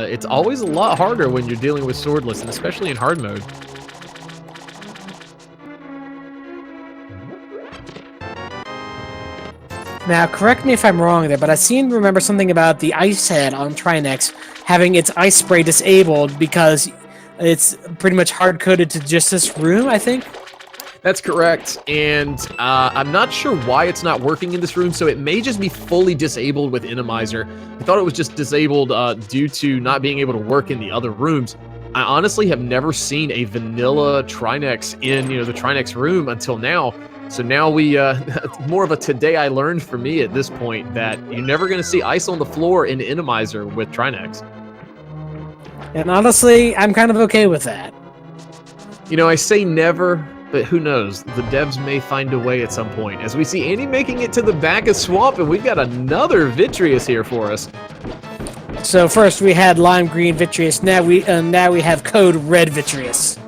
It's always a lot harder when you're dealing with Swordless, and especially in hard mode. Now, correct me if I'm wrong there, but I seem to remember something about the ice head on Trinex having its ice spray disabled because it's pretty much hard-coded to just this room, I think? That's correct, and I'm not sure why it's not working in this room, so it may just be fully disabled with Randomizer. I thought it was just disabled due to not being able to work in the other rooms. I honestly have never seen a vanilla Trinex in the Trinex room until now. So now we, more of a today I learned for me at this point that you're never going to see ice on the floor in Randomizer with Trinex. And honestly, I'm kind of okay with that. I say never, but who knows? The devs may find a way at some point. As we see Andy making it to the back of Swamp, and we've got another Vitreous here for us. So first we had lime green Vitreous, now we have code red Vitreous.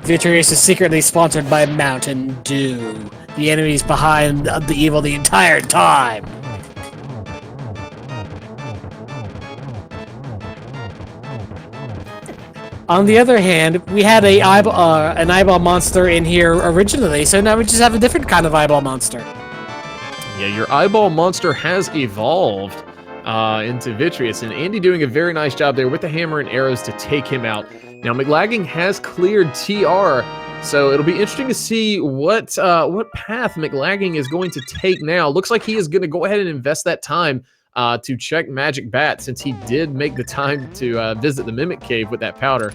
Vitreous is secretly sponsored by Mountain Dew, the enemies behind the evil the entire time. On the other hand, we had an eyeball monster in here originally, so now we just have a different kind of eyeball monster. Yeah, your eyeball monster has evolved into Vitreous, and Andy doing a very nice job there with the hammer and arrows to take him out. Now, Mclagging has cleared TR, so it'll be interesting to see what path Mclagging is going to take now. Looks like he is going to go ahead and invest that time to check Magic Bat, since he did make the time to visit the Mimic Cave with that powder.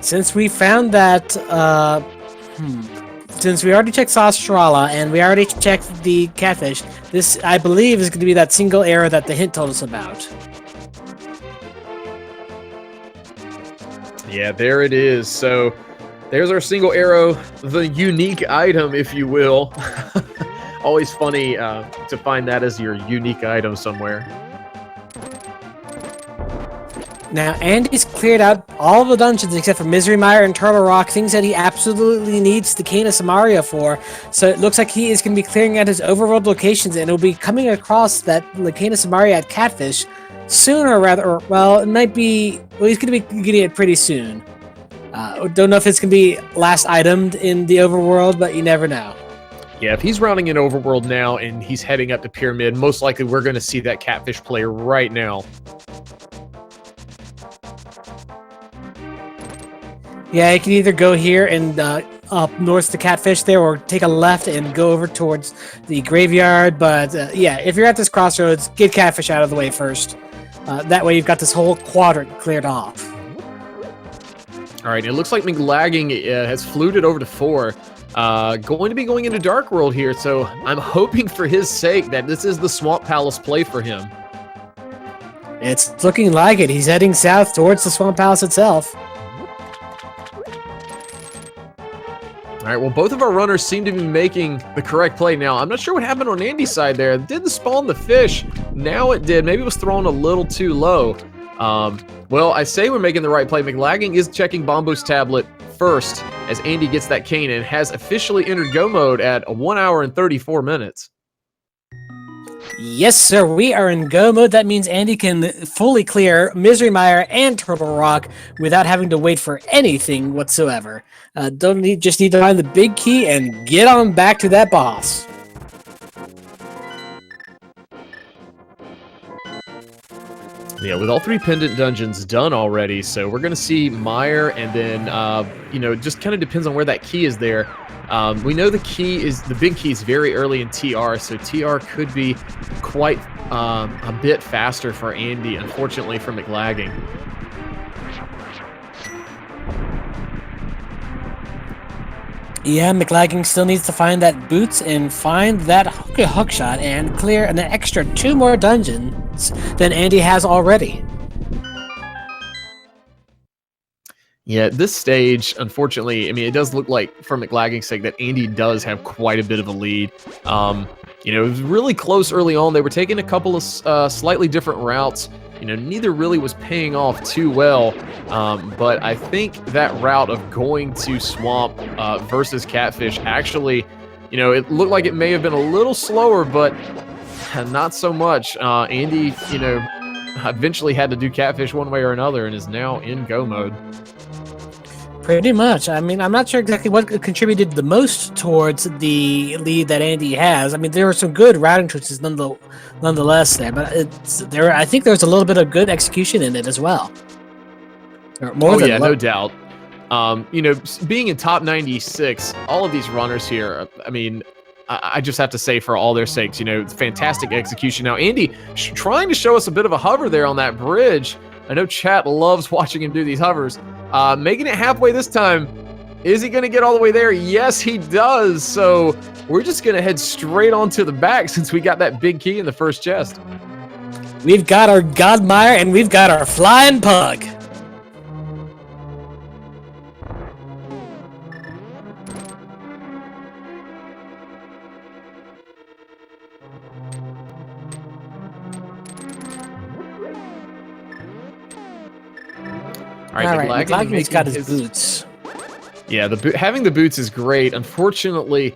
Since we found that, since we already checked Sastrala and we already checked the Catfish, this, I believe, is going to be that single error that the hint told us about. Yeah, there it is. So there's our single arrow, the unique item, if you will. Always funny to find that as your unique item somewhere. Now, Andy's cleared out all of the dungeons except for Misery Mire and Turtle Rock, things that he absolutely needs the Cane of Samaria for. So it looks like he is going to be clearing out his overworld locations, and he'll be coming across that Cane of Samaria at Catfish sooner, rather. Well, it might be. Well, he's going to be getting it pretty soon. Don't know if it's going to be last itemed in the overworld, but you never know. Yeah, if he's rounding in overworld now and he's heading up to Pyramid, most likely we're going to see that Catfish play right now. Yeah, you can either go here and up north to Catfish there, or take a left and go over towards the graveyard. But yeah, if you're at this crossroads, get Catfish out of the way first. That way you've got this whole quadrant cleared off. All right, it looks like Mclagging has fluted over to 4. Going to be going into Dark World here, so I'm hoping for his sake that this is the Swamp Palace play for him. It's looking like it. He's heading south towards the Swamp Palace itself. All right, well, both of our runners seem to be making the correct play now. I'm not sure what happened on Andy's side there. It didn't spawn the fish. Now it did. Maybe it was thrown a little too low. Well, I say we're making the right play. Mclagging is checking Bombo's tablet first as Andy gets that cane and has officially entered go mode at 1 hour and 34 minutes. Yes, sir. We are in go mode. That means Andy can fully clear Misery Mire and Turtle Rock without having to wait for anything whatsoever. Just need to find the big key and get on back to that boss. Yeah, with all 3 pendant dungeons done already, so we're going to see Mire, and then, you know, it just kind of depends on where that key is there. We know the big key is very early in TR, so TR could be quite a bit faster for Andy, unfortunately for Mclagging. Yeah, Mclagging still needs to find that boots and find that hookshot and clear an extra 2 more dungeons than Andy has already. Yeah, at this stage, unfortunately, I mean, it does look like, for Mclagging's sake, that Andy does have quite a bit of a lead. You know, it was really close early on. They were taking a couple of slightly different routes. You know, neither really was paying off too well. But I think that route of going to Swamp versus Catfish actually, you know, it looked like it may have been a little slower, but not so much. Andy, you know, eventually had to do Catfish one way or another and is now in go mode. Pretty much. I mean, I'm not sure exactly what contributed the most towards the lead that Andy has. I mean, there were some good routing choices nonetheless there, but I think there's a little bit of good execution in it as well. No doubt. You know, being in top 96, all of these runners here, I mean, I just have to say, for all their sakes, you know, it's fantastic execution. Now, Andy trying to show us a bit of a hover there on that bridge. I know chat loves watching him do these hovers. Making it halfway this time. Is he going to get all the way there? Yes, he does. So we're just going to head straight on to the back since we got that big key in the first chest. We've got our Godmire and we've got our Flying Pug. All right, Mclagging's got his boots. Yeah, having the boots is great. Unfortunately,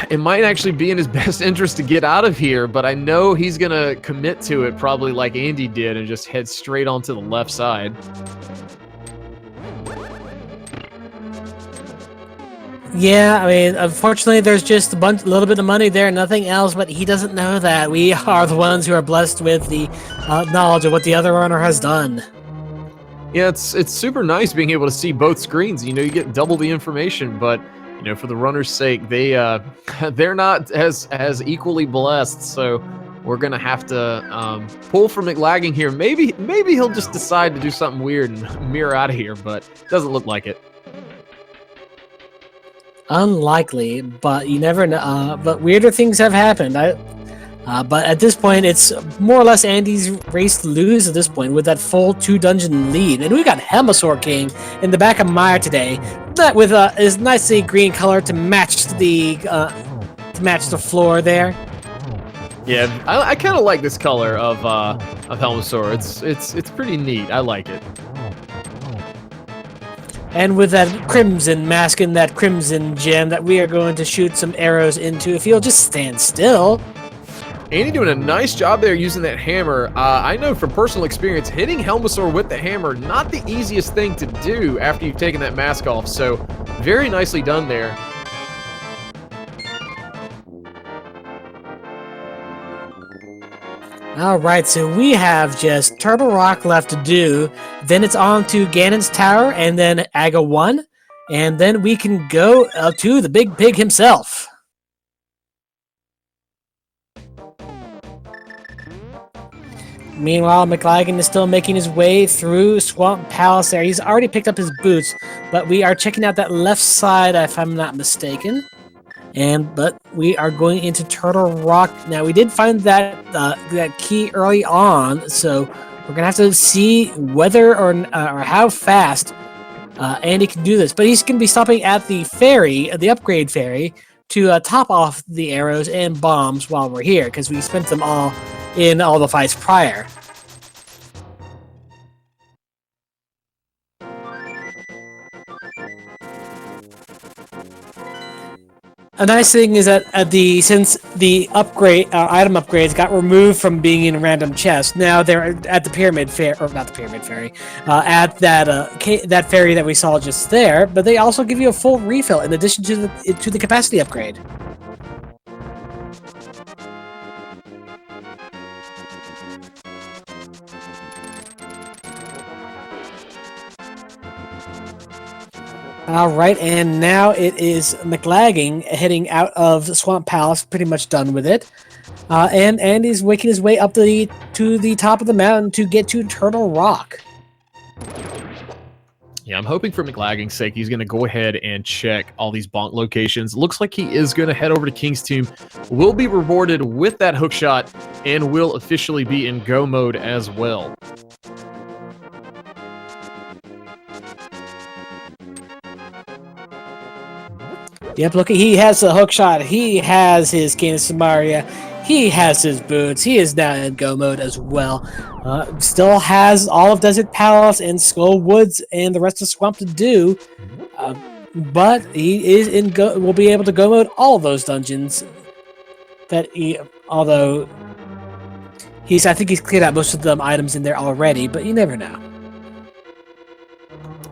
it might actually be in his best interest to get out of here, but I know he's going to commit to it probably like Andy did and just head straight onto the left side. Yeah, I mean, unfortunately, there's just a little bit of money there, nothing else, but he doesn't know that. We are the ones who are blessed with the knowledge of what the other runner has done. Yeah, it's super nice being able to see both screens. You know, you get double the information, but you know, for the runner's sake, they're not as equally blessed. So we're gonna have to pull for Mclagging here. Maybe he'll just decide to do something weird and mirror out of here, but it doesn't look like it. Unlikely, but you never know. But weirder things have happened. But at this point, it's more or less Andy's race to lose at this point with that full 2-dungeon lead. And we got Helmosaur King in the back of Mire today, that with his nicely green color to match the floor there. Yeah, I kind of like this color of Helmosaur. It's pretty neat. I like it. And with that crimson mask and that crimson gem that we are going to shoot some arrows into, if you'll just stand still. Andy doing a nice job there using that hammer. I know from personal experience, hitting Helmosaur with the hammer, not the easiest thing to do after you've taken that mask off. So very nicely done there. All right, so we have just Turtle Rock left to do. Then it's on to Ganon's Tower and then Aga 1. And then we can go to the big pig himself. Meanwhile, Mclagging is still making his way through Swamp Palace there. He's already picked up his boots, but we are checking out that left side, if I'm not mistaken. But we are going into Turtle Rock. Now, we did find that key early on, so we're gonna have to see whether or how fast Andy can do this. But he's gonna be stopping at the ferry, the upgrade ferry, to top off the arrows and bombs while we're here, because we spent them all in all the fights prior. A nice thing is that since the item upgrades got removed from being in random chests, now they're at the pyramid fair, or not the pyramid ferry, at that ferry that we saw just there. But they also give you a full refill in addition to the capacity upgrade. All right, and now it is Mclagging heading out of Swamp Palace, pretty much done with it. And Andy's making his way up to the top of the mountain to get to Turtle Rock. Yeah, I'm hoping for Mclagging's sake he's going to go ahead and check all these bonk locations. Looks like he is going to head over to King's Tomb. Will be rewarded with that hook shot and will officially be in go mode as well. Yep, look, he has the hook shot. He has his Cane of Samaria. He has his boots. He is now in go mode as well. Still has all of Desert Palace and Skull Woods and the rest of Swamp to do. But he is will be able to go mode all of those dungeons. Although I think he's cleared out most of the items in there already, but you never know.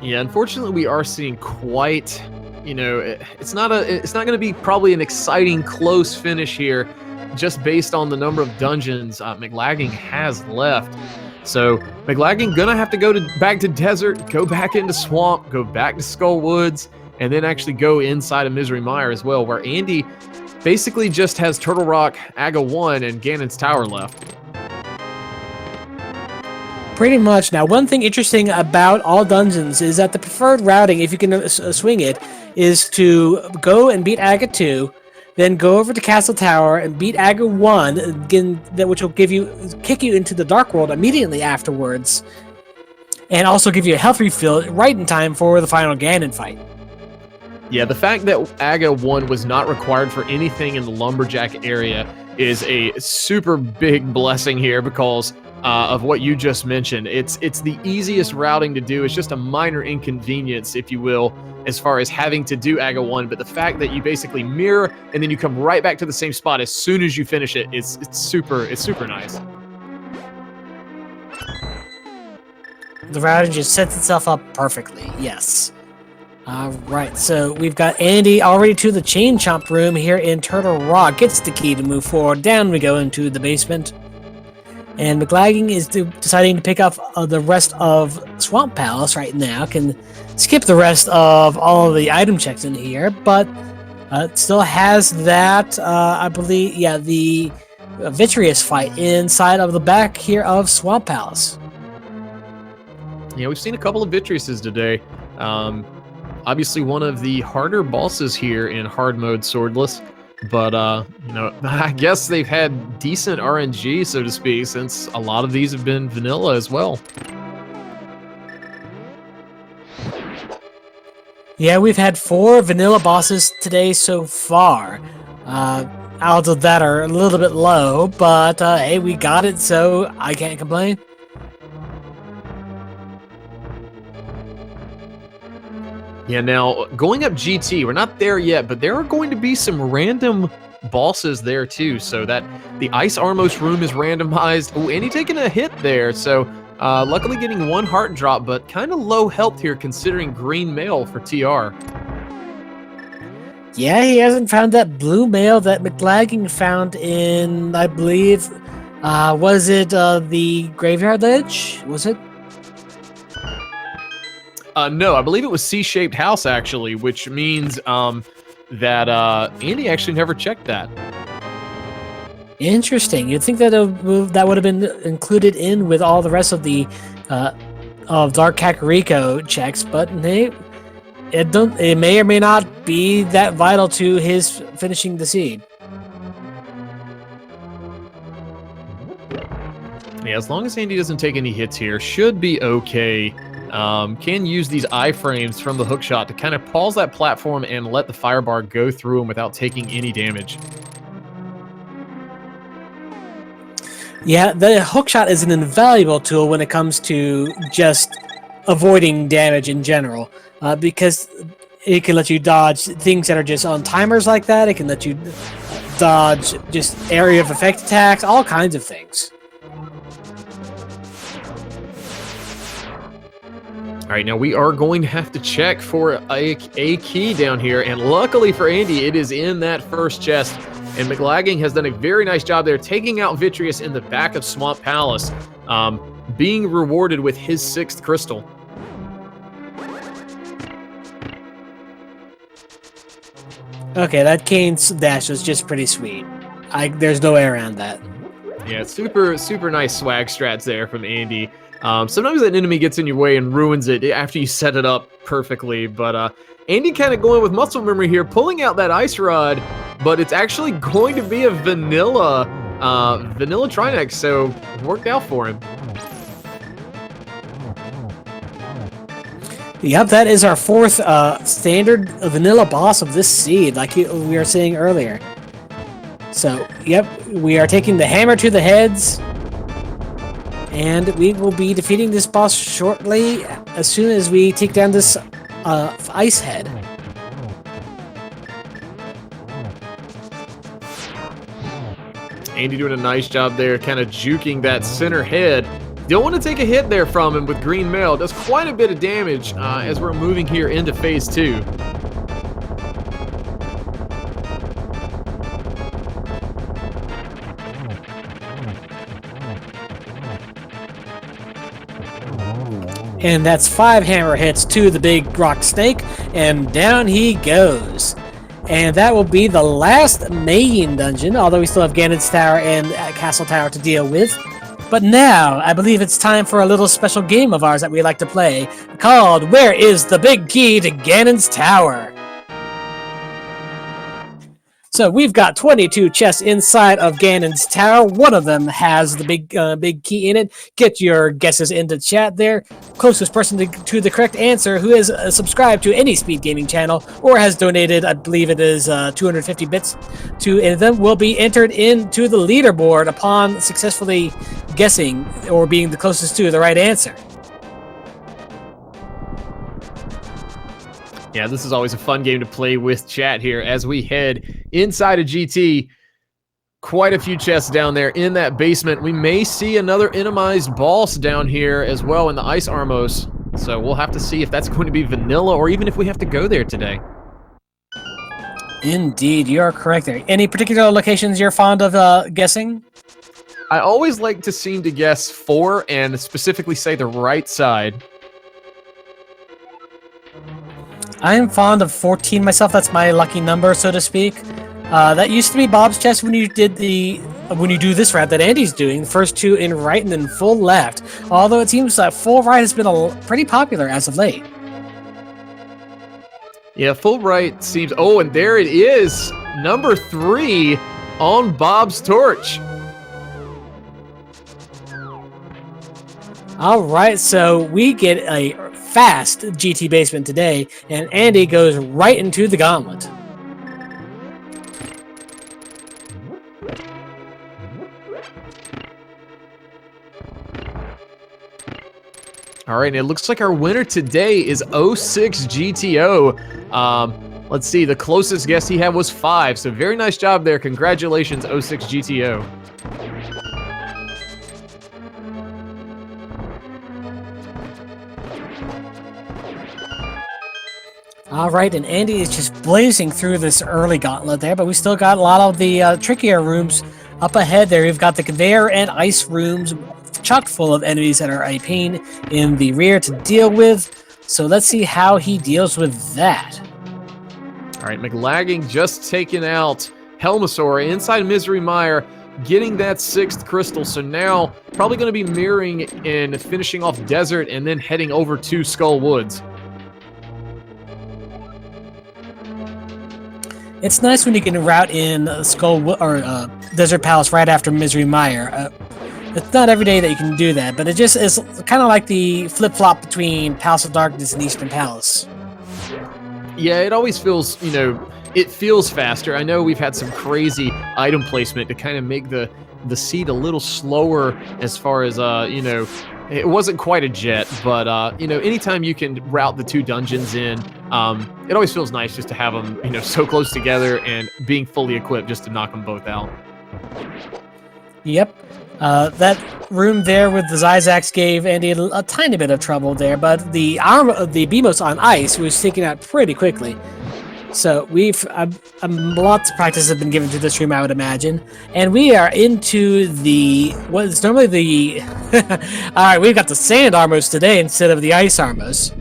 Yeah, unfortunately, we are seeing quite. It's not going to be probably an exciting close finish here, just based on the number of dungeons Mclagging has left. So Mclagging gonna have to go back to desert, go back into swamp, go back to Skull Woods, and then actually go inside of Misery Mire as well, where Andy basically just has Turtle Rock, Aga 1, and Ganon's Tower left. Pretty much. Now, one thing interesting about all dungeons is that the preferred routing, if you can swing it, is to go and beat Aga 2, then go over to Castle Tower and beat Aga 1, again, which will kick you into the Dark World immediately afterwards, and also give you a health refill right in time for the final Ganon fight. Yeah, the fact that Aga 1 was not required for anything in the Lumberjack area is a super big blessing here because of what you just mentioned. It's the easiest routing to do. It's just a minor inconvenience, if you will, as far as having to do Aga 1, but the fact that you basically mirror and then you come right back to the same spot as soon as you finish it, it's super nice. The routing just sets itself up perfectly, yes. Alright, so we've got Andy already to the Chain Chomp room here in Turtle Rock. Gets the key to move forward. Down we go into the basement. And Mclagging is deciding to pick up the rest of Swamp Palace right now. Can skip the rest of all of the item checks in here, but it still has that, I believe, yeah, the Vitreous fight inside of the back here of Swamp Palace. Yeah, we've seen a couple of Vitreuses today. Obviously one of the harder bosses here in hard mode Swordless. But, I guess they've had decent RNG, so to speak, since a lot of these have been vanilla as well. Yeah, we've had 4 vanilla bosses today so far. Odds of that are a little bit low, but hey, we got it, so I can't complain. Yeah, now, going up GT, we're not there yet, but there are going to be some random bosses there, too, so that the Ice Armos room is randomized. Oh, and he's taking a hit there, so luckily getting 1 heart drop, but kind of low health here considering green mail for TR. Yeah, he hasn't found that blue mail that Mclagging found in, I believe, was it the Graveyard Ledge? Was it? No, I believe it was C-shaped house, actually, which means that Andy actually never checked that. Interesting. You'd think that that would have been included in with all the rest of the of Dark Kakariko checks, but it may or may not be that vital to his finishing the seed. Yeah, as long as Andy doesn't take any hits here, should be okay. Can use these iframes from the hookshot to kind of pause that platform and let the firebar go through him without taking any damage. Yeah, the hookshot is an invaluable tool when it comes to just avoiding damage in general, because it can let you dodge things that are just on timers like that. It can let you dodge just area of effect attacks, all kinds of things. All right, now we are going to have to check for a key down here, and luckily for Andy, it is in that first chest, and Mclagging has done a very nice job there, taking out Vitreous in the back of Swamp Palace, being rewarded with his 6th crystal. Okay, that Kane's dash was just pretty sweet. There's no way around that. Yeah, super nice swag strats there from Andy. Sometimes an enemy gets in your way and ruins it after you set it up perfectly, but Andy kind of going with muscle memory here, pulling out that ice rod, but it's actually going to be a vanilla Trinex, so it worked out for him. Yep, that is our 4th standard vanilla boss of this seed, like we were saying earlier. So, yep, we are taking the hammer to the heads, and we will be defeating this boss shortly as soon as we take down this ice head. Andy doing a nice job there, kind of juking that center head. Don't want to take a hit there from him with green mail. Does quite a bit of damage as we're moving here into phase 2. And that's 5 hammer hits to the big rock snake, and down he goes. And that will be the last main dungeon, although we still have Ganon's Tower and Castle Tower to deal with. But now, I believe it's time for a little special game of ours that we like to play, called Where is the Big Key to Ganon's Tower? So we've got 22 chests inside of Ganon's Tower. One of them has the big key in it. Get your guesses into chat there. Closest person to the correct answer who is subscribed to any speed gaming channel or has donated, I believe it is 250 bits to any of them, will be entered into the leaderboard upon successfully guessing or being the closest to the right answer. Yeah, this is always a fun game to play with chat here as we head inside of GT. Quite a few chests down there in that basement. We may see another entomized boss down here as well in the Ice Armos. So we'll have to see if that's going to be vanilla or even if we have to go there today. Indeed, you're correct there. Any particular locations you're fond of guessing? I always like to seem to guess 4 and specifically say the right side. I am fond of 14 myself. That's my lucky number, so to speak. That used to be Bob's chest when you do this route that Andy's doing. The first 2 in right and then full left. Although it seems that full right has been pretty popular as of late. Yeah, full right seems... Oh, and there it is. Number 3 on Bob's torch. All right, so we get a fast GT basement today, and Andy goes right into the gauntlet. All right, and it looks like our winner today is 06 GTO. Let's see, the closest guess he had was 5, so very nice job there. Congratulations, 06 GTO. All right, and Andy is just blazing through this early gauntlet there, but we still got a lot of the trickier rooms up ahead there. We've got the conveyor and ice rooms chock full of enemies that are a pain in the rear to deal with. So let's see how he deals with that. All right, Mclagging just taking out Helmasaur inside Misery Mire, getting that 6th crystal. So now probably going to be mirroring and finishing off Desert and then heading over to Skull Woods. It's nice when you can route in Desert Palace right after Misery Mire. It's not every day that you can do that, but it just is kind of like the flip-flop between Palace of Darkness and Eastern Palace. Yeah, it always feels, it feels faster. I know we've had some crazy item placement to kind of make the seed a little slower as far as, it wasn't quite a jet, but, anytime you can route the 2 dungeons in, it always feels nice just to have them, so close together and being fully equipped just to knock them both out. Yep. That room there with the Zyzax gave Andy a tiny bit of trouble there, but the Beamos on ice was taken out pretty quickly. So lots of practice has been given to this room, I would imagine, and we are into what is normally the. All right, we've got the sand Armos today instead of the ice Armos.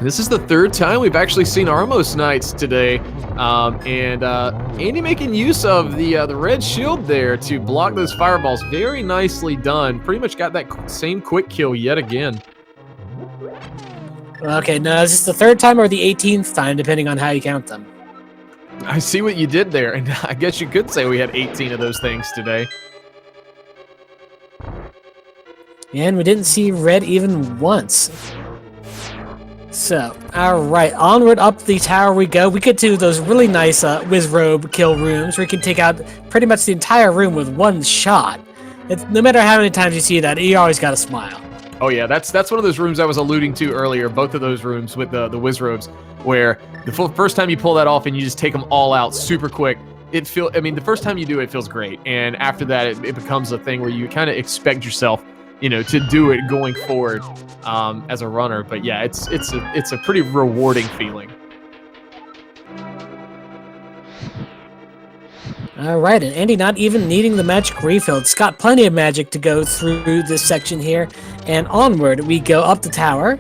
This is the 3rd time we've actually seen Armos Knights today, and Andy making use of the red shield there to block those fireballs. Very nicely done. Pretty much got that same quick kill yet again. Okay, now is this the 3rd time or the 18th time, depending on how you count them? I see what you did there, and I guess you could say we had 18 of those things today. And we didn't see red even once. So, alright, onward up the tower we go. We get to those really nice Wizrobe kill rooms where you can take out pretty much the entire room with one shot. No matter how many times you see that, you always got to smile. Oh yeah, that's one of those rooms I was alluding to earlier, both of those rooms with the Wizrobes, where the first time you pull that off and you just take them all out super quick, the first time you do it feels great, and after that it becomes a thing where you kind of expect yourself to do it going forward as a runner. But yeah, it's a pretty rewarding feeling. All right, and Andy not even needing the magic refill. It's got plenty of magic to go through this section here. And onward, we go up the tower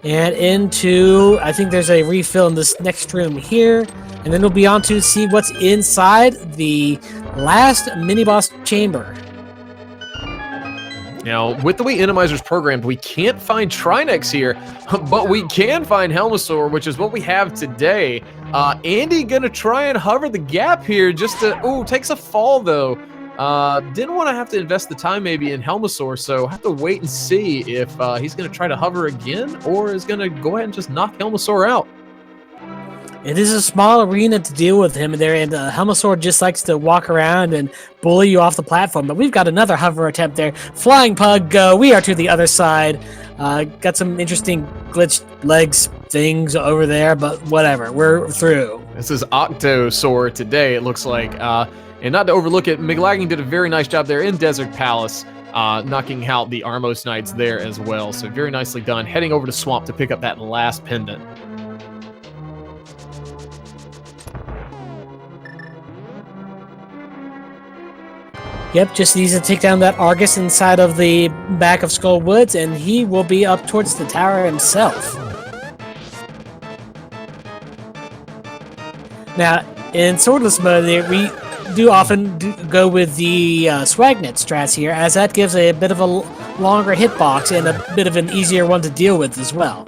and into, I think there's a refill in this next room here. And then we'll be on to see what's inside the last mini-boss chamber. Now, with the way Randomizer's programmed, we can't find Trinex here, but we can find Helmasaur, which is what we have today. Andy gonna try and hover the gap here just to... takes a fall, though. Didn't want to have to invest the time maybe in Helmasaur, so have to wait and see if he's gonna try to hover again, or is gonna go ahead and just knock Helmasaur out. It is a small arena to deal with him there, and Helmasaur just likes to walk around and bully you off the platform. But we've got another hover attempt there. Flying Pug, we are to the other side. Got some interesting glitched legs things over there, but whatever, we're through. This is Octosaur today, it looks like. And not to overlook it, Mclagging did a very nice job there in Desert Palace, knocking out the Armos Knights there as well. So very nicely done. Heading over to Swamp to pick up that last pendant. Yep, just needs to take down that Argus inside of the back of Skull Woods, and he will be up towards the tower himself. Now, in Swordless mode, we do often go with the Swagnet strats here, as that gives a bit of a longer hitbox and a bit of an easier one to deal with as well.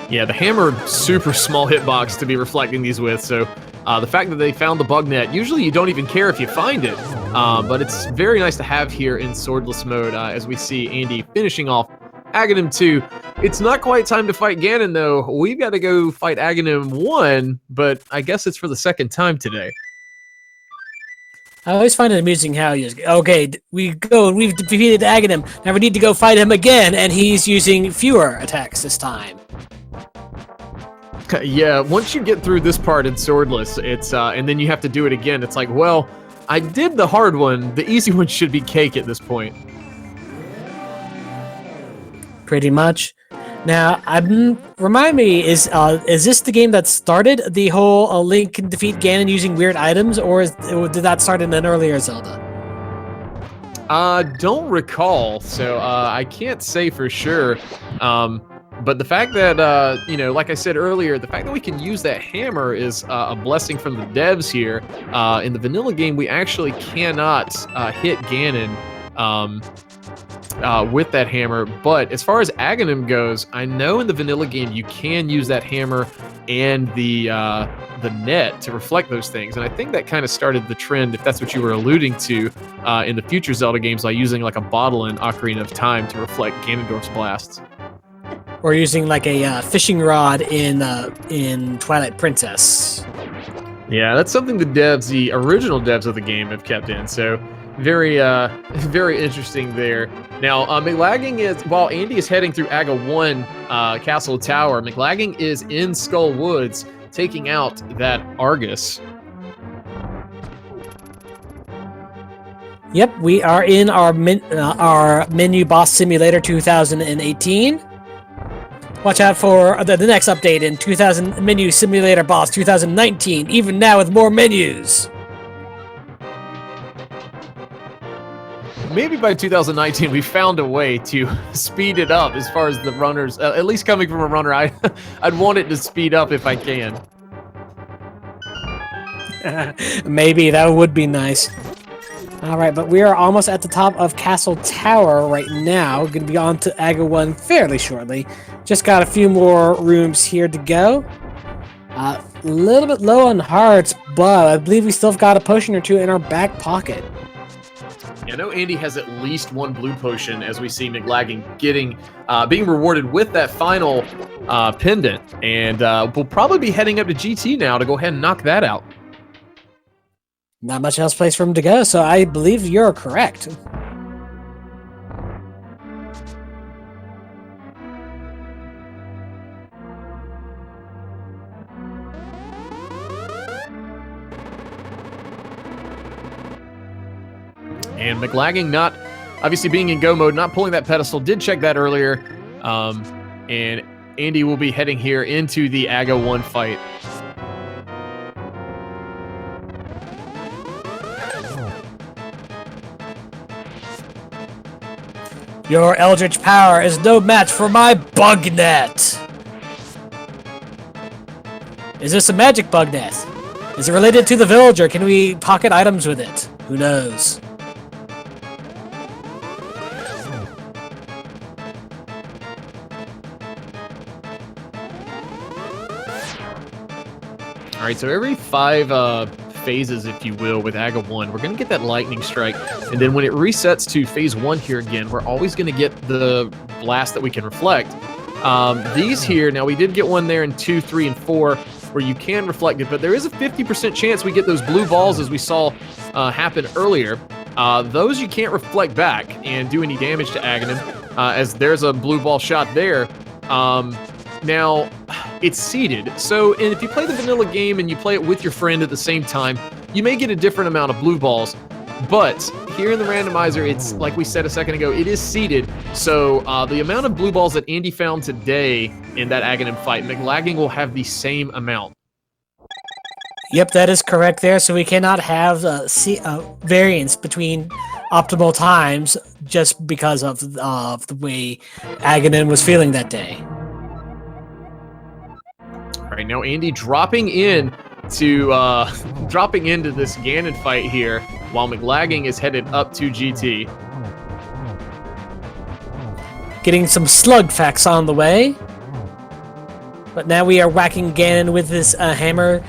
Yeah, the hammer, super small hitbox to be reflecting these with, so the fact that they found the bug net, usually you don't even care if you find it, but it's very nice to have here in Swordless mode as we see Andy finishing off Agahnim 2. It's not quite time to fight Ganon, though. We've got to go fight Agahnim 1, but I guess it's for the 2nd time today. I always find it amusing how you okay, we've defeated Agahnim, now we need to go fight him again, and he's using fewer attacks this time. Yeah, once you get through this part in Swordless, it's and then you have to do it again. It's like, well, I did the hard one. The easy one should be cake at this point. Pretty much. Now, remind me, is this the game that started the whole Link can defeat Ganon using weird items, or did that start in an earlier Zelda? Don't recall, so I can't say for sure. But the fact that, like I said earlier, the fact that we can use that hammer is a blessing from the devs here. In the vanilla game, we actually cannot hit Ganon with that hammer. But as far as Agahnim goes, I know in the vanilla game you can use that hammer and the net to reflect those things. And I think that kind of started the trend, if that's what you were alluding to, in the future Zelda games, like using like a bottle in Ocarina of Time to reflect Ganondorf's blasts. Or using like a fishing rod in Twilight Princess. Yeah, that's something the original devs of the game have kept in. So very, very interesting there. Now, Mclagging is, while Andy is heading through Aga 1 Castle Tower, Mclagging is in Skull Woods taking out that Argus. Yep, we are in our Menu Boss Simulator 2018. Watch out for the next update in 2000 Menu Simulator Boss 2019, even now with more menus. Maybe by 2019 we found a way to speed it up as far as the runners, at least coming from a runner, I'd want it to speed up if I can. Maybe, that would be nice. Alright, but we are almost at the top of Castle Tower right now. We're going to be on to Aga 1 fairly shortly. Just got a few more rooms here to go. A little bit low on hearts, but I believe we still have got a potion or two in our back pocket. I know Andy has at least one blue potion, as we see Mclagging being rewarded with that final pendant. And we'll probably be heading up to GT now to go ahead and knock that out. Not much else place for him to go, so I believe you're correct. And Mclagging, not obviously being in go mode, not pulling that pedestal, did check that earlier. And Andy will be heading here into the Aga 1 fight. Your eldritch power is no match for my bug net. Is this a magic bug net? Is it related to the villager? Can we pocket items with it? Who knows? All right, so every 5 phases, if you will, with Aga 1, we're going to get that lightning strike. And then when it resets to phase 1 here again, we're always going to get the blast that we can reflect. These here, now we did get one there in 2, 3, and 4 where you can reflect it, but there is a 50% chance we get those blue balls as we saw happen earlier. Those you can't reflect back and do any damage to Agahnim, as there's a blue ball shot there. Now, it's seeded, so and if you play the vanilla game and you play it with your friend at the same time, you may get a different amount of blue balls. But here in the randomizer, it's like we said a second ago, it is seeded. So the amount of blue balls that Andy found today in that Agahnim fight, Mclagging will have the same amount. Yep, that is correct there. So we cannot have variance between optimal times just because of the way Agahnim was feeling that day. All right, now Andy dropping into this Ganon fight here, while Mclagging is headed up to GT. Getting some slug facts on the way. But now we are whacking Ganon with this hammer.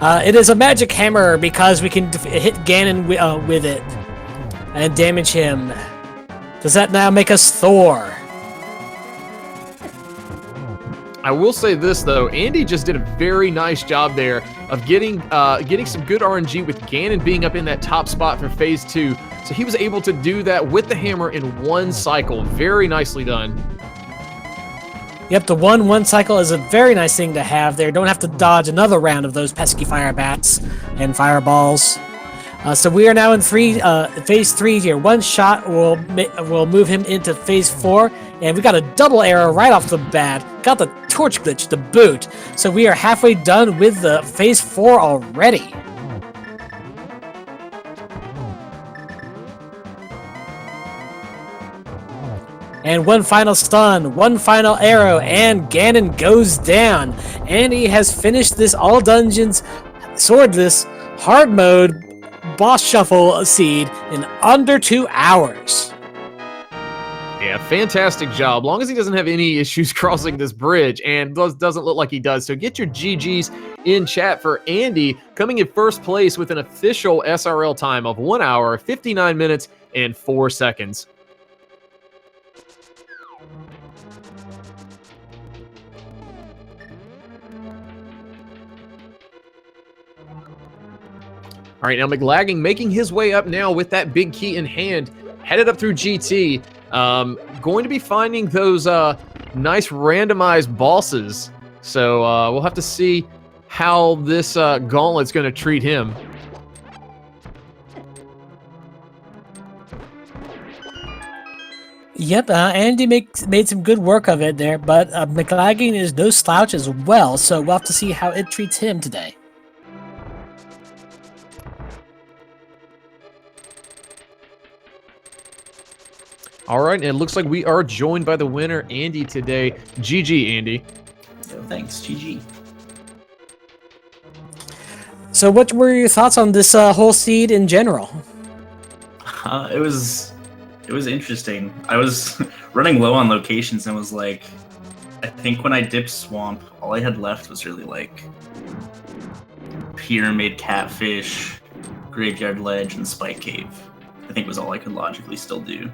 It is a magic hammer because we can hit Ganon with it and damage him. Does that now make us Thor? I will say this though, Andy just did a very nice job there of getting some good RNG with Ganon being up in that top spot for phase 2. So he was able to do that with the hammer in one cycle. Very nicely done. Yep, the one cycle is a very nice thing to have there. Don't have to dodge another round of those pesky fire bats and fireballs. So we are now in phase 3 here. One shot will move him into phase 4, and we got a double arrow right off the bat. Got the torch glitch to boot. So we are halfway done with the phase 4 already. And one final stun, one final arrow, and Ganon goes down. Andy has finished this all dungeons, swordless, hard mode, boss shuffle seed in under 2 hours. Yeah, fantastic job. Long as he doesn't have any issues crossing this bridge, and doesn't look like he does. So get your GGs in chat for Andy, coming in first place with an official SRL time of 1 hour, 59 minutes, and 4 seconds. All right, now Mclagging making his way up now with that big key in hand, headed up through GT. Going to be finding those nice randomized bosses. So we'll have to see how this gauntlet's going to treat him. Yep, Andy made some good work of it there, but Mclagging is no slouch as well, so we'll have to see how it treats him today. All right, and it looks like we are joined by the winner, Andy, today. GG, Andy. Yo, thanks, GG. So what were your thoughts on this whole seed in general? It was interesting. I was running low on locations and was like, I think when I dipped Swamp, all I had left was really like Pyramid, Catfish, Graveyard Ledge, and Spike Cave. I think was all I could logically still do.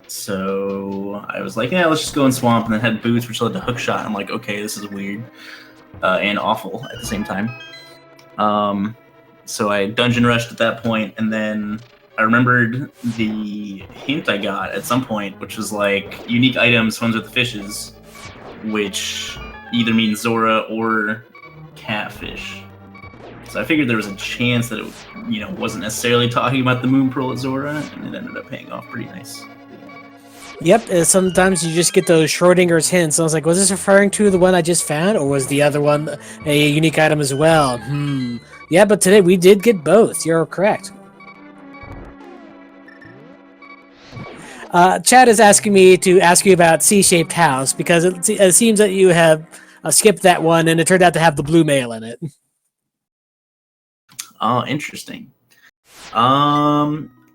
So I was like, yeah, let's just go in Swamp, and then had Boots, which led to Hookshot. I'm like, okay, this is weird and awful at the same time. So I dungeon rushed at that point, and then I remembered the hint I got at some point, which was like unique items, swims with the fishes, which either means Zora or Catfish. So I figured there was a chance that it, wasn't necessarily talking about the Moon Pearl at Zora, and it ended up paying off pretty nice. Yep, sometimes you just get those Schrodinger's hints. I was like, was this referring to the one I just found, or was the other one a unique item as well? Yeah, but today we did get both. You're correct. Chad is asking me to ask you about C-shaped house, because it seems that you have skipped that one, and it turned out to have the blue mail in it. Oh, interesting.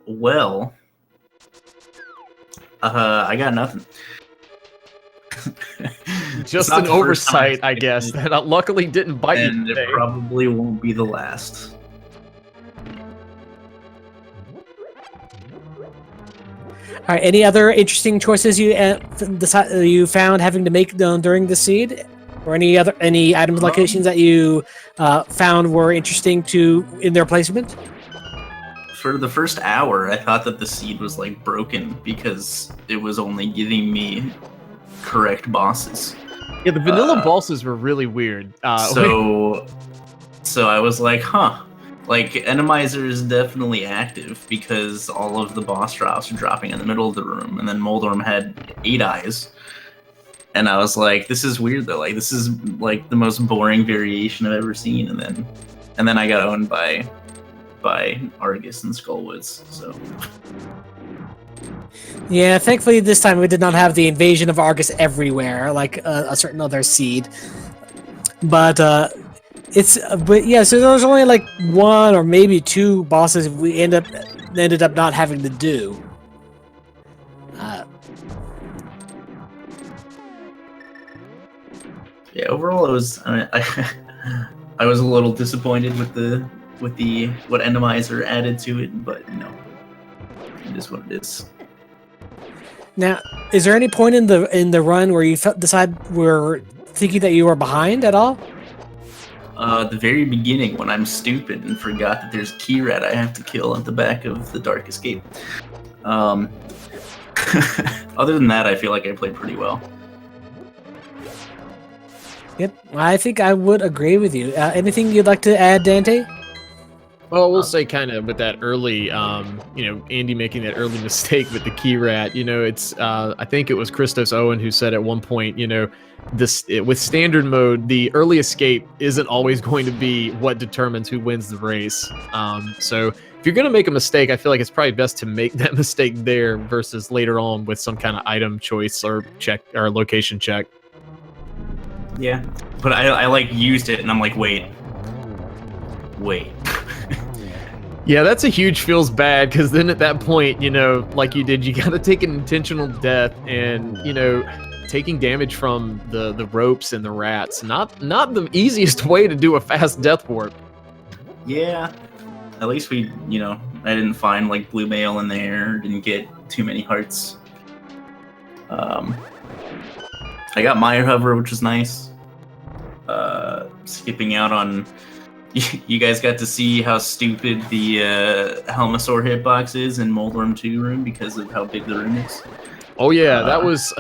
Well... I got nothing. Just an oversight, I guess, that luckily didn't bite you and today. It probably won't be the last. All right, any other interesting choices you found having to make during the seed? Or any item locations that you found were interesting in their placement? For the first hour, I thought that the seed was like broken because it was only giving me correct bosses. Yeah, the vanilla bosses were really weird. So I was like, huh. Like, Randomizer is definitely active because all of the boss drops are dropping in the middle of the room, and then Moldorm had 8 eyes. And I was like, this is weird though. Like, this is like the most boring variation I've ever seen. And then I got owned by Argus and Skullwoods, so... Yeah, thankfully this time we did not have the invasion of Argus everywhere, like a certain other seed. But, yeah, so there was only like 1 or maybe 2 bosses we ended up not having to do. Yeah, overall, I was a little disappointed with what Randomizer added to it, but it is what it is. Now, is there any point in the run where you were thinking that you were behind at all? The very beginning, when I'm stupid and forgot that there's a key rat I have to kill at the back of the Dark Escape. Other than that, I feel like I played pretty well. Yep, I think I would agree with you. Anything you'd like to add, Dante? Well, we'll say kind of with that early, Andy making that early mistake with the key rat. It's I think it was Christos Owen who said at one point, with standard mode, the early escape isn't always going to be what determines who wins the race. So if you're gonna make a mistake, I feel like it's probably best to make that mistake there versus later on with some kind of item choice or check or location check. Yeah, but I like used it, and I'm like, wait. Yeah, that's a huge feels bad, because then at that point, you know, like you did, you gotta take an intentional death, and you know, taking damage from the ropes and the rats, not the easiest way to do a fast death warp. Yeah, at least I didn't find like blue mail in there, didn't get too many hearts. I got Mire Hover, which was nice. Skipping out on... You guys got to see how stupid the Helmasaur hitbox is in Moldworm 2 room because of how big the room is. Oh yeah, that was...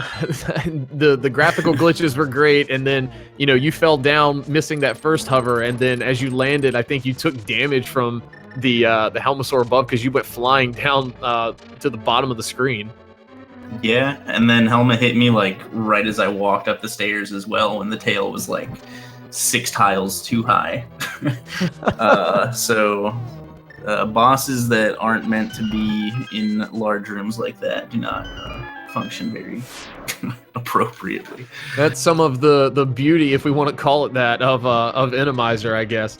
the graphical glitches were great, and then, you know, you fell down missing that first hover, and then as you landed, I think you took damage from the Helmasaur above because you went flying down to the bottom of the screen. Yeah, and then Helma hit me like right as I walked up the stairs as well, and the tail was like 6 tiles too high. So bosses that aren't meant to be in large rooms like that do not function very appropriately. That's some of the beauty, if we want to call it that, of Randomizer, I guess.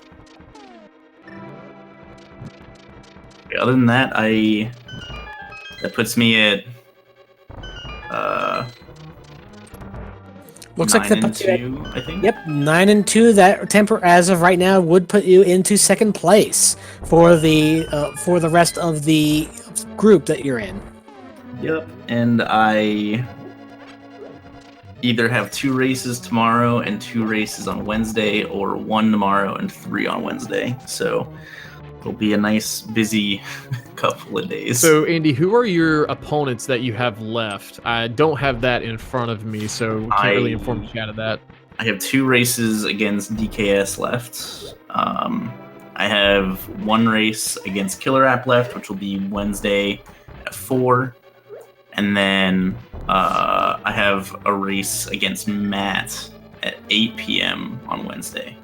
Other than that, that puts me at Looks like 9 that and puts you at, 2, I think. yep, 9 and 2. That temper as of right now would put you into second place for the rest of the group that you're in. Yep, and I either have 2 races tomorrow and 2 races on Wednesday, or 1 tomorrow and 3 on Wednesday. So it'll be a nice, busy couple of days. So, Andy, who are your opponents that you have left? I don't have that in front of me, so can't really inform the chat of that. I have 2 races against DKS left. I have 1 race against Killer App left, which will be Wednesday at 4. And then I have a race against Matt at 8 p.m. on Wednesday.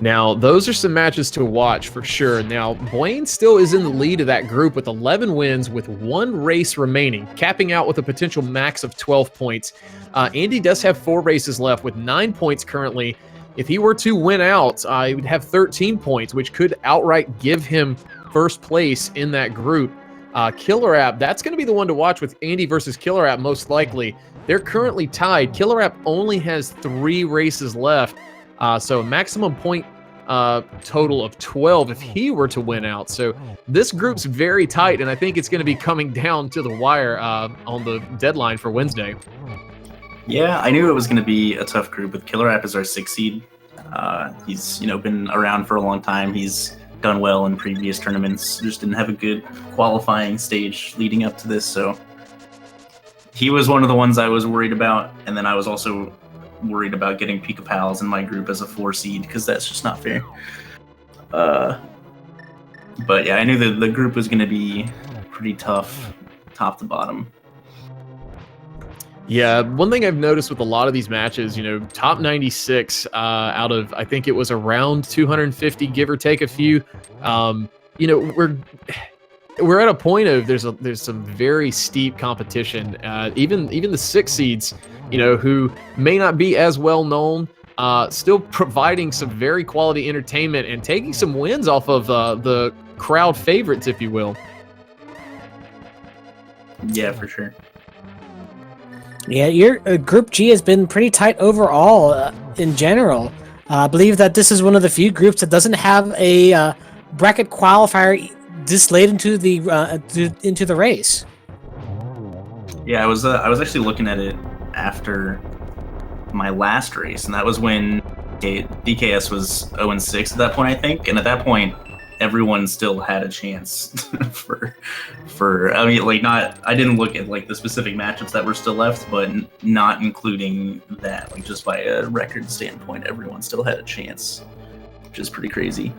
Now, those are some matches to watch for sure. Now, Blaine still is in the lead of that group with 11 wins with 1 race remaining, capping out with a potential max of 12 points. Andy does have 4 races left with 9 points currently. If he were to win out, he would have 13 points, which could outright give him first place in that group. Killer App, that's going to be the one to watch with Andy versus Killer App most likely. They're currently tied. Killer App only has 3 races left. So a maximum point total of 12 if he were to win out. So this group's very tight, and I think it's going to be coming down to the wire on the deadline for Wednesday. Yeah, I knew it was going to be a tough group. With Killer App as our 6th seed. He's been around for a long time. He's done well in previous tournaments. Just didn't have a good qualifying stage leading up to this. So he was one of the ones I was worried about, and then I was also worried about getting Pika Pals in my group as a 4 seed because that's just not fair. But yeah, I knew that the group was going to be pretty tough, top to bottom. Yeah, one thing I've noticed with a lot of these matches, top 96 out of, I think it was around 250, give or take a few. We're at a point of there's some very steep competition. Even the 6 seeds, who may not be as well known, still providing some very quality entertainment and taking some wins off of the crowd favorites, if you will. Yeah, for sure. Yeah, your Group G has been pretty tight overall in general. I believe that this is one of the few groups that doesn't have a bracket qualifier this late into the race. Yeah, I was actually looking at it after my last race, and that was when DKS was 0-6 at that point, I think. And at that point, everyone still had a chance I didn't look at the specific matchups that were still left, but not including that, just by a record standpoint, everyone still had a chance, which is pretty crazy.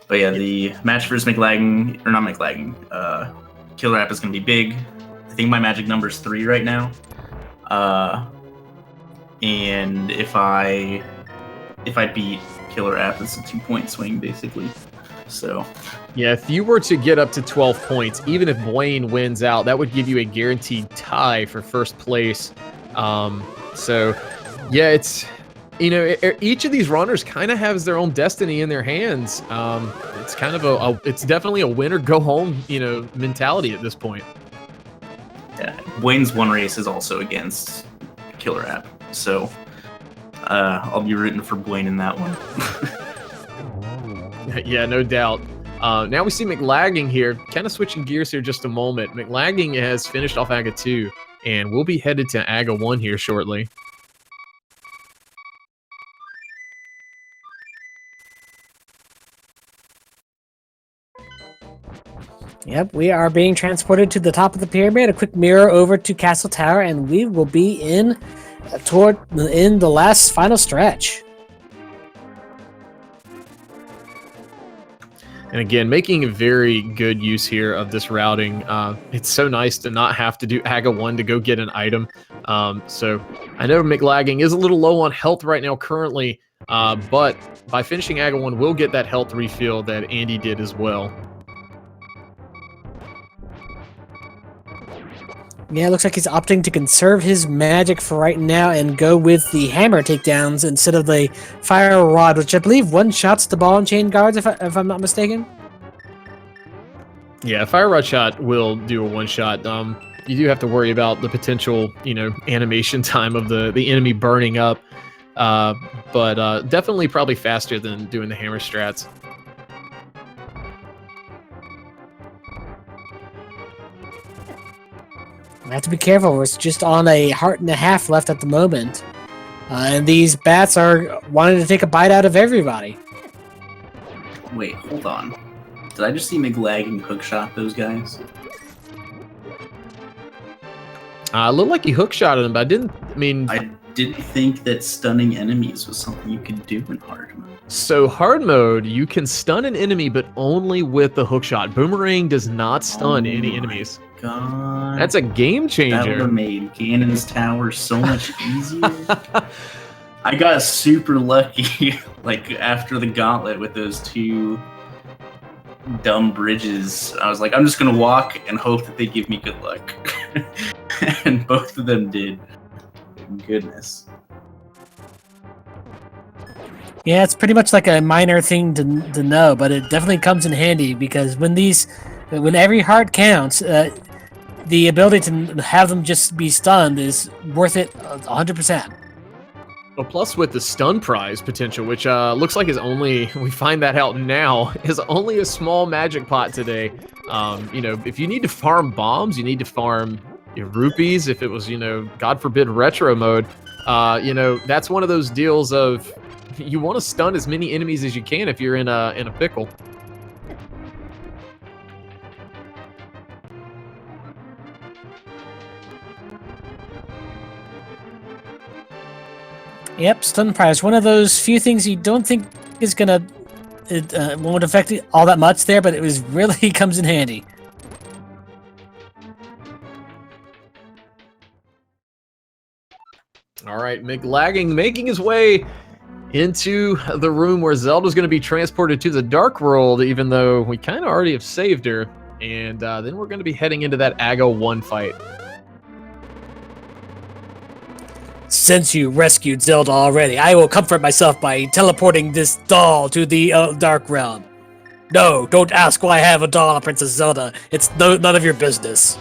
But yeah, the match versus Mclagging, or not Mclagging, Killer App is going to be big. I think my magic number is 3 right now. And if I if I beat Killer App, it's a 2-point swing basically. So yeah, if you were to get up to 12 points, even if Blaine wins out, that would give you a guaranteed tie for first place. So yeah, it's, you know, each of these runners kind of has their own destiny in their hands. It's kind of it's definitely a win or go home, you know, mentality at this point. yeah, Wayne's one race is also against Killer App, so I'll be rooting for Blaine in that one. Yeah, no doubt. Now we see Mclagging here, kind of switching gears here just a moment. Mclagging has finished off Aga 2, and we'll be headed to Aga 1 here shortly. Yep, we are being transported to the top of the pyramid, a quick mirror over to Castle Tower, and we will be in the last final stretch. And again, making a very good use here of this routing. It's so nice to not have to do Aga 1 to go get an item. So I know Mclagging is a little low on health right now currently, but by finishing Aga 1, we'll get that health refill that Andy did as well. Yeah, it looks like he's opting to conserve his magic for right now and go with the hammer takedowns instead of the fire rod, which I believe one-shots the ball and chain guards, if I'm not mistaken. Yeah, fire rod shot will do a one-shot. You do have to worry about the potential, you know, animation time of the enemy burning up, but definitely probably faster than doing the hammer strats. I have to be careful. It's just on a heart and a half left at the moment. And these bats are wanting to take a bite out of everybody. Wait, hold on. Did I just see Mclagging hookshot those guys? It looked like he hookshotted him, but I didn't think that stunning enemies was something you could do in hard mode. So hard mode, you can stun an enemy, but only with the hookshot. Boomerang does not stun any enemies. God, That's a game changer. that would have made Ganon's tower so much easier. I got super lucky, like after the gauntlet with those two dumb bridges. I was like, I'm just gonna walk and hope that they give me good luck, and both of them did. Goodness. Yeah, it's pretty much like a minor thing to know, but it definitely comes in handy because when every heart counts, the ability to have them just be stunned is worth it 100%. Well, plus with the stun prize potential, which looks like is only, we find that out now, is only a small magic pot today. You know, if you need to farm bombs, you need to farm rupees. If it was, you know, God forbid retro mode, you know, that's one of those deals of you want to stun as many enemies as you can if you're in a pickle. Yep, stun prize. One of those few things you don't think is gonna, it won't affect it all that much there, but it was really comes in handy. All right, Mclagging making his way into the room where Zelda's going to be transported to the Dark World, even though we kind of already have saved her. And then we're going to be heading into that Aga 1 fight. Since you rescued Zelda already, I will comfort myself by teleporting this doll to the Dark Realm. No, don't ask why I have a doll on Princess Zelda. It's none of your business.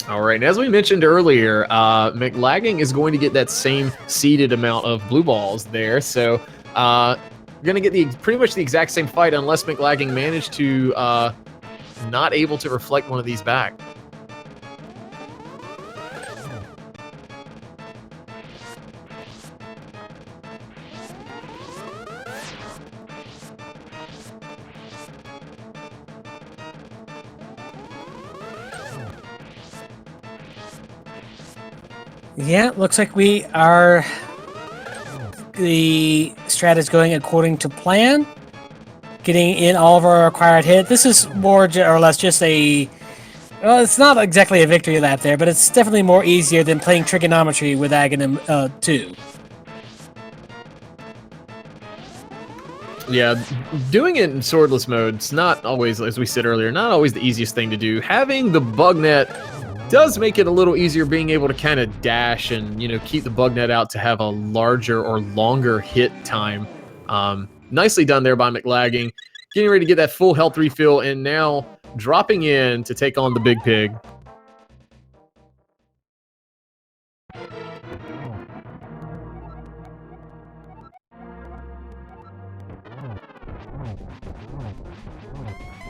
All right, and as we mentioned earlier, Mclagging is going to get that same seeded amount of blue balls there. So we're going to get pretty much the exact same fight unless Mclagging managed to not able to reflect one of these back. Yeah, looks like we are. The strat is going according to plan. Getting in all of our required hit. This is more or less just a Well, it's not exactly a victory lap there, but it's definitely more easier than playing trigonometry with Agahnim 2. Yeah, doing it in swordless mode, it's not always, as we said earlier, not always the easiest thing to do. Having the bug net does make it a little easier being able to kind of dash and, keep the bug net out to have a larger or longer hit time. Nicely done there by Mclagging. Getting ready to get that full health refill and now dropping in to take on the big pig.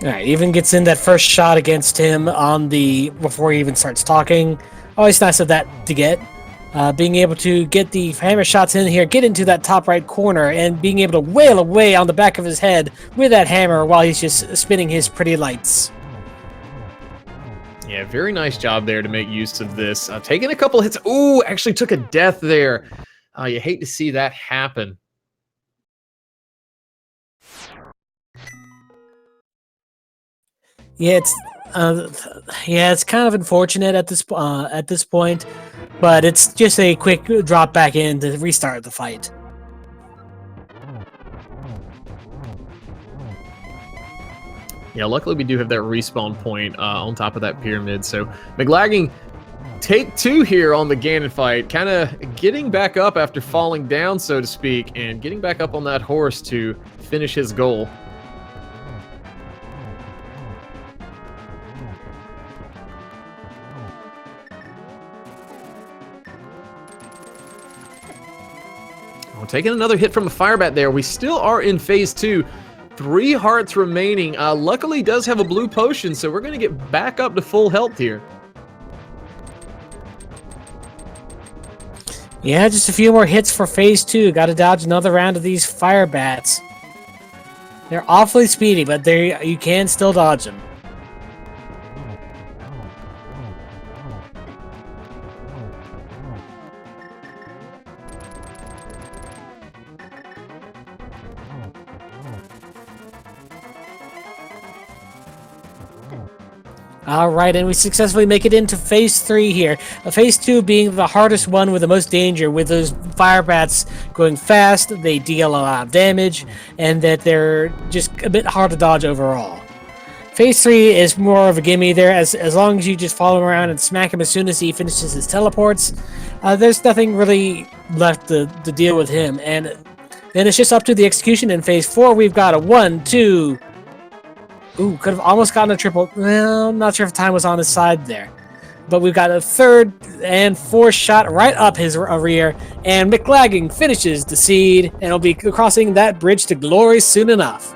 All right, even gets in that first shot against him on the before he even starts talking. Always nice of that to get. Being able to get the hammer shots in here, get into that top right corner, and being able to wail away on the back of his head with that hammer while he's just spinning his pretty lights. Yeah, very nice job there to make use of this. Taking a couple hits. Ooh, actually took a death there. You hate to see that happen. Yeah, it's kind of unfortunate at this point, but it's just a quick drop back in to restart the fight. Yeah, luckily we do have that respawn point on top of that pyramid. So Mclagging, take 2 here on the Ganon fight, kind of getting back up after falling down, so to speak, and getting back up on that horse to finish his goal. We're taking another hit from a fire bat there. We still are in phase 2. 3 hearts remaining. Luckily does have a blue potion, so we're going to get back up to full health here. Yeah, just a few more hits for phase 2. Got to dodge another round of these fire bats. They're awfully speedy, but you can still dodge them. All right, and we successfully make it into phase 3 here. Phase 2 being the hardest one with the most danger, with those fire bats going fast, they deal a lot of damage, and that they're just a bit hard to dodge overall. Phase 3 is more of a gimme there, as long as you just follow him around and smack him as soon as he finishes his teleports. There's nothing really left to deal with him, and then it's just up to the execution in phase 4. We've got a 1, 2... Ooh, could have almost gotten a triple. Well, I'm not sure if time was on his side there. But we've got a 3rd and 4th shot right up his rear. And Mclagging finishes the seed and will be crossing that bridge to glory soon enough.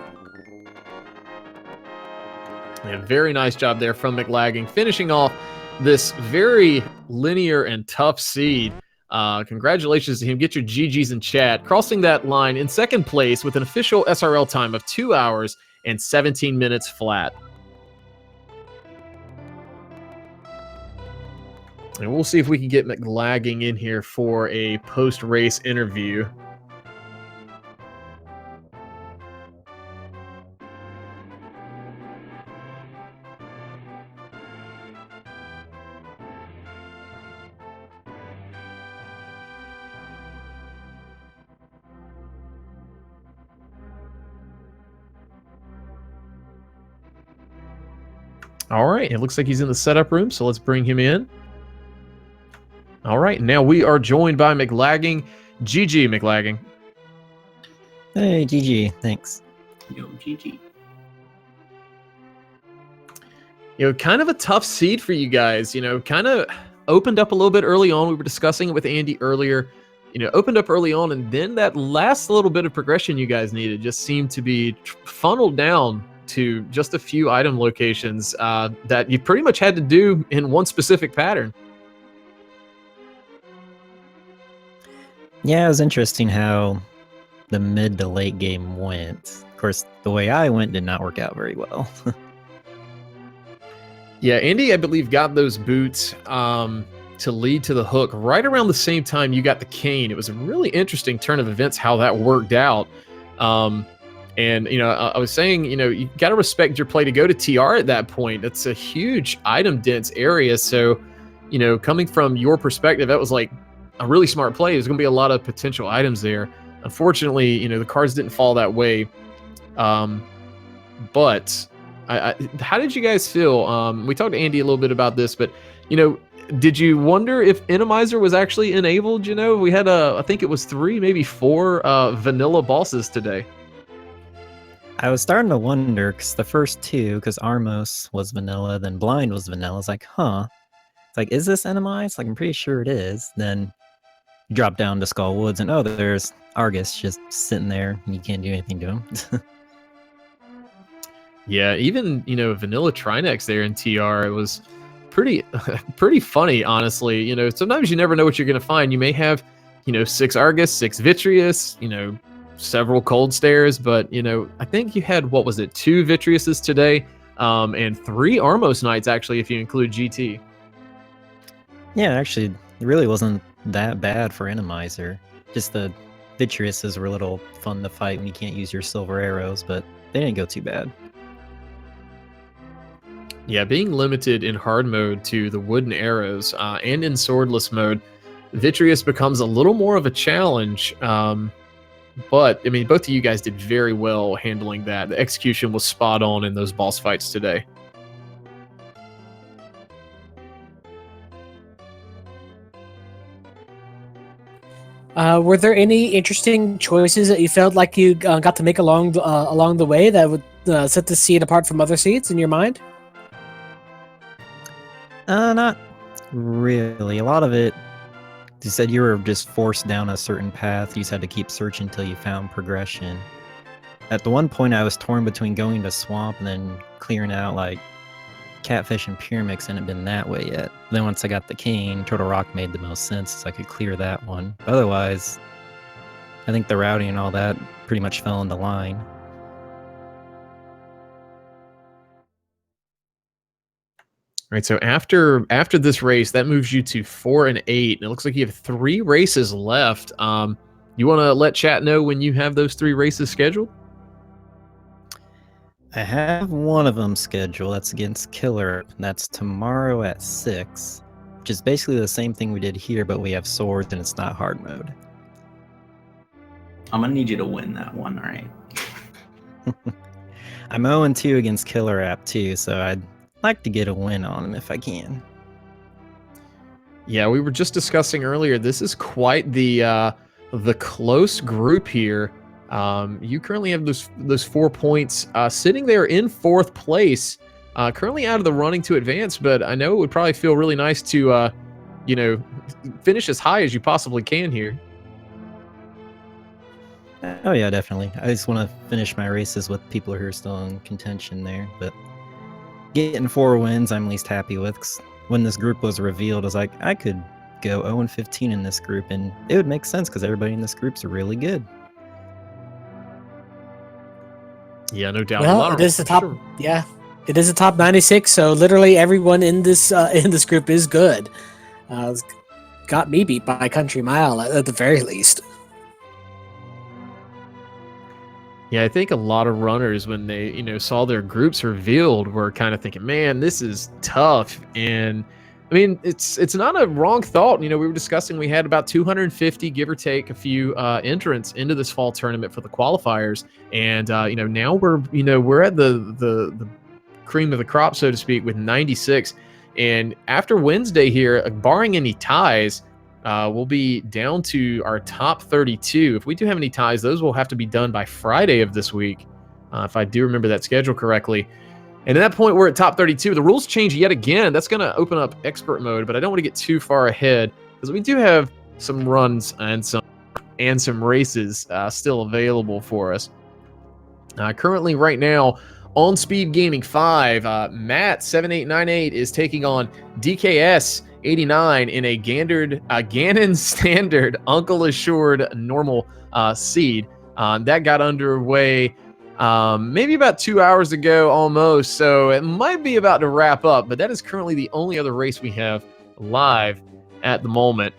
Yeah, very nice job there from Mclagging, finishing off this very linear and tough seed. Congratulations to him. Get your GGs in chat. Crossing that line in 2nd place with an official SRL time of 2 hours and 17 minutes flat. And we'll see if we can get Mclagging in here for a post-race interview. All right, it looks like he's in the setup room, so let's bring him in. All right, now we are joined by Mclagging. GG, Mclagging. Hey, GG, thanks. Yo, GG. Kind of a tough seed for you guys. Kind of opened up a little bit early on. We were discussing it with Andy earlier. Opened up early on, and then that last little bit of progression you guys needed just seemed to be funneled down to just a few item locations that you pretty much had to do in one specific pattern. Yeah, it was interesting how the mid to late game went. Of course, the way I went did not work out very well. Yeah, Andy, I believe, got those boots to lead to the hook right around the same time you got the cane. It was a really interesting turn of events how that worked out. And, I was saying, you got to respect your play to go to TR at that point. That's a huge item dense area. So, coming from your perspective, that was like a really smart play. There's going to be a lot of potential items there. Unfortunately, the cards didn't fall that way. But how did you guys feel? We talked to Andy a little bit about this, but, did you wonder if Randomizer was actually enabled? We had, I think it was 3, maybe 4 vanilla bosses today. I was starting to wonder because the first 2, because Armos was vanilla, then Blind was vanilla. I was like, huh. It's like, is this Enemized? Like, I'm pretty sure it is. Then you drop down to Skull Woods and oh, there's Argus just sitting there and you can't do anything to him. Yeah, even, vanilla Trinex there in TR, it was pretty funny, honestly. Sometimes you never know what you're going to find. You may have, 6 Argus, 6 Vitreous, several Cold Stares, but, I think you had, 2 Vitreouses today, and 3 Armos Knights, actually, if you include GT. Yeah, actually, it really wasn't that bad for Randomizer. Just the Vitreouses were a little fun to fight when you can't use your silver arrows, but they didn't go too bad. Yeah, being limited in hard mode to the wooden arrows and in swordless mode, Vitreous becomes a little more of a challenge. But, both of you guys did very well handling that. The execution was spot on in those boss fights today. Were there any interesting choices that you felt like you got to make along the way that would set the seed apart from other seeds in your mind? Not really. A lot of it, you said you were just forced down a certain path. You just had to keep searching until you found progression. At the one point, I was torn between going to Swamp and then clearing out like Catfish and Pyramix. Hadn't been that way yet. Then once I got the Cane, Turtle Rock made the most sense, so I could clear that one. Otherwise, I think the routing and all that pretty much fell into line. Right, so after this race, that moves you to 4 and 8, and it looks like you have 3 races left. You want to let chat know when you have those 3 races scheduled? I have one of them scheduled. That's against Killer. That's tomorrow at 6, which is basically the same thing we did here, but we have swords and it's not hard mode. I'm gonna need you to win that one, all right? I'm 0-2 against Killer App too, so I'd like to get a win on him if I can. Yeah, we were just discussing earlier, this is quite the close group here. You currently have those 4 points sitting there in 4th place, currently out of the running to advance, but I know it would probably feel really nice to finish as high as you possibly can here. Oh yeah, definitely. I just want to finish my races with people who are still in contention there, but getting 4 wins I'm least happy with. 'Cause when this group was revealed, I was like, I could go 0-15 in this group, and it would make sense because everybody in this group's really good. Yeah, no doubt. Well, it is the top. Yeah, it is the top 96. So literally everyone in this group is good. It's got me beat by a country mile at the very least. Yeah, I think a lot of runners, when they saw their groups revealed, were kind of thinking, "Man, this is tough." And it's not a wrong thought. We were discussing we had about 250, give or take, a few entrants into this fall tournament for the qualifiers, and now we're at the cream of the crop, so to speak, with 96. And after Wednesday here, barring any ties, we'll be down to our top 32. If we do have any ties, those will have to be done by Friday of this week, if I do remember that schedule correctly. And at that point, we're at top 32. The rules change yet again. That's going to open up expert mode, but I don't want to get too far ahead because we do have some runs and some races still available for us. Currently, right now, on Speed Gaming 5, Matt7898 is taking on DKS89 in a Ganon standard Uncle Assured normal seed. That got underway maybe about 2 hours ago almost, so it might be about to wrap up, but that is currently the only other race we have live at the moment.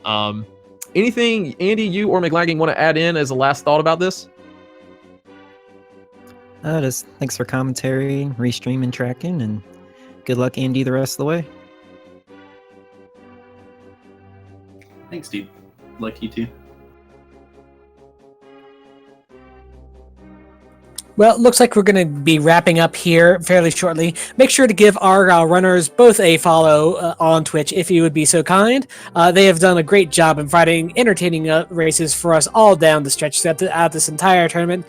Anything, Andy, you or Mclagging want to add in as a last thought about this? Just thanks for commentary, restream, and tracking, and good luck, Andy, the rest of the way. Thanks, dude. Lucky too. Well, it looks like we're going to be wrapping up here fairly shortly. Make sure to give our runners both a follow on Twitch if you would be so kind. They have done a great job in providing entertaining races for us all down the stretch throughout this entire tournament.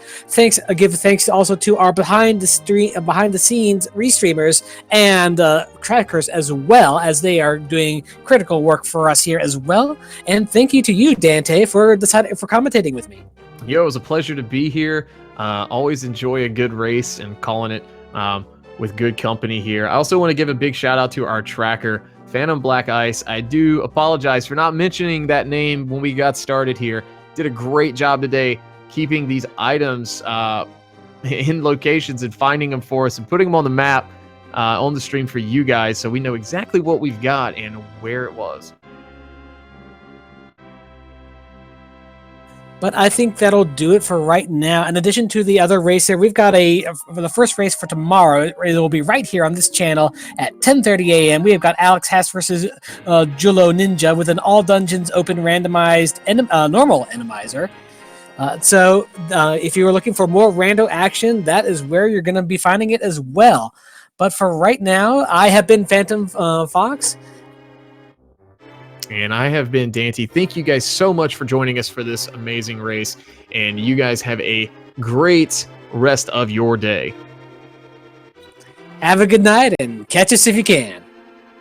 Give thanks also to our behind the scenes restreamers and trackers as well, as they are doing critical work for us here as well. And thank you to you, Dante, for commentating with me. Yo, it was a pleasure to be here. Always enjoy a good race and calling it with good company here. I also want to give a big shout out to our tracker, Phantom Black Ice. I do apologize for not mentioning that name when we got started here. Did a great job today keeping these items in locations and finding them for us and putting them on the map on the stream for you guys, so we know exactly what we've got and where it was. But I think that'll do it for right now. In addition to the other race here, we've got for the first race for tomorrow. It will be right here on this channel at 10:30 a.m. We have got Alex Haas versus Julo Ninja with an all dungeons open randomized normal enemizer. So if you were looking for more rando action, that is where you're going to be finding it as well. But for right now, I have been Phantom Fox. And I have been Dante. Thank you guys so much for joining us for this amazing race. And you guys have a great rest of your day. Have a good night and catch us if you can.